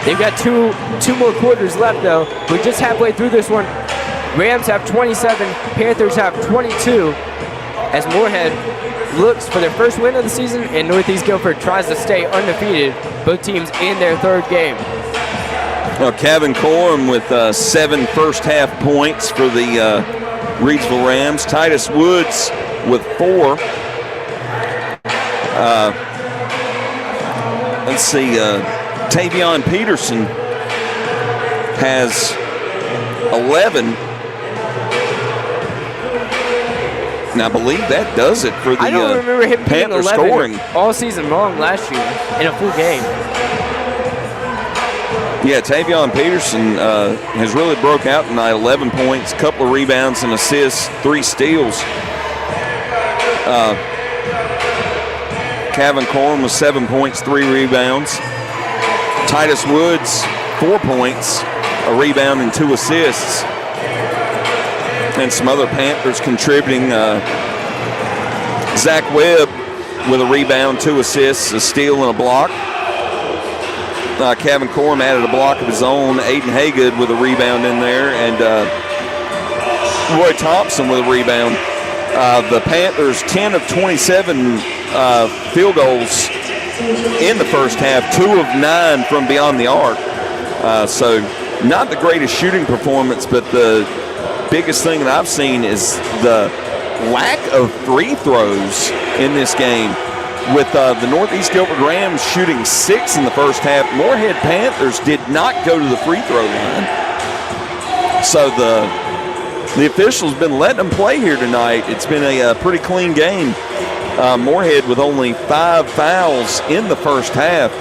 They've got two more quarters left, though. We're just halfway through this one. Rams have 27, Panthers have 22, as Morehead looks for their first win of the season, and Northeast Guilford tries to stay undefeated, both teams in their third game.
Well, Kevin Corum with 7 first-half points for the Reidsville Rams. Titus Woods with 4. Let's see, Tavion Peterson has 11. And I believe that does it for the
I don't remember him being
Panther
11
scoring.
all season long last year in a full game.
Yeah, Tavion Peterson has really broke out tonight. 11 points, a couple of rebounds and assists, 3 steals. Kevin Corum with 7 points, 3 rebounds. Titus Woods, 4 points, a rebound and 2 assists. And some other Panthers contributing. Zach Webb with a rebound, 2 assists, a steal, and a block. Kevin Corum added a block of his own. Aiden Haygood with a rebound in there. And Roy Thompson with a rebound. The Panthers, 10 of 27 field goals in the first half, 2 of 9 from beyond the arc. So not the greatest shooting performance, but the biggest thing that I've seen is the lack of free throws in this game. With the Northeast Guilford Rams shooting 6 in the first half, Morehead Panthers did not go to the free throw line. So the officials have been letting them play here tonight. It's been a pretty clean game. Morehead with only 5 fouls in the first half.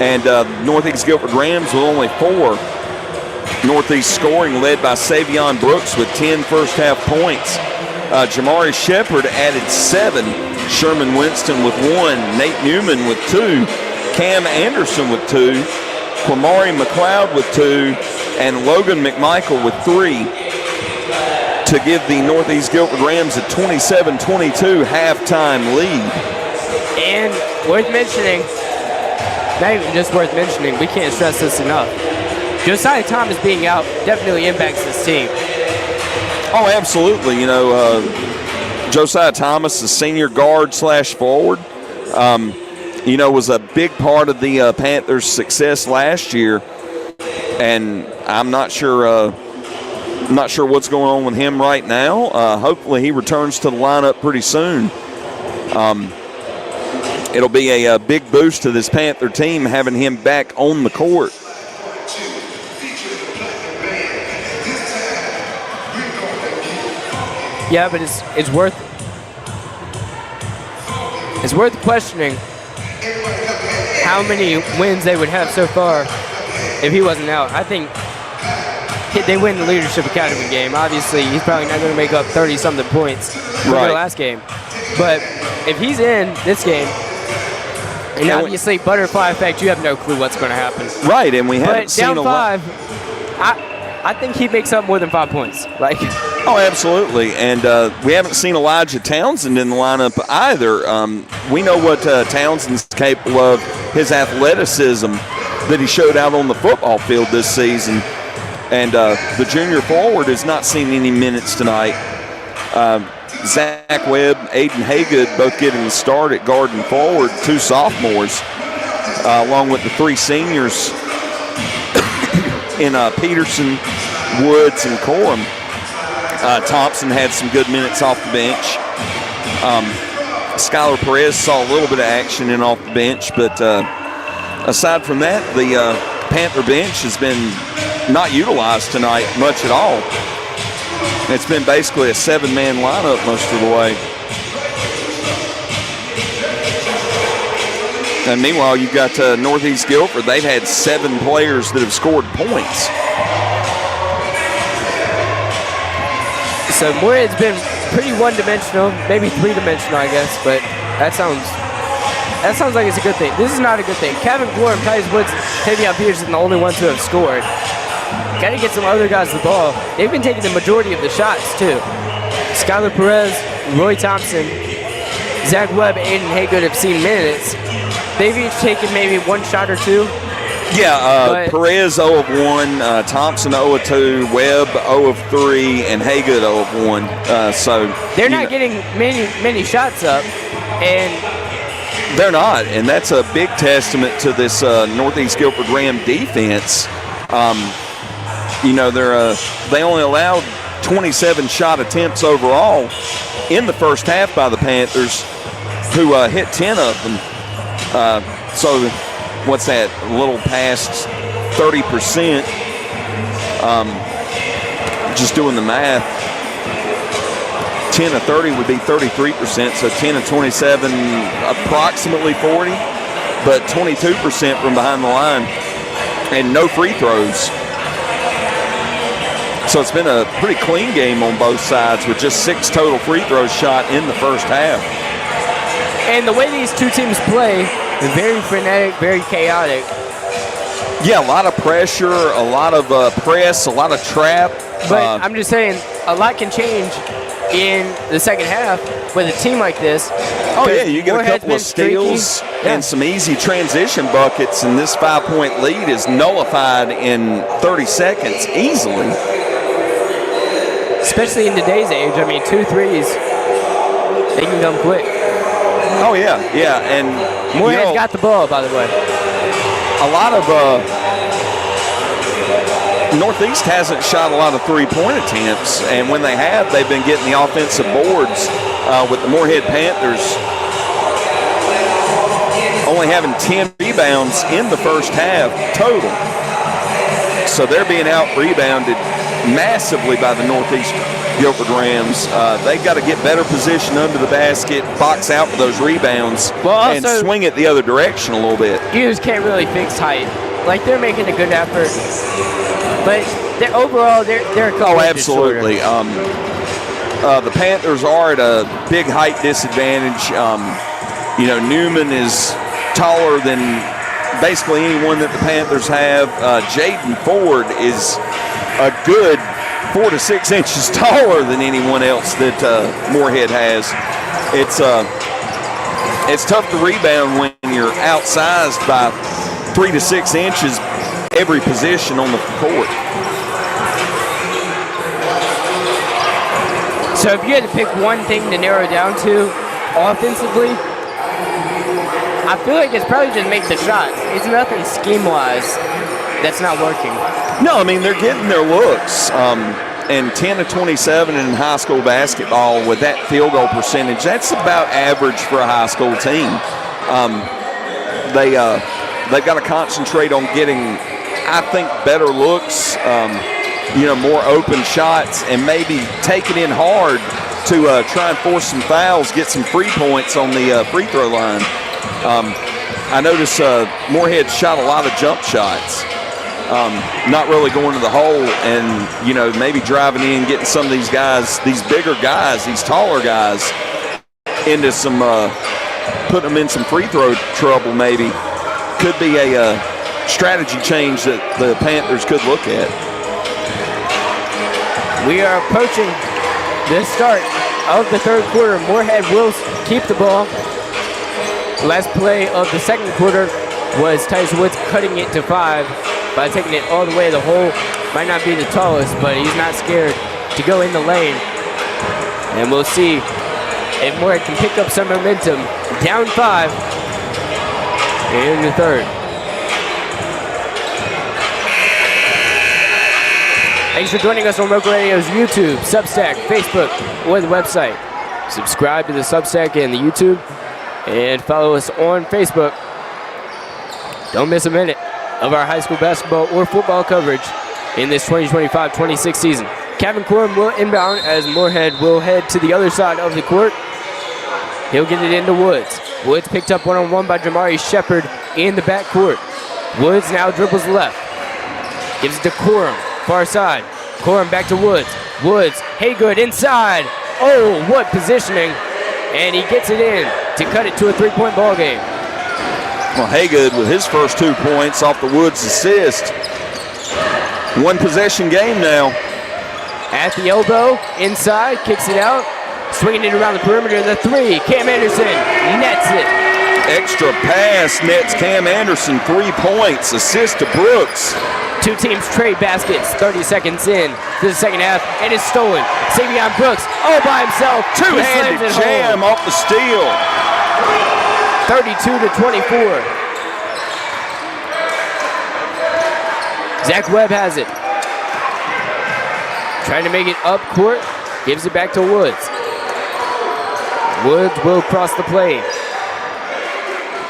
And Northeast Guilford Rams with only 4. Northeast scoring led by Savion Brooks with 10 first half points. Jamari Shepard added 7. Sherman Winston with 1. Nate Newman with 2. Cam Anderson with 2. Quamari McLeod with 2. And Logan McMichael with 3 to give the Northeast Guilford Rams a 27-22 halftime lead.
And worth mentioning, not even just worth mentioning, we can't stress this enough. Josiah Thomas being out definitely impacts this team.
Oh, absolutely. You know, Josiah Thomas, the senior guard / forward, you know, was a big part of the Panthers' success last year. And I'm not sure what's going on with him right now. Hopefully he returns to the lineup pretty soon. It'll be a big boost to this Panther team having him back on the court.
Yeah, but it's worth questioning how many wins they would have so far if he wasn't out. I think they win the Leadership Academy game. Obviously, he's probably not going to make up 30-something points from the last game. But if he's in this game, and obviously butterfly effect, you have no clue what's going to happen.
Right, and we haven't seen
down 5. I think he makes up more than 5 points.
Oh, absolutely. And we haven't seen Elijah Townsend in the lineup either. We know what Townsend's capable of, his athleticism that he showed out on the football field this season. And the junior forward has not seen any minutes tonight. Zach Webb, Aiden Haygood both getting the start at guard and forward, 2 sophomores, along with the 3 seniors in Peterson, Woods, and Corum. Thompson had some good minutes off the bench. Skylar Perez saw a little bit of action in off the bench, but aside from that, the Panther bench has been not utilized tonight much at all. It's been basically a 7-man lineup most of the way. And meanwhile, you've got Northeast Guilford. They've had 7 players that have scored points.
So Morehead's been pretty one-dimensional, maybe 3-dimensional, I guess, but that sounds like it's a good thing. This is not a good thing. Kevin Corum, Titus Woods, Tavion Peterson, the only ones who have scored. Got to get some other guys the ball. They've been taking the majority of the shots, too. Skylar Perez, Roy Thompson, Zach Webb, Aiden Haygood have seen minutes. They've each taken maybe 1 shot or 2.
Yeah, Perez 0 of 1, Thompson 0 of 2, Webb 0 of 3, and Haygood 0 of 1. So
they're not getting many shots up, and
they're not, and that's a big testament to this Northeast Guilford Ram defense. You know, they only allowed 27 shot attempts overall in the first half by the Panthers, who hit 10 of them. So what's that? A little past 30%. Just doing the math. 10 of 30 would be 33%. So 10 of 27, approximately 40, but 22% from behind the line, and no free throws. So it's been a pretty clean game on both sides with just 6 total free throws shot in the first half.
And the way these two teams play, Very frenetic, very chaotic.
Yeah, a lot of pressure, a lot of press, a lot of trap.
But I'm just saying, a lot can change in the second half with a team like this.
Oh, yeah, you get a couple of steals and some easy transition buckets, and this 5-point lead is nullified in 30 seconds easily.
Especially in today's age. I mean, 2 threes, they can come quick.
Oh, yeah, and
Morehead's got the ball, by the way.
A lot of Northeast hasn't shot a lot of three-point attempts, and when they have, they've been getting the offensive boards with the Morehead Panthers only having 10 rebounds in the first half total. So they're being out-rebounded massively by the Northeast Guilford Rams. They've got to get better position under the basket, box out for those rebounds, and swing it the other direction a little bit.
You just can't really fix height. Like, they're making a good effort, but overall, they're a couple inches shorter.
Absolutely. The Panthers are at a big height disadvantage. Newman is taller than basically anyone that the Panthers have. Jaden Ford is a good 4 to 6 inches taller than anyone else that Morehead has. It's tough to rebound when you're outsized by 3 to 6 inches every position on the court.
So if you had to pick one thing to narrow down to offensively, I feel like it's probably just make the shots. It's nothing scheme-wise that's not working.
No, I mean, they're getting their looks. And 10 to 27 in high school basketball with that field goal percentage, that's about average for a high school team. They've got to concentrate on getting, I think, better looks, more open shots, and maybe take it in hard to try and force some fouls, get some free points on the free throw line. I noticed Morehead shot a lot of jump shots, not really going to the hole, and maybe driving in, getting some of these guys, these bigger guys, these taller guys, into some putting them in some free throw trouble. Maybe could be a strategy change that the Panthers could look at.
We are approaching the start of the third quarter. Morehead will keep the ball. Last play of the second quarter was Tyson Woods cutting it to 5 by taking it all the way. The hole might not be the tallest, but he's not scared to go in the lane. And we'll see if Morehead can pick up some momentum. Down 5 in the third. Thanks for joining us on Local Radio's YouTube, Substack, Facebook, or the website. Subscribe to the Substack and the YouTube, and follow us on Facebook. Don't miss a minute of our high school basketball or football coverage in this 2025-26 season. Kevin Corum will inbound as Morehead will head to the other side of the court. He'll get it into Woods. Woods picked up one-on-one by Jamari Shepard in the backcourt. Woods now dribbles left. Gives it to Corum, far side. Corum back to Woods. Woods, Haygood inside. Oh, what positioning. And he gets it in to cut it to a 3-point ball game.
Well, Haygood with his first 2 points off the Woods assist. 1 possession game now.
At the elbow, inside, kicks it out. Swinging it around the perimeter, the 3. Cam Anderson nets it.
Extra pass nets Cam Anderson 3 points. Assist to Brooks.
2 teams trade baskets. 30 seconds in to the second half, and it's stolen. Savion Brooks all by himself.
Two-handed jam off the steal.
32 to 24. Zach Webb has it. Trying to make it up court. Gives it back to Woods. Woods will cross the plane.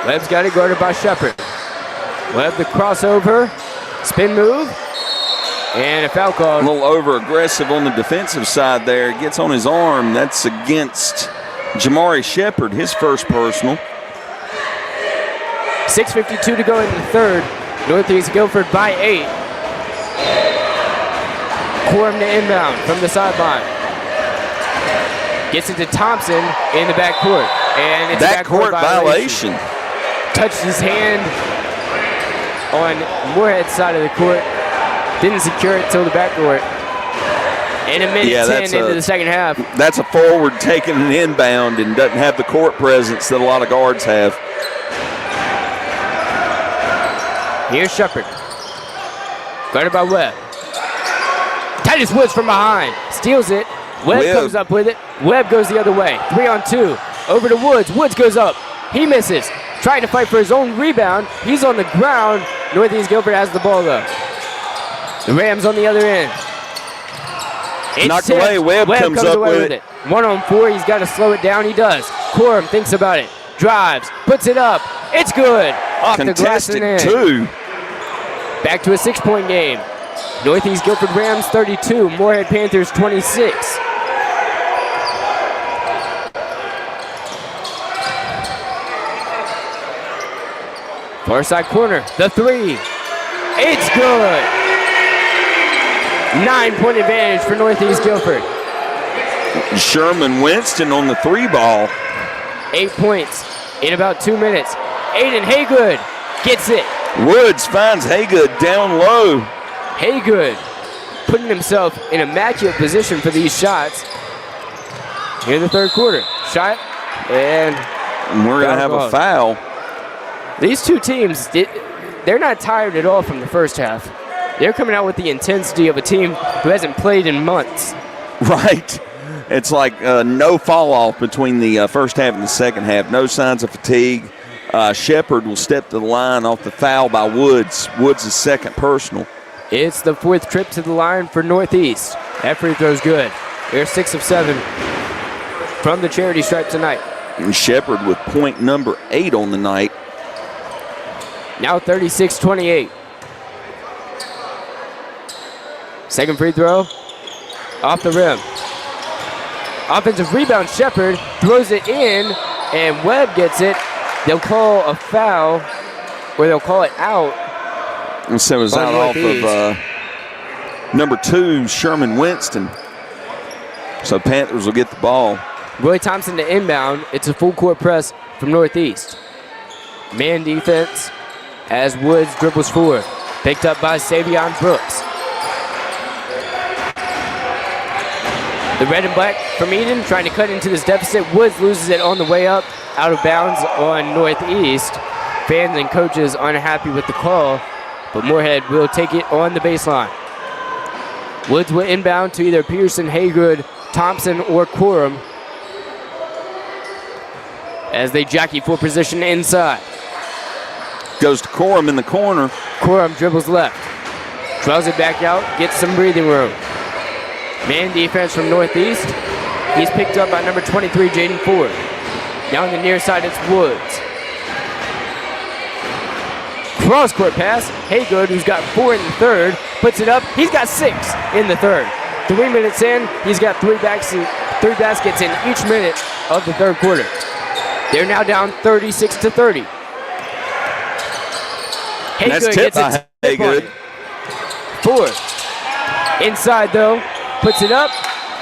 Webb's got it guarded by Shepard. Webb the crossover. Spin move. And a foul call.
A little over-aggressive on the defensive side there. Gets on his arm. That's against Jamari Shepard, his first personal.
6:52 to go in the third. Northeast Guilford by 8. Corum to inbound from the sideline. Gets it to Thompson in the backcourt. And it's a backcourt violation. touched his hand on Morehead's side of the court. Didn't secure it till the backcourt. And a minute 10 into the second half.
That's a forward taking an inbound and doesn't have the court presence that a lot of guards have.
Here's Shepard. Guarded by Webb. Titus Woods from behind. Steals it. Webb comes up with it. Webb goes the other way. 3-on-2. Over to Woods. Woods goes up. He misses. Trying to fight for his own rebound. He's on the ground. Northeast Guilford has the ball though. The Rams on the other end. It's
knocked away. Webb comes up with it.
1-on-4. He's got to slow it down. He does. Corum thinks about it. Drives. Puts it up. It's good. Off the glass and in.
Contested 2.
Back to a 6-point game. Northeast Guilford Rams 32. Morehead Panthers 26. Far side corner. The 3. It's good. 9-point advantage for Northeast Guilford.
Sherman Winston on the 3 ball.
8 points in about 2 minutes. Aiden Haygood gets it.
Woods finds Haygood down low.
Haygood putting himself in a matchup position for these shots. Here in the third quarter. Shot, and
we're going to have a foul.
These two teams, they're not tired at all from the first half. They're coming out with the intensity of a team who hasn't played in months.
Right. It's like no fall off between the first half and the second half. No signs of fatigue. Shepard will step to the line off the foul by Woods. Woods' second personal.
It's the 4th trip to the line for Northeast. That free throw's good. They're 6 of 7 from the charity stripe tonight.
And Shepard with point number 8 on the night.
Now 36-28. Second free throw, off the rim. Offensive rebound, Shepard throws it in, and Webb gets it. They'll call a foul, or they'll call it out.
And so it was out off of number 2, Sherman Winston. So Panthers will get the ball.
Roy Thompson to inbound. It's a full court press from Northeast. Man defense as Woods dribbles forward. Picked up by Savion Brooks. The red and black from Eden trying to cut into this deficit. Woods loses it on the way up, out of bounds on Northeast. Fans and coaches unhappy with the call, but Morehead will take it on the baseline. Woods will inbound to either Pearson, Haygood, Thompson, or Corum as they jockey for position inside.
Goes to Corum in the corner.
Corum dribbles left. Draws it back out, gets some breathing room. Man defense from Northeast. He's picked up by number 23, Jaden Ford. Now on the near side, it's Woods. Cross-court pass. Haygood, who's got 4 in the third, puts it up. He's got 6 in the third. 3 minutes in, he's got 3 baskets in each minute of the third quarter. They're now down 36-30. Haygood gets it.
Haygood.
Ford. Inside, though. Puts it up,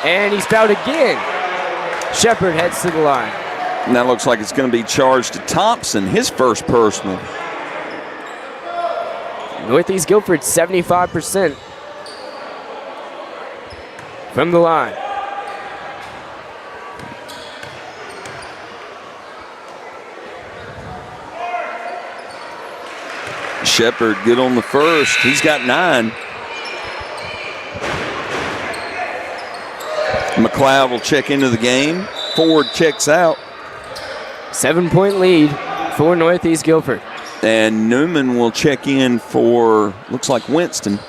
and he's fouled again. Shepard heads to the line.
And that looks like it's going to be charged to Thompson, his first personal.
Northeast Guilford, 75% from the line.
Shepard good on the first. He's got 9. McLeod will check into the game. Ford checks out.
7-point lead for Northeast Guilford.
And Newman will check in for, looks like Winston.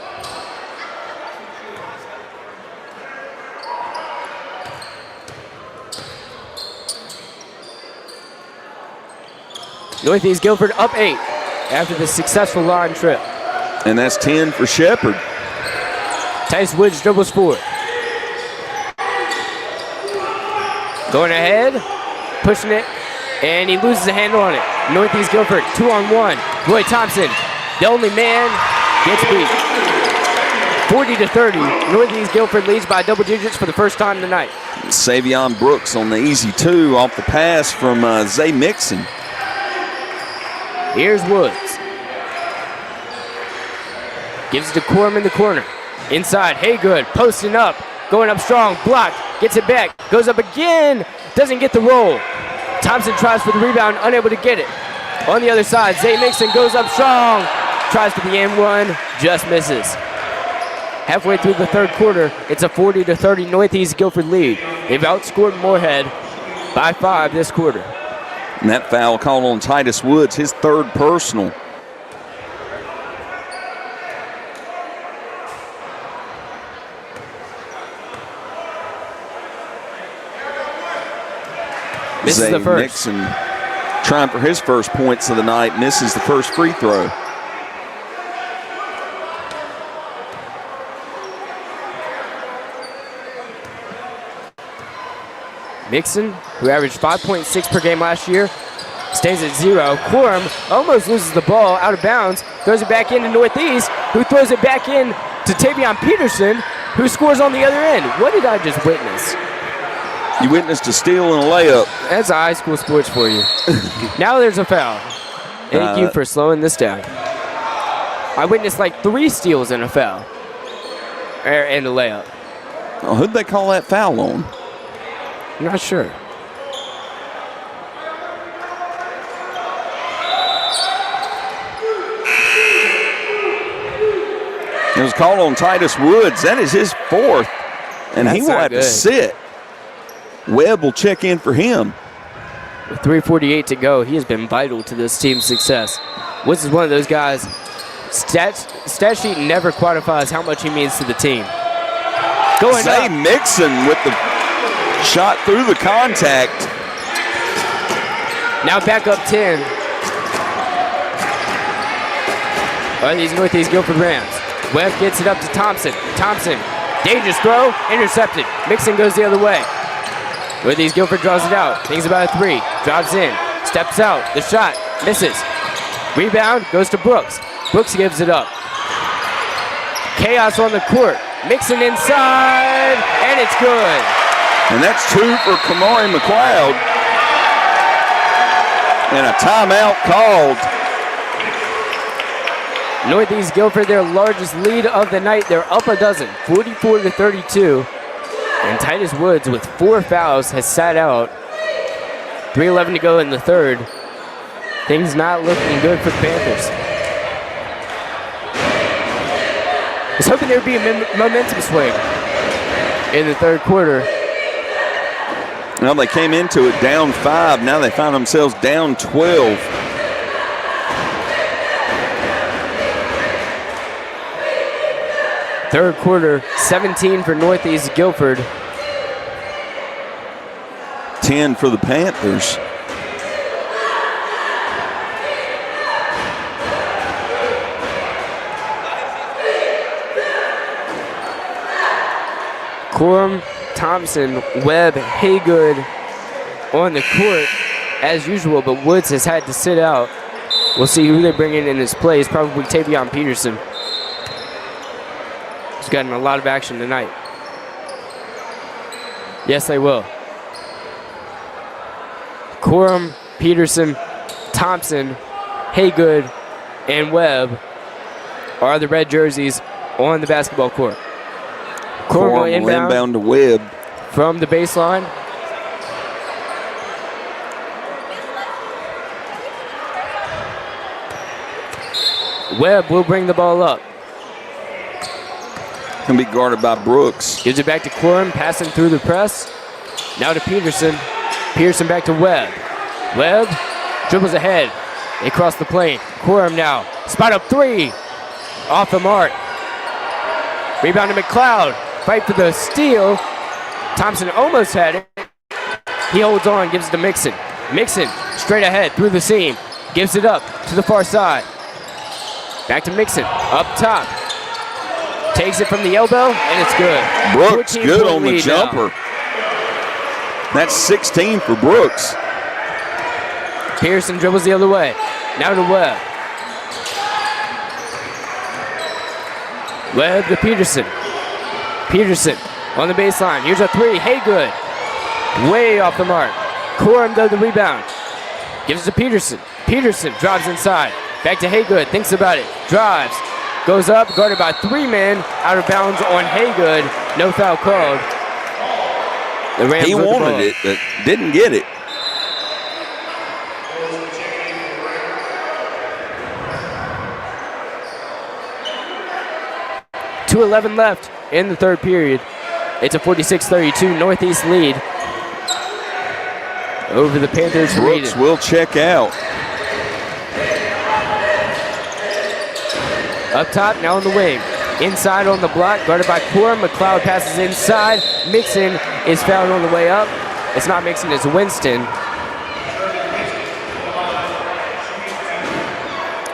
Northeast Guilford up 8 after the successful line trip.
And that's 10 for Shepard.
Tice Woods dribbles forward. Going ahead, pushing it, and he loses a handle on it. Northeast Guilford, 2-on-1. Roy Thompson, the only man, gets beat. 40-30. Northeast Guilford leads by double digits for the first time tonight.
Savion Brooks on the easy 2 off the pass from Zay Mixon.
Here's Woods. Gives it to Quorum in the corner. Inside, Haygood posting up, going up strong, blocked, gets it back, goes up again, doesn't get the roll. Thompson tries for the rebound, unable to get it. On the other side, Zay Mixon goes up strong, tries for the end one, just misses. Halfway through the third quarter, it's a 40-30 Northeast Guilford lead. They've outscored Morehead by 5 this quarter.
And that foul called on Titus Woods, his third personal.
Misses the first.
Nixon trying for his first points of the night, misses the first free throw.
Mixon, who averaged 5.6 per game last year, stays at 0. Quorum almost loses the ball out of bounds, throws it back into Northeast, who throws it back in to Tavion Peterson, who scores on the other end. What did I just witness?
You witnessed a steal and a layup.
That's high school sports for you. Now there's a foul. Thank you for slowing this down. I witnessed like 3 steals and a foul. And a layup.
Oh, who'd they call that foul on?
I'm not sure.
It was called on Titus Woods. That is his 4th. And he will have to sit. Webb will check in for him.
With 3:48 to go, he has been vital to this team's success. Woods is one of those guys, stat sheet never quantifies how much he means to the team. Going
Zay
up.
Mixon with the shot through the contact.
Now back up 10. Are these Northeast Guilford Rams? Webb gets it up to Thompson. Thompson, dangerous throw, intercepted. Mixon goes the other way. Northeast Guilford draws it out. Thinks about a 3. Drops in. Steps out. The shot. Misses. Rebound goes to Brooks. Brooks gives it up. Chaos on the court. Mixon inside. And it's good.
And that's 2 for Kamari McLeod. And a timeout called.
Northeast Guilford, their largest lead of the night. They're up a dozen. 44-32. And Titus Woods, with 4 fouls, has sat out. 3:11 to go in the third. Things not looking good for the Panthers. I was hoping there would be a momentum swing in the third quarter.
Well, they came into it down 5. Now they find themselves down 12.
Third quarter, 17 for Northeast Guilford.
10 for the Panthers.
Quorum, Thompson, Webb, Haygood on the court as usual, but Woods has had to sit out. We'll see who they bring in his place, probably Tavion Peterson. He's gotten a lot of action tonight. Yes, they will. Quorum, Peterson, Thompson, Haygood, and Webb are the red jerseys on the basketball court. Quorum will inbound
to Webb.
From the baseline. Webb will bring the ball up.
Can be guarded by Brooks.
Gives it back to Quorum, passing through the press. Now to Peterson. Peterson back to Webb. Webb dribbles ahead. They cross the plane. Quorum now. Spot up 3. Off the mark. Rebound to McLeod. Fight for the steal. Thompson almost had it. He holds on, gives it to Mixon. Mixon straight ahead through the seam. Gives it up to the far side. Back to Mixon. Up top. Takes it from the elbow, and it's good.
Brooks good on the jumper.
Now.
That's 16 for Brooks.
Pearson dribbles the other way. Now to Webb. Webb to Peterson. Peterson on the baseline. Here's a 3. Haygood. Way off the mark. Quorum does the rebound. Gives it to Peterson. Peterson drives inside. Back to Haygood, thinks about it, drives, goes up, guarded by 3 men, out of bounds on Haygood. No foul called. The Rams
He
with the
wanted
ball.
it, but didn't get it.
.2:11 left in the third period. It's a 46-32 Northeast lead over the Panthers.
Brooks will check out.
Up top, now on the wing. Inside on the block, guarded by Corum. McLeod passes inside. Mixon is fouled on the way up. It's not Mixon, it's Winston.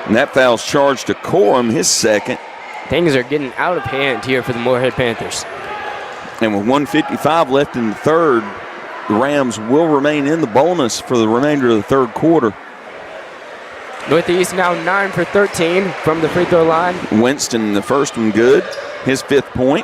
And that foul's charged to Corum, his second.
Things are getting out of hand here for the Morehead Panthers.
And with 1:55 left in the third, the Rams will remain in the bonus for the remainder of the third quarter.
Northeast now 9 for 13 from the free throw line.
Winston, the first one good, his 5th point.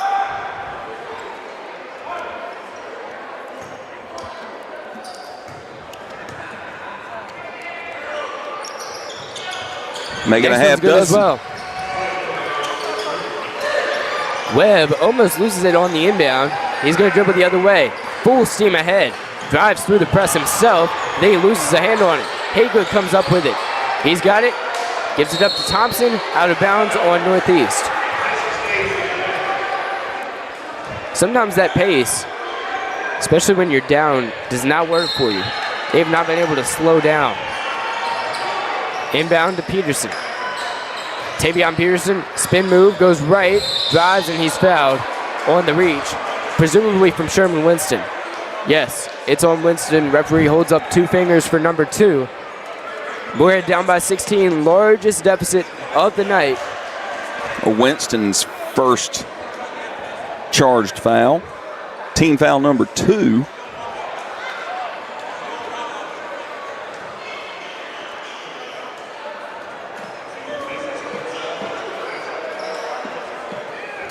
Making a
Next
half
one's good as
dozen.
well. Webb almost loses it on the inbound. He's going to dribble the other way. Full steam ahead. Drives through the press himself. Then he loses a hand on it. Haygood comes up with it. He's got it. Gives it up to Thompson. Out of bounds on Northeast. Sometimes that pace, especially when you're down, does not work for you. They've not been able to slow down. Inbound to Peterson. Tavion Peterson, spin move, goes right, drives, and he's fouled on the reach, presumably from Sherman Winston. Yes, it's on Winston. Referee holds up 2 fingers for number 2. Morehead down by 16, largest deficit of the night.
Winston's first charged foul. Team foul number 2.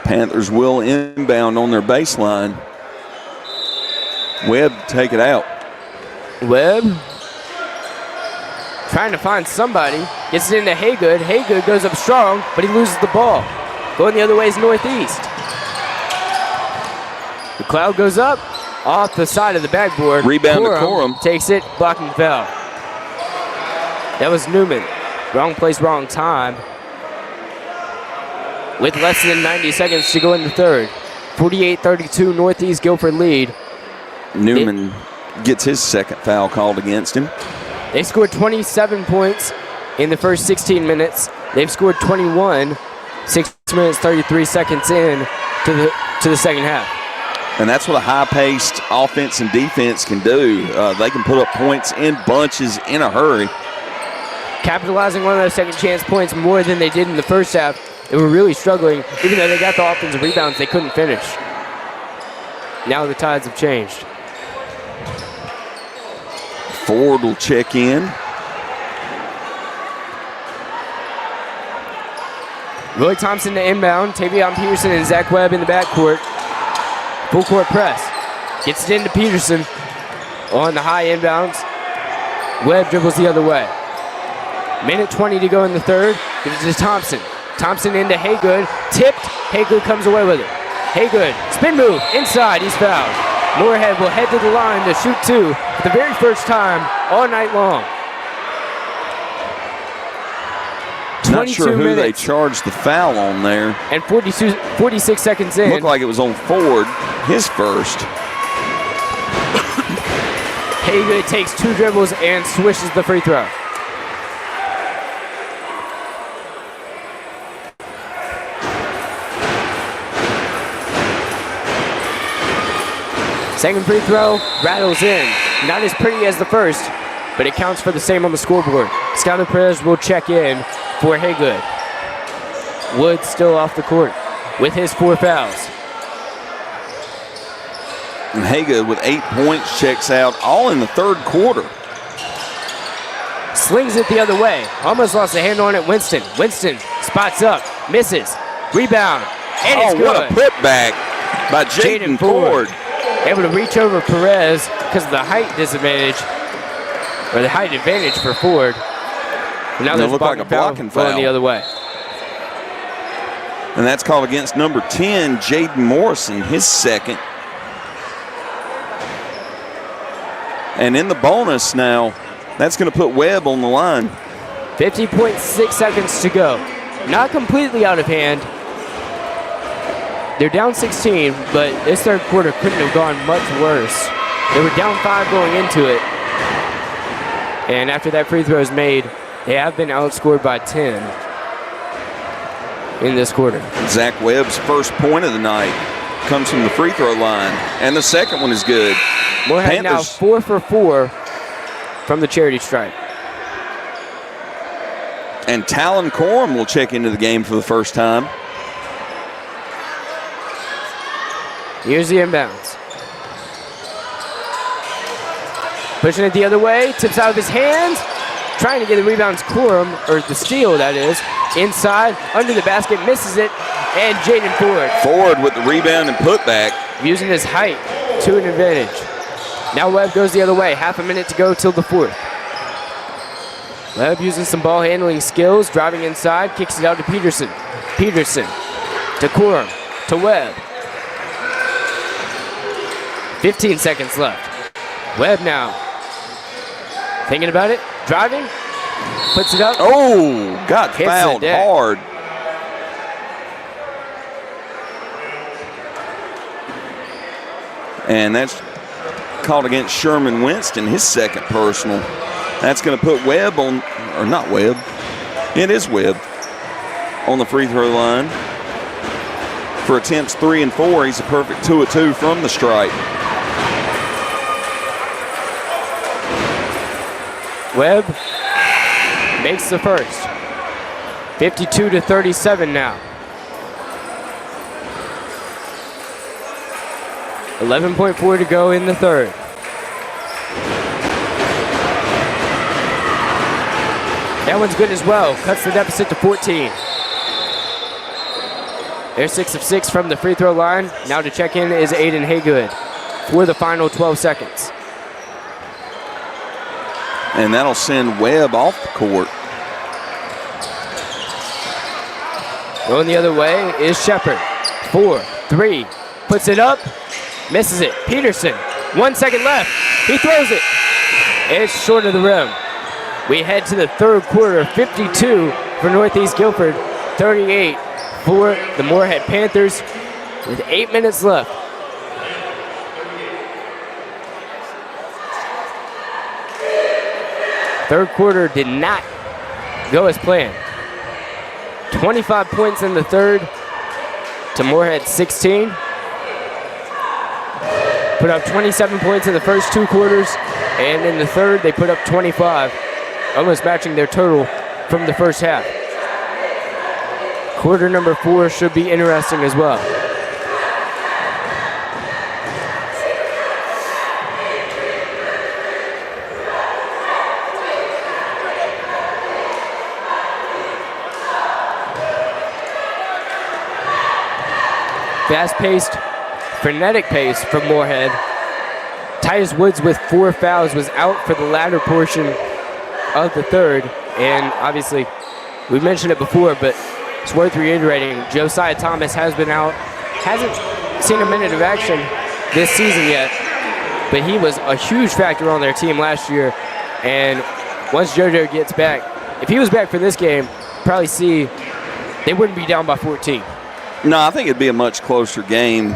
Panthers will inbound on their baseline. Webb take it out.
Webb trying to find somebody. Gets it into Haygood. Haygood goes up strong, but he loses the ball. Going the other way is Northeast. The cloud goes up off the side of the backboard.
Rebound to Corum.
Takes it, blocking foul. That was Newman. Wrong place, wrong time. With less than 90 seconds to go in the third. 48-32 Northeast Guilford lead.
Newman gets his second foul called against him.
They scored 27 points in the first 16 minutes. They've scored 21, 6 minutes, 33 seconds in to the second half.
And that's what a high-paced offense and defense can do. They can put up points in bunches in a hurry.
Capitalizing on those second chance points more than they did in the first half. They were really struggling. Even though they got the offensive rebounds, they couldn't finish. Now the tides have changed.
Ford will check in.
Roy Thompson to inbound. Tavion Peterson and Zach Webb in the backcourt. Full court press. Gets it into Peterson on the high inbounds. Webb dribbles the other way. Minute 20 to go in the third. Gives it to Thompson. Thompson into Haygood. Tipped. Haygood comes away with it. Haygood. Spin move. Inside. He's fouled. Morehead will head to the line to shoot 2 for the very first time all night long.
Not sure who they charged the foul on there.
And 46 seconds in.
Looked like it was on Ford, his first.
Haygood takes 2 dribbles and swishes the free throw. Second free throw rattles in. Not as pretty as the first, but it counts for the same on the scoreboard. Scouter Perez will check in for Haygood. Wood still off the court with his 4 fouls.
And Haygood with 8 points checks out all in the third quarter.
Slings it the other way. Almost lost a hand on it. Winston spots up, misses, rebound, and it's good.
What a putback by Jaden Ford.
Able to reach over Perez because of the height disadvantage, or the height advantage for Ford. Now
It
there's
looked like a blocking
going
foul.
the other way.
And that's called against number 10, Jaden Morrison, his second. And in the bonus now, that's going to put Webb on the line.
50.6 seconds to go. Not completely out of hand. They're down 16, but this third quarter couldn't have gone much worse. They were down 5 going into it. And after that free throw is made, they have been outscored by 10 in this quarter.
Zach Webb's first point of the night comes from the free throw line. And the second one is good.
Morehead now 4 for 4 from the charity stripe.
And Talon Corum will check into the game for the first time.
Here's the inbounds. Pushing it the other way, tips out of his hands. Trying to get the rebounds, Corum, or the steal that is. Inside, under the basket, misses it. And Jaden Ford.
Ford with the rebound and putback.
Using his height to an advantage. Now Webb goes the other way. Half a minute to go till the fourth. Webb using some ball handling skills, driving inside, kicks it out to Peterson. Peterson to Corum, to Webb. 15 seconds left. Webb now. Thinking about it, driving, puts it up.
Oh, got
Hits
fouled
the deck.
hard. And that's called against Sherman Winston, his second personal. That's going to put Webb on, or not Webb, it is Webb, on the free throw line. For attempts 3 and 4, he's a perfect 2 of 2 from the stripe.
Webb makes the first. 52-37 now. 11.4 to go in the third. That one's good as well. Cuts the deficit to 14. They're 6 of 6 from the free throw line. Now to check in is Aiden Haygood for the final 12 seconds.
And that'll send Webb off the court.
Going the other way is Shepard. 4, 3, puts it up, misses it. Peterson, 1 second left. He throws it. It's short of the rim. We head to the third quarter, 52 for Northeast Guilford, 38 for the Morehead Panthers with 8 minutes left. Third quarter did not go as planned. 25 points in the third to Morehead 16. Put up 27 points in the first 2 quarters, and in the third they put up 25, almost matching their total from the first half. Quarter number 4 should be interesting as well. Fast-paced, frenetic pace from Morehead. Titus Woods with 4 fouls was out for the latter portion of the third. And obviously, we mentioned it before, but it's worth reiterating. Josiah Thomas has been out, hasn't seen a minute of action this season yet, but he was a huge factor on their team last year. And once JoJo gets back, if he was back for this game, probably see they wouldn't be down by 14.
No, I think it'd be a much closer game.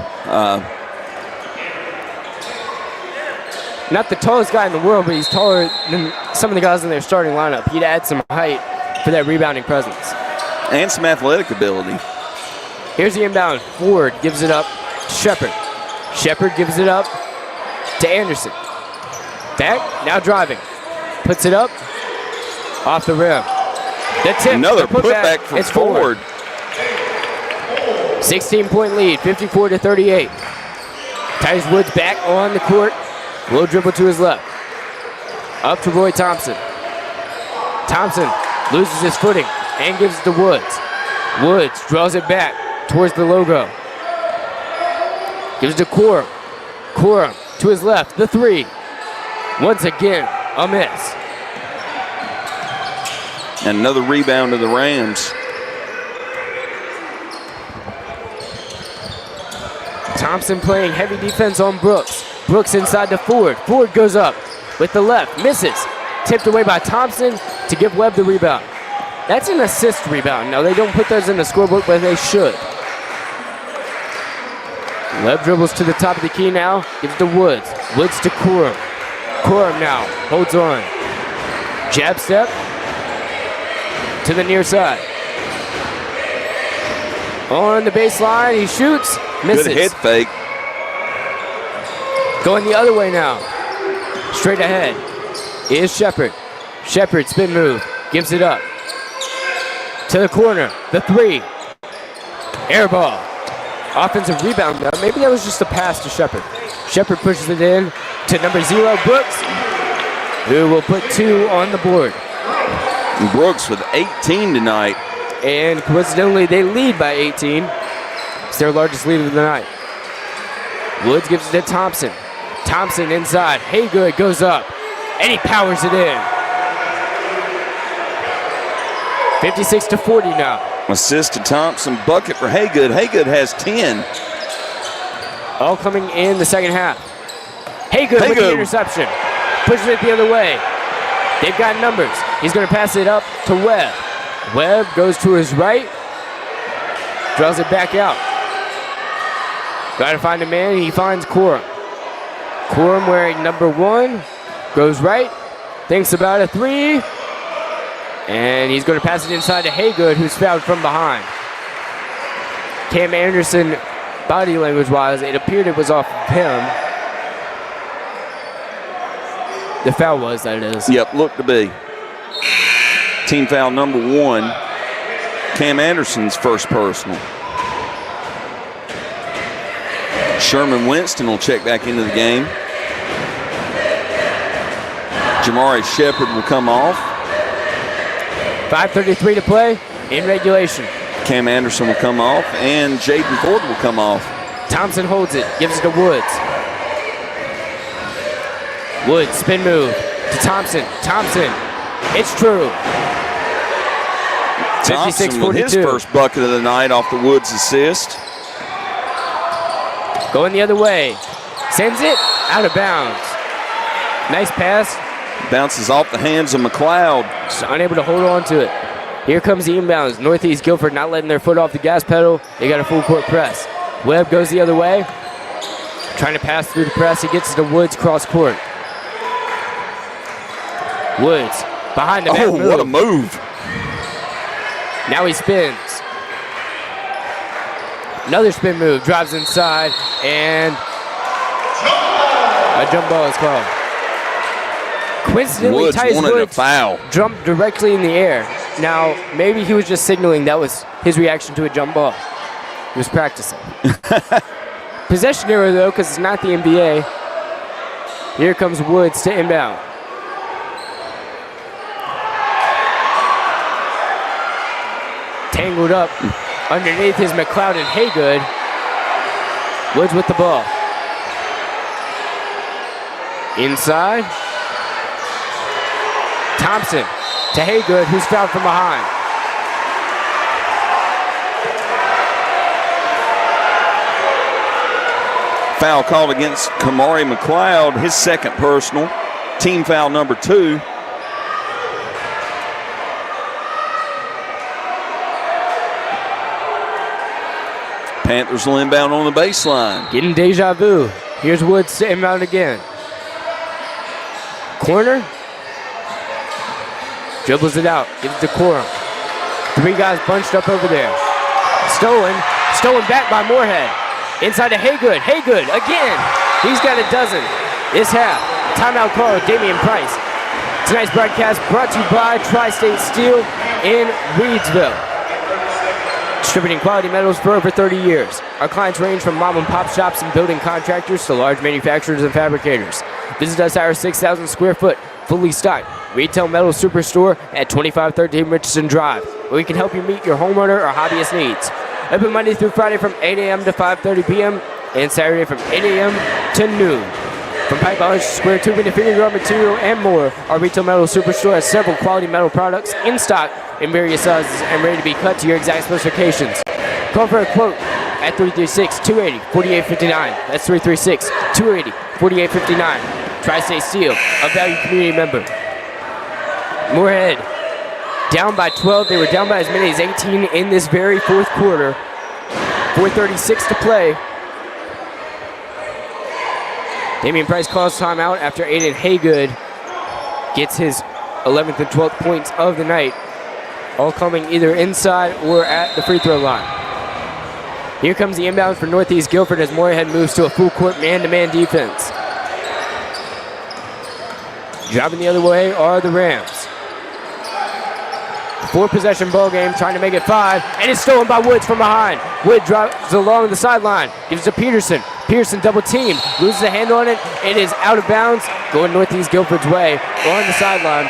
Not the tallest guy in the world, but he's taller than some of the guys in their starting lineup. He'd add some height for that rebounding presence.
And some athletic ability.
Here's the inbound. Ford gives it up to Shepard. Shepard gives it up to Anderson. Back, now driving. Puts it up, off the rim. The tip.
Another
the
putback for
it's
Ford.
16-point lead, 54-38. Titus Woods back on the court. Will dribble to his left. Up to Roy Thompson. Thompson loses his footing and gives it to Woods. Woods draws it back towards the logo. Gives it to Corum. Corum to his left, the 3. Once again, a miss.
And another rebound to the Rams.
Thompson playing heavy defense on Brooks. Brooks inside to Ford. Ford goes up with the left, misses. Tipped away by Thompson to give Webb the rebound. That's an assist rebound. Now, they don't put those in the scorebook, but they should. Webb dribbles to the top of the key now. Gives to Woods. Woods to Corum. Corum now holds on. Jab step to the near side. On the baseline, he shoots. Misses.
Good head fake.
Going the other way now. Straight ahead is Shepard. Shepard spin move. Gives it up. To the corner. The three. Air ball. Offensive rebound now. Maybe that was just a pass to Shepard. Shepard pushes it in to number 0, Brooks, who will put 2 on the board.
Brooks with 18 tonight.
And coincidentally, they lead by 18. It's their largest lead of the night. Woods gives it to Thompson. Thompson inside. Haygood goes up, and he powers it in. 56-40 now.
Assist to Thompson, bucket for Haygood. Haygood has 10.
All coming in the second half. Haygood with the interception. Pushes it the other way. They've got numbers. He's going to pass it up to Webb. Webb goes to his right. Draws it back out. Got to find a man. He finds Corum. Corum wearing number 1. Goes right. Thinks about a 3. And he's going to pass it inside to Haygood, who's fouled from behind. Cam Anderson, body language-wise, it appeared it was off of him. The foul was, that is.
Yep, looked to be. Team foul number 1. Cam Anderson's first personal. Sherman Winston will check back into the game. Jamari Shepard will come off.
5:33 to play in regulation.
Cam Anderson will come off, and Jaden Ford will come off.
Thompson holds it, gives it to Woods. Woods, spin move to Thompson. Thompson, it's true.
Thompson with his
56-42.
first bucket of the night off the Woods assist.
Going the other way. Sends it out of bounds. Nice pass.
Bounces off the hands of McLeod.
Just unable to hold on to it. Here comes the inbounds. Northeast Guilford not letting their foot off the gas pedal. They got a full court press. Webb goes the other way. Trying to pass through the press. He gets to Woods cross court. Woods behind the back move.
What a move.
Now he spins. Another spin move. Drives inside. And a jump ball is called. Coincidentally,
Woods
Tyus
wanted a
Woods
foul.
jumped directly in the air. Now, maybe he was just signaling that was his reaction to a jump ball. He was practicing. Possession error, though, because it's not the NBA. Here comes Woods to inbound. Tangled up underneath his McLeod and Haygood. Woods with the ball. Inside. Thompson to Haygood, who's fouled from behind.
Foul called against Kamari McLeod, his second personal. Team foul number 2. Panthers will inbound on the baseline.
Getting deja vu. Here's Woods to inbound again. Corner. Dribbles it out. Gives it to Corum. 3 guys bunched up over there. Stolen back by Morehead. Inside to Haygood. Haygood again. He's got a dozen this half. Timeout call, Damian Price. Tonight's broadcast brought to you by Tri-State Steel in Reedsville. Distributing quality metals for over 30 years. Our clients range from mom and pop shops and building contractors to large manufacturers and fabricators. Visit us at our 6,000 square foot, fully stocked retail metal superstore at 2513 Richardson Drive, where we can help you meet your homeowner or hobbyist needs. Open Monday through Friday from 8 a.m. to 5:30 p.m. and Saturday from 8 a.m. to noon. From pipe polish to square tubing to finger guard material and more, our retail metal superstore has several quality metal products in stock in various sizes and ready to be cut to your exact specifications. Call for a quote at 336-280-4859. That's 336-280-4859. Tri-State Steel, a valued community member. Morehead down by 12. They were down by as many as 18 in this very fourth quarter. 4:36 to play. Damian Price calls timeout after Aiden Haygood gets his 11th and 12th points of the night, all coming either inside or at the free throw line. Here comes the inbound for Northeast Guilford as Morehead moves to a full court man-to-man defense. Driving the other way are the Rams. 4-possession ball game, trying to make it 5, and it's stolen by Woods from behind. Wood drives along the sideline, gives it to Peterson. Pearson double team, loses a hand on it. It is out of bounds, going Northeast Guilford's way on the sideline.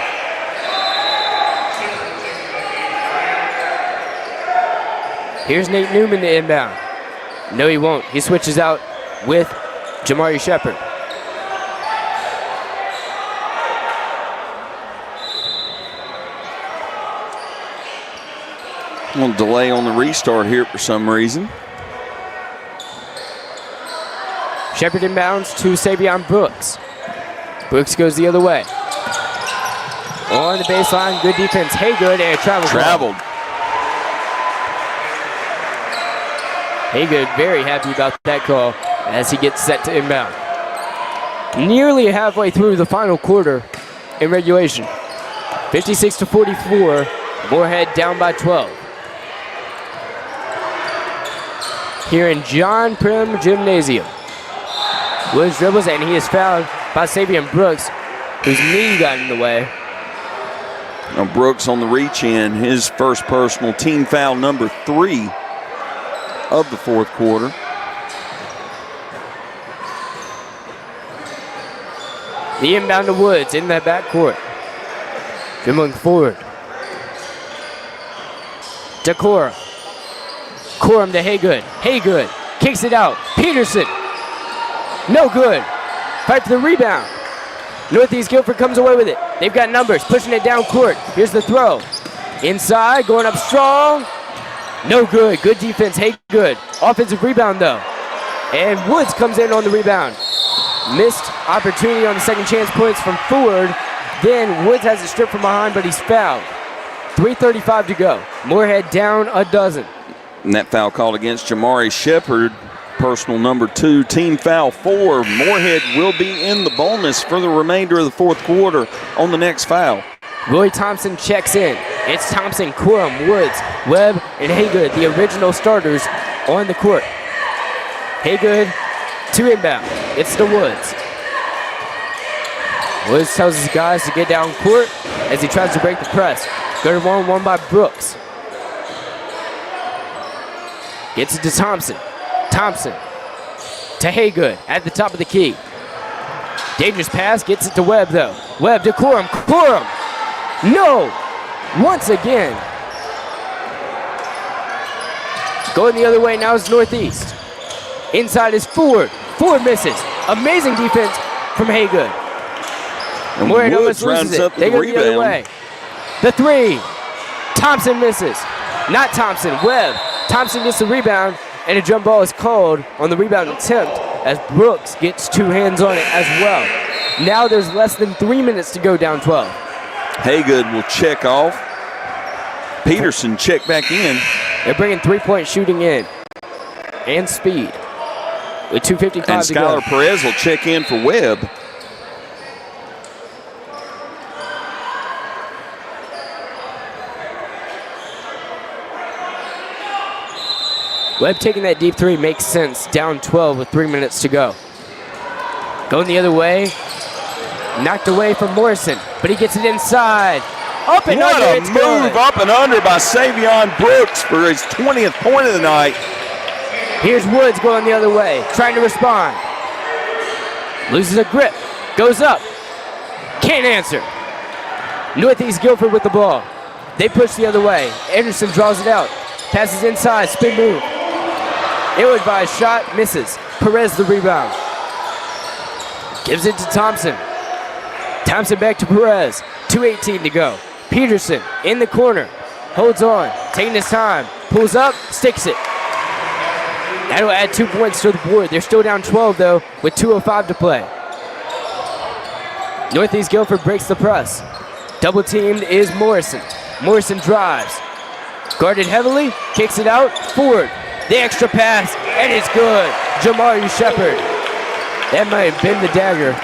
Here's Nate Newman to inbound. No, he won't. He switches out with Jamari Shepard.
A little delay on the restart here for some reason.
Shepard inbounds to Savion Brooks. Brooks goes the other way. On the baseline, good defense. Haygood and traveled. Haygood very happy about that call as he gets set to inbound. Nearly halfway through the final quarter in regulation. 56-44, Morehead down by 12. Here in John Prim Gymnasium. Woods dribbles and he is fouled by Savion Brooks, whose knee got in the way.
Now Brooks on the reach in, his first personal, team foul number 3 of the fourth quarter.
The inbound to Woods in that backcourt. Dribbling forward. To Corum. Corum to Haygood. Haygood kicks it out. Peterson. No good. Fight for the rebound. Northeast Guilford comes away with it. They've got numbers, pushing it down court. Here's the throw. Inside, going up strong. No good. Good defense, Haygood. Offensive rebound, though. And Woods comes in on the rebound. Missed opportunity on the second chance points from Ford. Then Woods has it stripped from behind, but he's fouled. 3:35 to go. Morehead down a dozen.
And that foul called against Jamari Shepard. Personal number 2, team foul 4. Morehead will be in the bonus for the remainder of the fourth quarter on the next foul.
Roy Thompson checks in. It's Thompson, Corum, Woods, Webb, and Haygood, the original starters on the court. Haygood to inbound. It's the Woods. Woods tells his guys to get down court as he tries to break the press. Good 1-1 by Brooks. Gets it to Thompson. Thompson to Haygood at the top of the key. Dangerous pass, gets it to Webb though. Webb to Corum. Corum! No! Once again. Going the other way now is Northeast. Inside is Ford. Ford misses. Amazing defense from Haygood.
And
Morehead almost
runs
loses
up
it. They go the other way. The 3. Thompson misses. Not Thompson. Webb. Thompson gets the rebound. And a jump ball is called on the rebound attempt as Brooks gets 2 hands on it as well. Now there's less than 3 minutes to go down 12.
Haygood will check off. Peterson check back in.
They're bringing 3-point shooting in and speed with 2:55 to go.
And Skylar Perez will check in for Webb.
Webb taking that deep 3 makes sense. Down 12 with 3 minutes to go. Going the other way. Knocked away from Morrison, but he gets it inside. Up and under, it's good.
What a move up and under by Savion Brooks for his 20th point of the night.
Here's Woods going the other way, trying to respond. Loses a grip, goes up. Can't answer. Northeast Guilford with the ball. They push the other way. Anderson draws it out. Passes inside, spin move. Ill-advised shot, misses. Perez the rebound. Gives it to Thompson. Thompson back to Perez. 2:18 to go. Peterson in the corner. Holds on. Taking his time. Pulls up. Sticks it. That'll add 2 points to the board. They're still down 12, though, with 2:05 to play. Northeast Guilford breaks the press. Double teamed is Morrison. Morrison drives. Guarded heavily. Kicks it out. Forward. The extra pass. And it's good. Jamari Shepard. That might have been the dagger.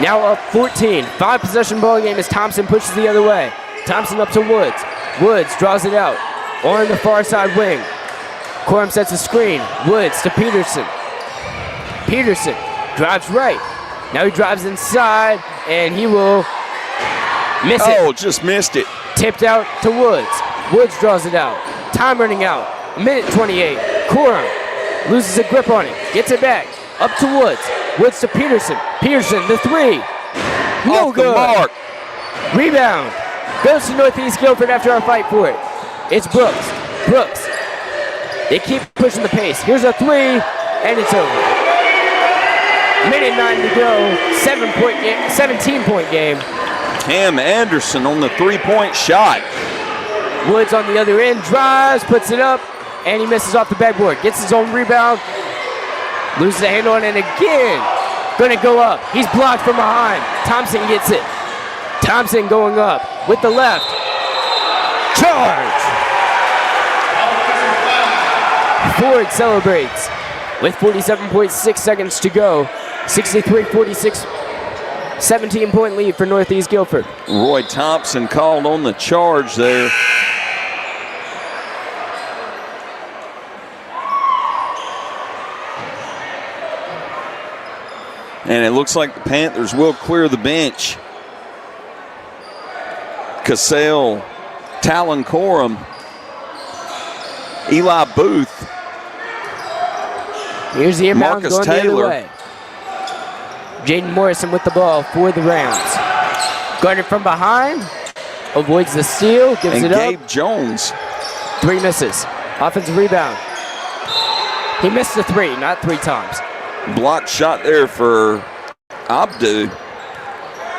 Now up 14. 5-possession ball game as Thompson pushes the other way. Thompson up to Woods. Woods draws it out on the far side wing. Corum sets a screen. Woods to Peterson. Peterson drives right. Now he drives inside, and he will miss it.
Oh, just missed it.
Tipped out to Woods. Woods draws it out. Time running out. 1:28. Corum loses a grip on it. Gets it back. Up to Woods. Woods to Peterson. Peterson, the three. No
Off the
good.
mark.
Rebound. Goes to Northeast Guilford after our fight for it. It's Brooks. Brooks. They keep pushing the pace. Here's a three, and it's over. 1:09 to go. 17-point game.
Cam Anderson on the three-point shot.
Woods on the other end, drives, puts it up, and he misses off the backboard. Gets his own rebound, loses a handle on it again. Gonna go up. He's blocked from behind. Thompson gets it. Thompson going up with the left. Charge! Ford celebrates with 47.6 seconds to go. 63-46, 17-point lead for Northeast Guilford.
Roy Thompson called on the charge there. And it looks like the Panthers will clear the bench. Cassell, Talon Corum, Eli Booth,
Here's the inbound
Marcus
going the
Taylor.
other way. Jaden Morrison with the ball for the Rams. Guarded from behind. Avoids the steal. Gives
and
it
Gabe
up.
Jones.
3 misses. Offensive rebound. He missed the 3, not 3 times.
Blocked shot there for Abdu.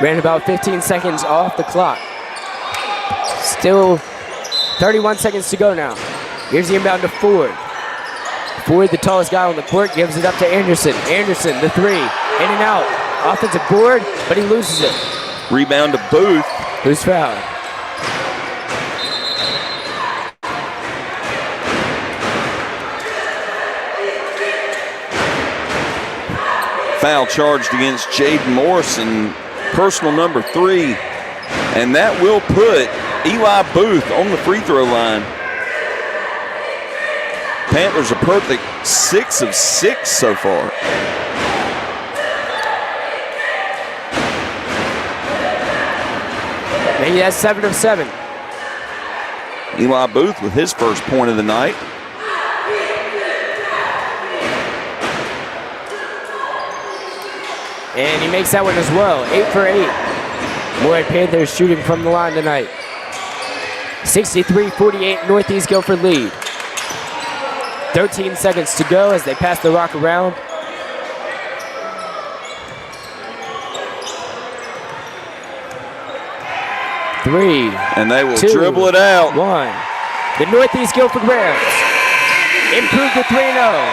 Ran about 15 seconds off the clock. Still 31 seconds to go now. Here's the inbound to Ford. Ford, the tallest guy on the court, gives it up to Anderson. Anderson, the 3, in and out. Offensive board, but he loses it.
Rebound to Booth.
Who's fouled?
Foul charged against Jaden Morrison, personal number 3. And that will put Eli Booth on the free throw line. Panthers a perfect 6 of 6 so far.
Maybe that's 7 of 7.
Eli Booth with his first point of the night.
And he makes that one as well. 8 for 8. Morehead Panthers shooting from the line tonight. 63-48 Northeast Guilford lead. 13 seconds to go as they pass the rock around. Three.
And they will
2,
dribble it out.
1. The Northeast Guilford Rams improve to 3-0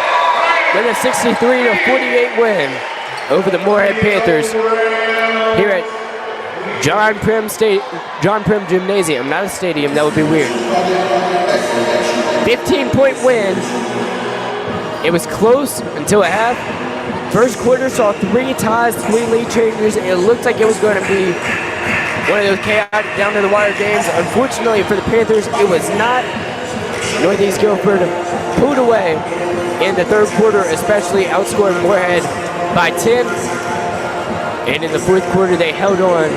with a 63-48 win over the Morehead Panthers here at John Prim Gymnasium. Not a stadium, that would be weird. 15-point win. It was close until a half. First quarter saw 3 ties, 3 lead changes. It looked like it was going to be one of those chaotic down to the wire games. Unfortunately for the Panthers, it was not. Northeast Guilford pulled away in the third quarter, especially outscored Morehead by 10. And in the fourth quarter, they held on,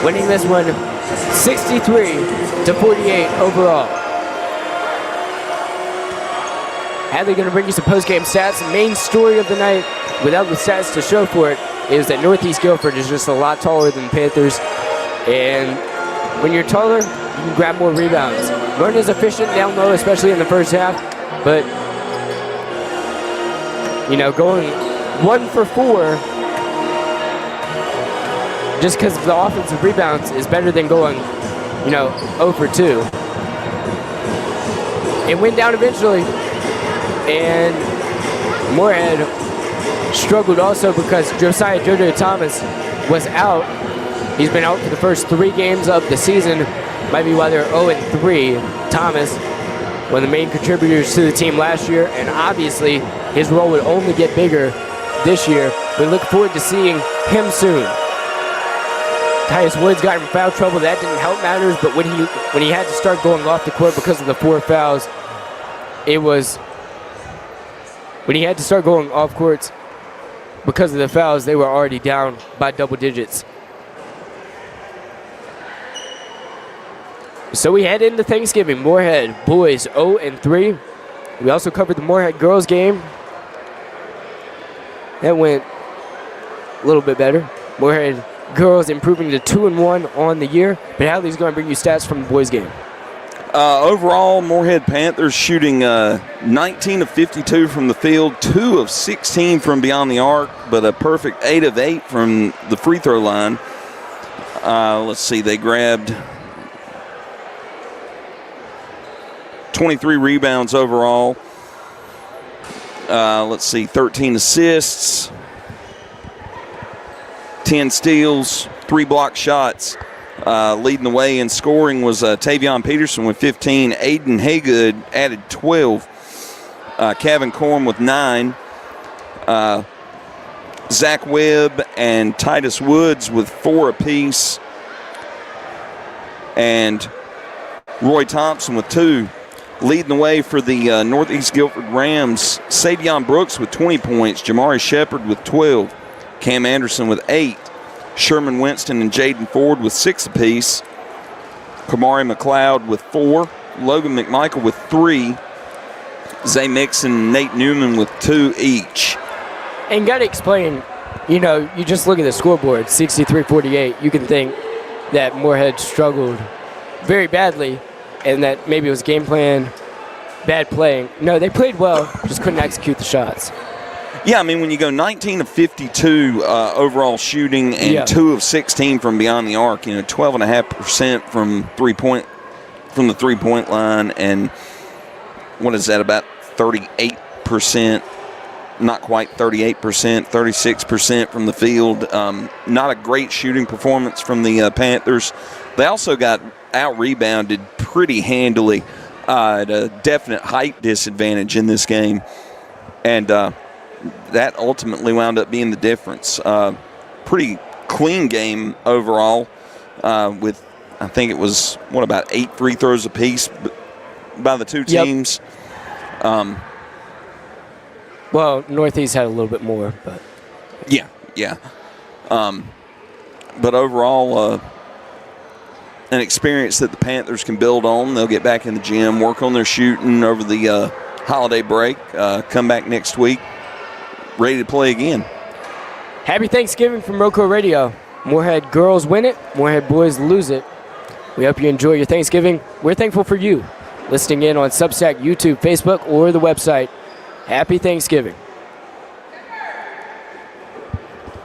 winning this one 63-48 overall. Hatley going to bring you some post-game stats. The main story of the night, without the stats to show for it, is that Northeast Guilford is just a lot taller than the Panthers. And when you're taller, you can grab more rebounds. Weren't as efficient down low, especially in the first half. But, you know, going 1 for 4 just because the offensive rebounds is better than going, 0 for 2. It went down eventually, and Morehead struggled also because Josiah Jojo Thomas was out. He's been out for the first 3 games of the season. Might be why they're 0-3. Thomas, one of the main contributors to the team last year, and obviously his role would only get bigger this year. We look forward to seeing him soon. Tyus Woods got in foul trouble. That didn't help matters, but when he had to start going off the court because of the 4 fouls, when he had to start going off courts because of the fouls, they were already down by double digits. So we head into Thanksgiving. Morehead boys 0-3. We also covered the Morehead girls game. That went a little bit better. Morehead girls improving to 2-1 on the year. But Hatley's going to bring you stats from the boys game.
Overall, Morehead Panthers shooting 19 of 52 from the field, 2 of 16 from beyond the arc, but a perfect 8 of 8 from the free throw line. Let's see, they grabbed 23 rebounds overall. Let's see, 13 assists, 10 steals, 3 block shots. Leading the way in scoring was Tavion Peterson with 15. Aiden Haygood added 12. Kevin Corm with 9. Zach Webb and Titus Woods with 4 apiece. And Roy Thompson with 2. Leading the way for the Northeast Guilford Rams, Savion Brooks with 20 points. Jamari Shepard with 12. Cam Anderson with 8. Sherman Winston and Jaden Ford with 6 apiece. Kamari McLeod with 4. Logan McMichael with 3. Zay Mixon and Nate Newman with 2 each.
And got to explain, you just look at the scoreboard, 63-48. You can think that Morehead struggled very badly and that maybe it was game plan, bad playing. No, they played well, just couldn't execute the shots.
Yeah, I mean, when you go 19 of 52 overall shooting and 2 of 16 from beyond the arc, 12.5% from the 3-point line, and what is that, about 38%, not quite 38%, 36% from the field. Not a great shooting performance from the Panthers. They also got out-rebounded pretty handily at a definite height disadvantage in this game, and that ultimately wound up being the difference. Pretty clean game overall with, I think it was, about 8 free throws apiece by the two teams.
Well, Northeast had a little bit more, but.
Yeah. But overall, an experience that the Panthers can build on. They'll get back in the gym, work on their shooting over the holiday break, come back next week, ready to play again.
Happy Thanksgiving from Roco Radio. Morehead girls win it, Morehead boys lose it. We hope you enjoy your Thanksgiving. We're thankful for you listening in on Substack, YouTube, Facebook, or the website. Happy Thanksgiving.